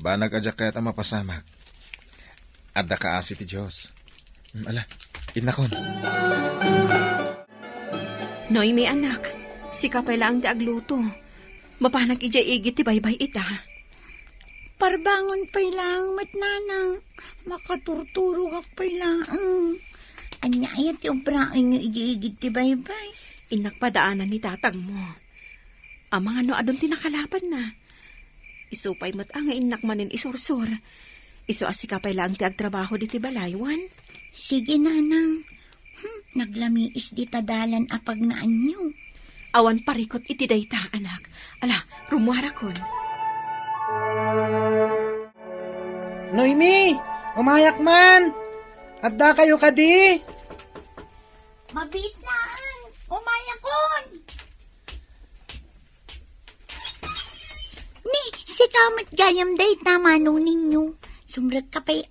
Banag ajak kayat ang mapasamak. Adda ka asi ti Diyos. Ala, inakon. Noy, may anak. Si kapay lang ti agluto. Mapanag ijay-igit ti baybay ita. Parbangon pa lang, matnanang. Makaturturo kak pa lang. Anya ayat yung brain yung igigid ti baybay. Inakpadaanan ni tatang mo. Amang ano adon tinakalapan na. Isupay mo't ang inak manin isursur. Iso asikapay lang ti agtrabaho di ti balaywan. Sige, nanang. Naglamiis di tadalan apag naan nyo. Awan parikot iti dayta, anak. Ala, rumuara kon. Noemi! Umayak man! Adda kayo kadi! Mabitlaan! Umayakon! Ni, si kamat gayam day tamano ninyo. Sumrag ka pa'y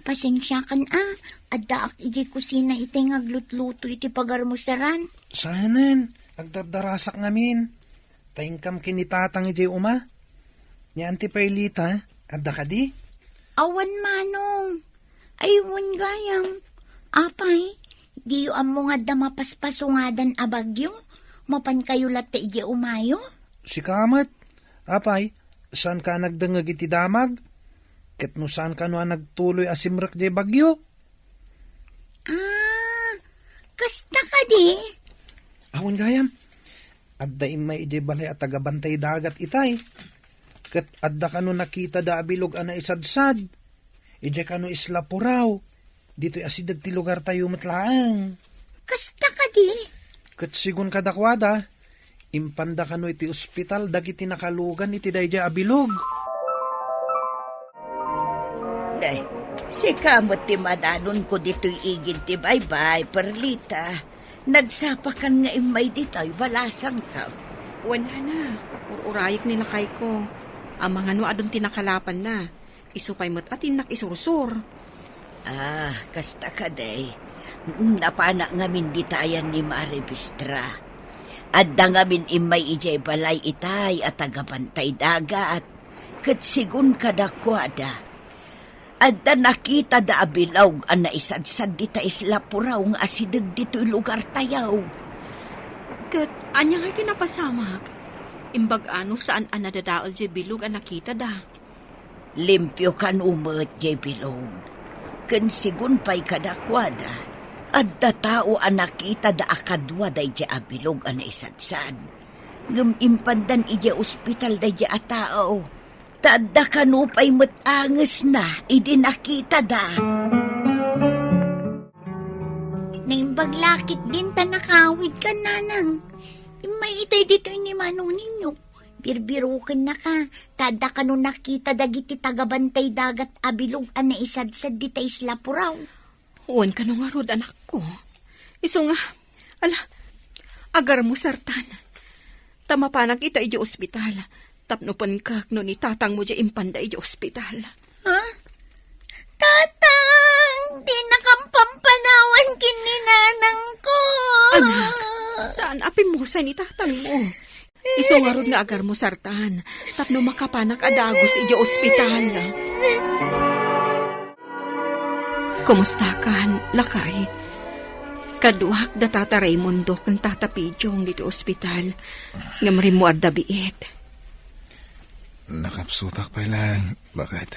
Pasensya kan Adda ak iti kusina iti ngaglutluto iti pagarmusaran. Sanan, agdardarasak ngamin. Taingkam kinitatang iti uma. Ni Auntie Perlita, adda kadi? Awan manong. Aywan gayam. Apay, di yu amo nga da mapaspasungadan abagyo. Mapan kayo latte iti umayo. Si kamat, apay, saan ka nagdangag iti damag? Ket no saan ka no nagtuloy asimrak di bagyo? Kasta ka di? Awan gayam, adda imay iti balay at tagabantay dagat itay. Ket adda ka no nakita da abilog ana isadsad. Ije ka no isla puraw. Dito'y asidag ti lugar tayo matlaang. Kasta ka di? Ket sigun kadakwada, impanda ka no iti ospital dagiti nakalugan iti dayja abilog. Si kamot ti madanon ko dito'y igid ti bye-bye, Perlita. Nagsapakan nga imay dito'y balasang ka. Wala na. Ururayik nila kay ko. Ang mga no adon tinakalapan na. Isupay mo't atin nakisursur. Ah, kasta ka day. Napana ngamin ditayan ni Mare Bistra. Adda ngamin imay ijay balay itay at tagabantay dagat. Kat sigun kadakwada. Adda nakita da abilaw ang naisadsad dita isla puraw nga asidag dito'y lugar tayaw. Kat, anya nga kinapasamak. Imbag ano saan ang nadadaol jay bilog ang nakita da. Limpyo kan umat jay bilog. Kan sigun pa'y kadakwada. Adda tao ang nakita da akadwa day jay abilog ang naisadsad. Ngam impandan ija ospital day jay atao. Tadda kanupay matangas na, idi nakita da. Naimbaglakit din ta nakawid ka, nanang. May itay dito ni manong ninyo. Birbirukan na ka. Tada ka nung nakita dagiti tagabantay dagat abilog na isadsad dita isla puraw. Uwan ka nung arod, anak ko. Iso nga, agar mo sartan. Tama pa nakita iji ospital. Tapno pan kak no ni tatang mo dya impanda iji ospital. Ha? Tatang! Di nakampampanawan kini nanang ko. Anak, saan apim mo sa ni tatang mo? Iso nga rod nga agar mo sartan. Tapno makapanak adagos iji ospital. Kumusta kan, lakay? Kaduhak da tata Raymundo kan tata Pidyong dito ospital. Ngamri mo adda biit. Nakapsutak pa lang. Bakit?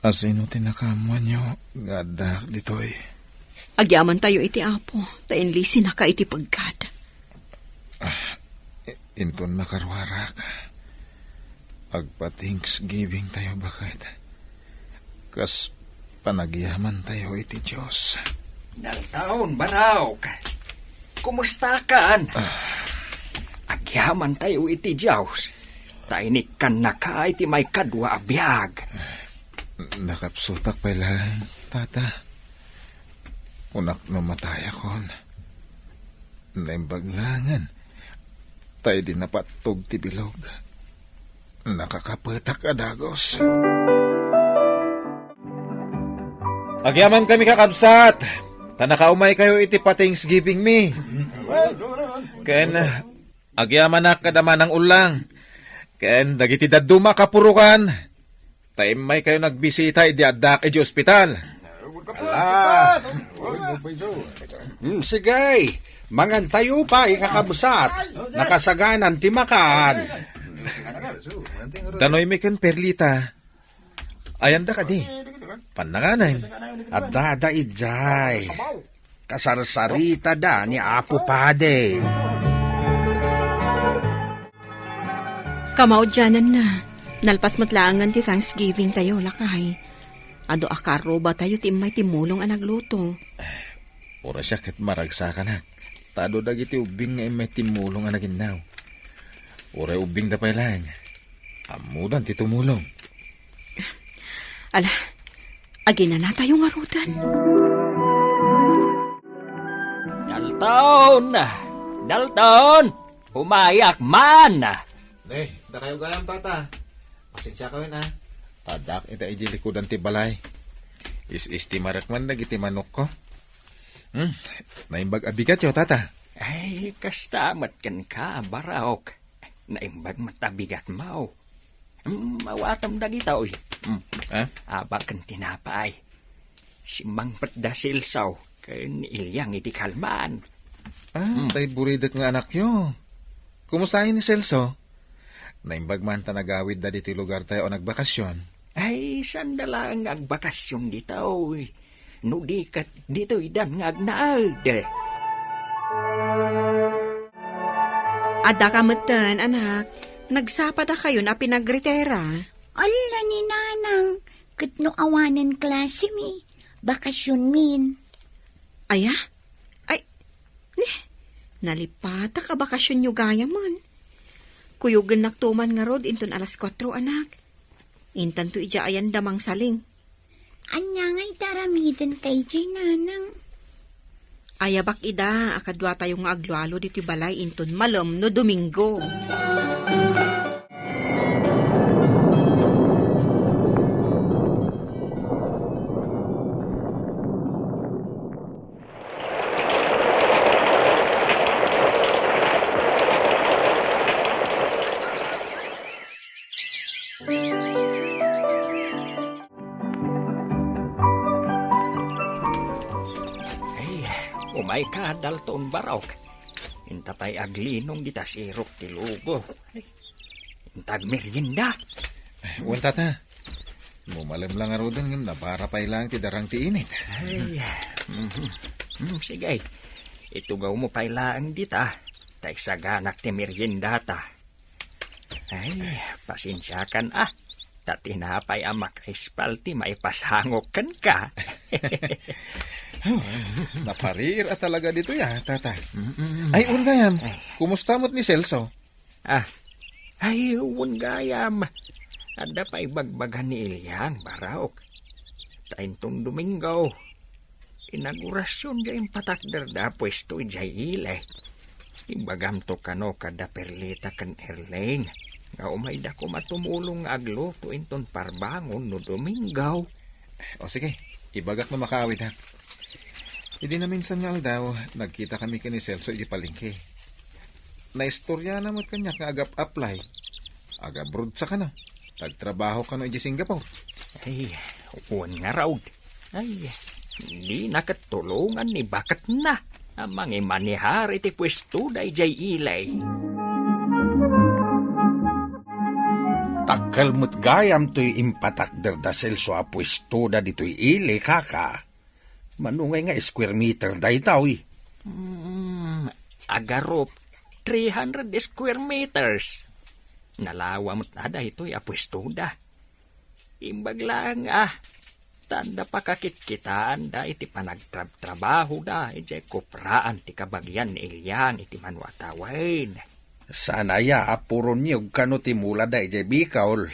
Asino tinakamuan nyo? Gadak dito'y. Agyaman tayo iti apo. Tainlisi na ka iti pagkad. Inton makarwarak. Agpa-Thanksgiving tayo, bakit? Kas panagyaman tayo iti Diyos. Daltaon, Baraw. Kumusta kan? Agyaman tayo iti Diyos. Tainik kan na ka iti may kadwa abiyag. Nakapsutak pa lang, tata. Unak no matay akon. Naimbaglangan. Tayo din napatog ti bilog. Nakakapatak adagos. Agyaman kami kakabsat. Tanakaumay kayo iti pa-Thanksgiving me. Ken, agyaman na kadaman ng ulang. Ken, dagiti daduma kapurukan. Taimay kayo nagbisita iti adak iti ospital. Sigay, mangan tayo pa ikakabsat. Nakasaganan timakan. Tanoy mi ken Perlita. Ayanda ka di. Pananganan. At dada ijay. Kasarsarita da ni Apo Pade. Kamao dyanan na. Nalpas matlaangan ti Thanksgiving tayo, lakay. Ado akaro ba tayo timay timulong ang nagluto? Ora siya ket maragsakan. Tado dagiti ubing nga may timulong ang naginaw. Ora ubing da pa lang. Amudan ti tumulong. Ala, agina na tayo nga rutan. Dalton, umayak man. Da kayo gayam, tata. Pasensya ka na. Tadak ita ijilikodan ti balay. Is-ti marakman na giti manok ko. Naimbag abigat yo, tata. Ay, kastamat kan ka, Baraw. Naimbag matabigat mo. Mawatam dagita, oy. Abak kan tinapay. Simang patdasil saw. Kan ilyang iti kalman. Tay buridet nga anak yo. Kumustahin ni Celso? Naimbag man ta nagawid da diti lugar tayo o nagbakasyon. Ay, sandala ang agbakasyon dito, oy. Nudikat dito idan nga agnaad. Ada kamutan, anak. Nagsapa da kayo na pinagritera. Ala ni nanang. Katno awanan klase mi. Bakasyon min. Aya? Ay, nalipata ka bakasyon nyo gaya man. Kuyugan naktuman nga rod inton alas 4, anak. Intan to ija ayan damang saling. aramiden kay Jay nanang. Ayabak ida, akadwa tayo nga aglualo dito balay inton malam no Domingo. Umay ka, Dalton Barok. Intapay aglinong dita sirok ti lugo. Intag merienda. Wan tata. Mumalam lang arudan ngam na para pa ilang ti darang ti init. Ay, sige. Itugaw mo pailaan dita. Tay saganak ti merienda ta. Ay, pasensya kan Tatinapay amak ispalti maipashangok kan ka. Naparir at talaga dito ya, tata. Ay, Ungayam, kumusta mo't ni Celso? Ay, Ungayam. Ada pa ibagbagan ni Ilyang, Baraok. Taintong Domingo. Inaugurasyon dyan patakder da pwesto jay ile. Ibagam to kano kada perlita kan Erling. Nga umay da ko matumulong aglo to inton parbangon no Domingo. O sige, ibagak na makawid ha. Hindi na minsan nga daw, nagkita kami kini Celso iti palengke. Naistorya na mo't kanya nga agap apply. Agabroad sa kano. Tagtrabaho kano iti Singapore. Ay, uwan nga raw. Ay, hindi nakatulungan ni bakat na. Amang imanihar iti pwesto da jay ilay. Takal mo't gayam to'y impatakder da Celso a pwesto da dito'y ili kaka. Manungay nga square meter da itaw eh. Agarop, 300 square meters. Nalawa mo't na da ito'y apwesto da. Imbag lang tanda pa kakitkitaan da iti panagtrabaho da. Ijay kupraan ti kabagyan ni Ilyang iti manwatawain. Sana ya apuron niyog kano timula da ijay Bicol.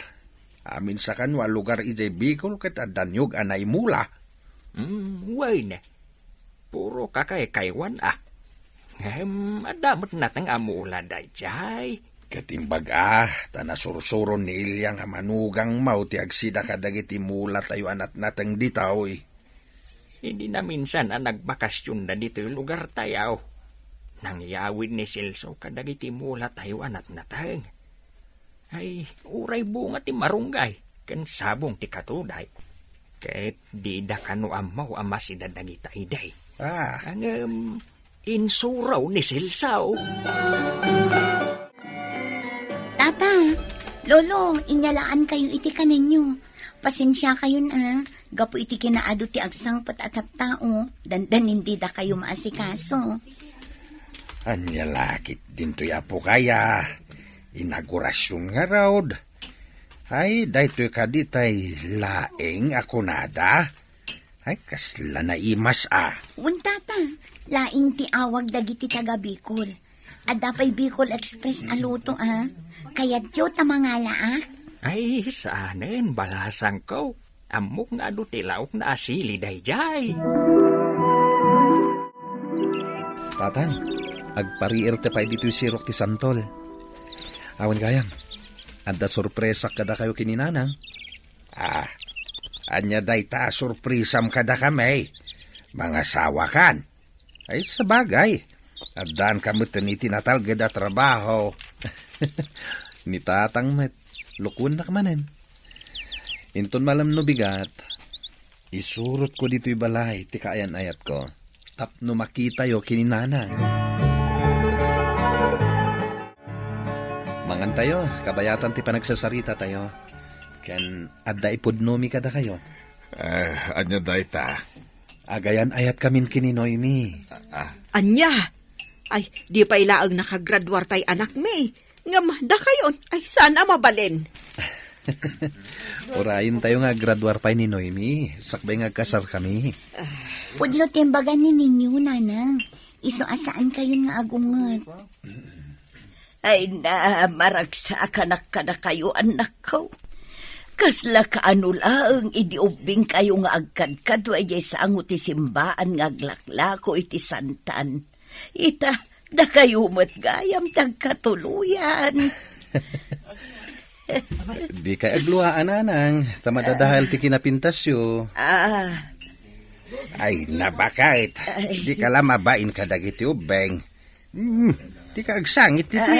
Amin sa kanwa lugar ijay Bicol ket adanyog anay mula. Wain. Puro kakay-kaywan adamot natang amula da ijay. Katimbag tanasurusuron ni Ilyang manugang mau ti agsida kadagiti mula tayo anat natang ditaw eh. Hindi na minsan nagbakasyon na dito yung lugar tayo. Nangyawid ni Celso kadagiti mula tayo anat natang. Ay, uray bunga ti marunggay, kan sabong ti katuday. Ket di da kano amaw amasida dagita iday. Ang insuraw ni Celso. Tata, Lolo, inyalaan kayo iti kaninyo. Pasensya kayo na. Gapo iti kinaado ti agsang patatap tao. Dandan hindi da kayo maasikaso. Anyalakit din to yapo kaya. Inaugurasyon nga raod. Ay, dahito kaditay laeng ako nada. Ay, kasla na imas Tata, laing ti awag dagiti taga Bicol. Adapay Bicol Express aluto Kayat yo tamangala Ay, saanen balasang ko. Amok nga do tilaok na asili dayjay. Tatang, agpariir te pa'y dito'y sirok ti Santol. Awan kayang, anda sorpresa kada kayo kininanang. Anya day sorpresam kada kami. Mga sawakan. Ay, sabagay. Adaan kamo tiniti natal gada trabaho. Ni tatang met, lukun na kamanen. Inton malam no bigat, isurot ko dito'y balay, ti kaayan-ayat ko. Tapno makita yo kininana. Mangan tayo, kabayatan ti panagsasarita tayo. Ken adda ipudnomi kada kayo. Anya dayta? Agayan ayat kamin kininoy mi. Anya? Ay, di pa ilaag nakagraduar tay anak mi. Ngam, da kayon. Ay, sana mabalin. Orayin tayo nga graduar pa ni Noemi. Sakbay nga kasar kami. Pudno timbagan ni ninyo, nanang. Iso asaan kayo nga agungot. Ay na, maragsa kanak kada kayo anak ko. Kasla kaanulaang idiubing kayo nga agkadkadwa ijay sa ango ti simbaan nga aglaklako iti santan. Ita, da kayo matgayam tagkatuluyan. Di ka agluhaan, nanang. Tamadadahal ti kinapintasyo. Ay, nabakait. Di ka lamabain ka dagiti ubeng. Di ka agsangit iti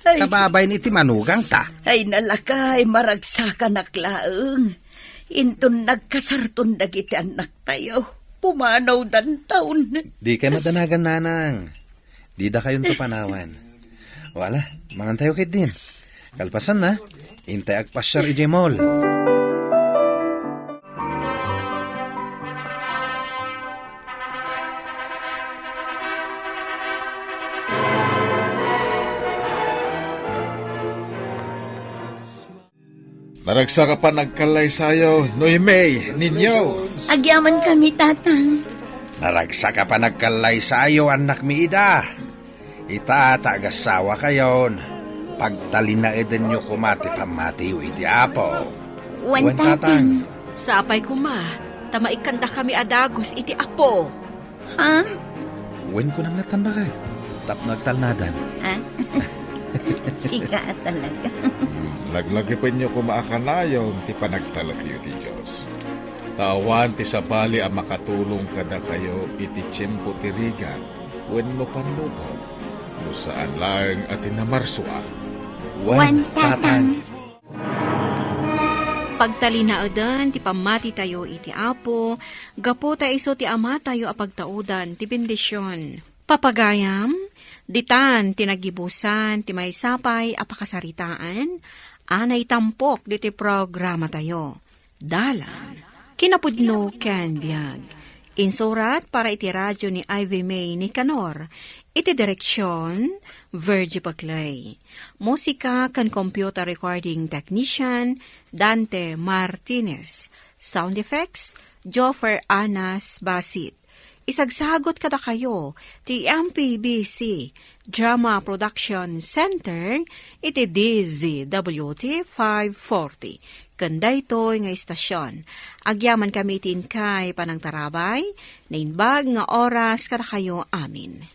kababain iti manugang ta. Ay nalakay, maragsa ka naklaang. Inton nagkasarton dagiti anak tayo. Pumanaw dan taon. Di kayo madanagan, nanang. Di da kayong tupanawan. Wala, mangantayo kay din. Kalpasan na, intay agpasyar ije mall. Naragsa ka pa nagkalay sayo, Noymay, ninyo. Agyaman kami, tatang. Naragsa ka pa nagkalay sayo, anak mi ida. Ita, tagasawa kayon. Pagtalin na eden nyo kumati pamati yu iti apo. Wan, tatang. Sapay kuma, tamaikanda kami adagos iti apo. Ha? Wen ko nang latan ba kayo? Tap nagtalnadan. Siga talaga. Laglagi pa inyo kumaakanayon ti panagtalagyo ti Diyos. Tawan ti sabali ang makatulong kada kayo iti tiyempo ti riga wen no panlubog. No saan lang at inamarswa. Wan, tatang. Pagtalinaadan ti pamati tayo iti apo, gapo ta iso ti ama tayo apagtaudan ti bendisyon. Papagayam, ditan tinagibusan ti maysapay apakasaritaan, anay tampok diti programa tayo. Dalan, kinapudno ken biag. Insurat para iti radyo ni Ivy May ni Canor. Iti direksyon, Virgie Paclay. Musika kan computer recording technician, Dante Martinez. Sound effects, Joffer Anas Basit. Isagsagot kada kayo, ti MPBC Drama Production Center, iti DZWT 540. Kanda ito nga istasyon. Agyaman kami tin kay panang tarabay, na inbag nga oras kada kayo amin.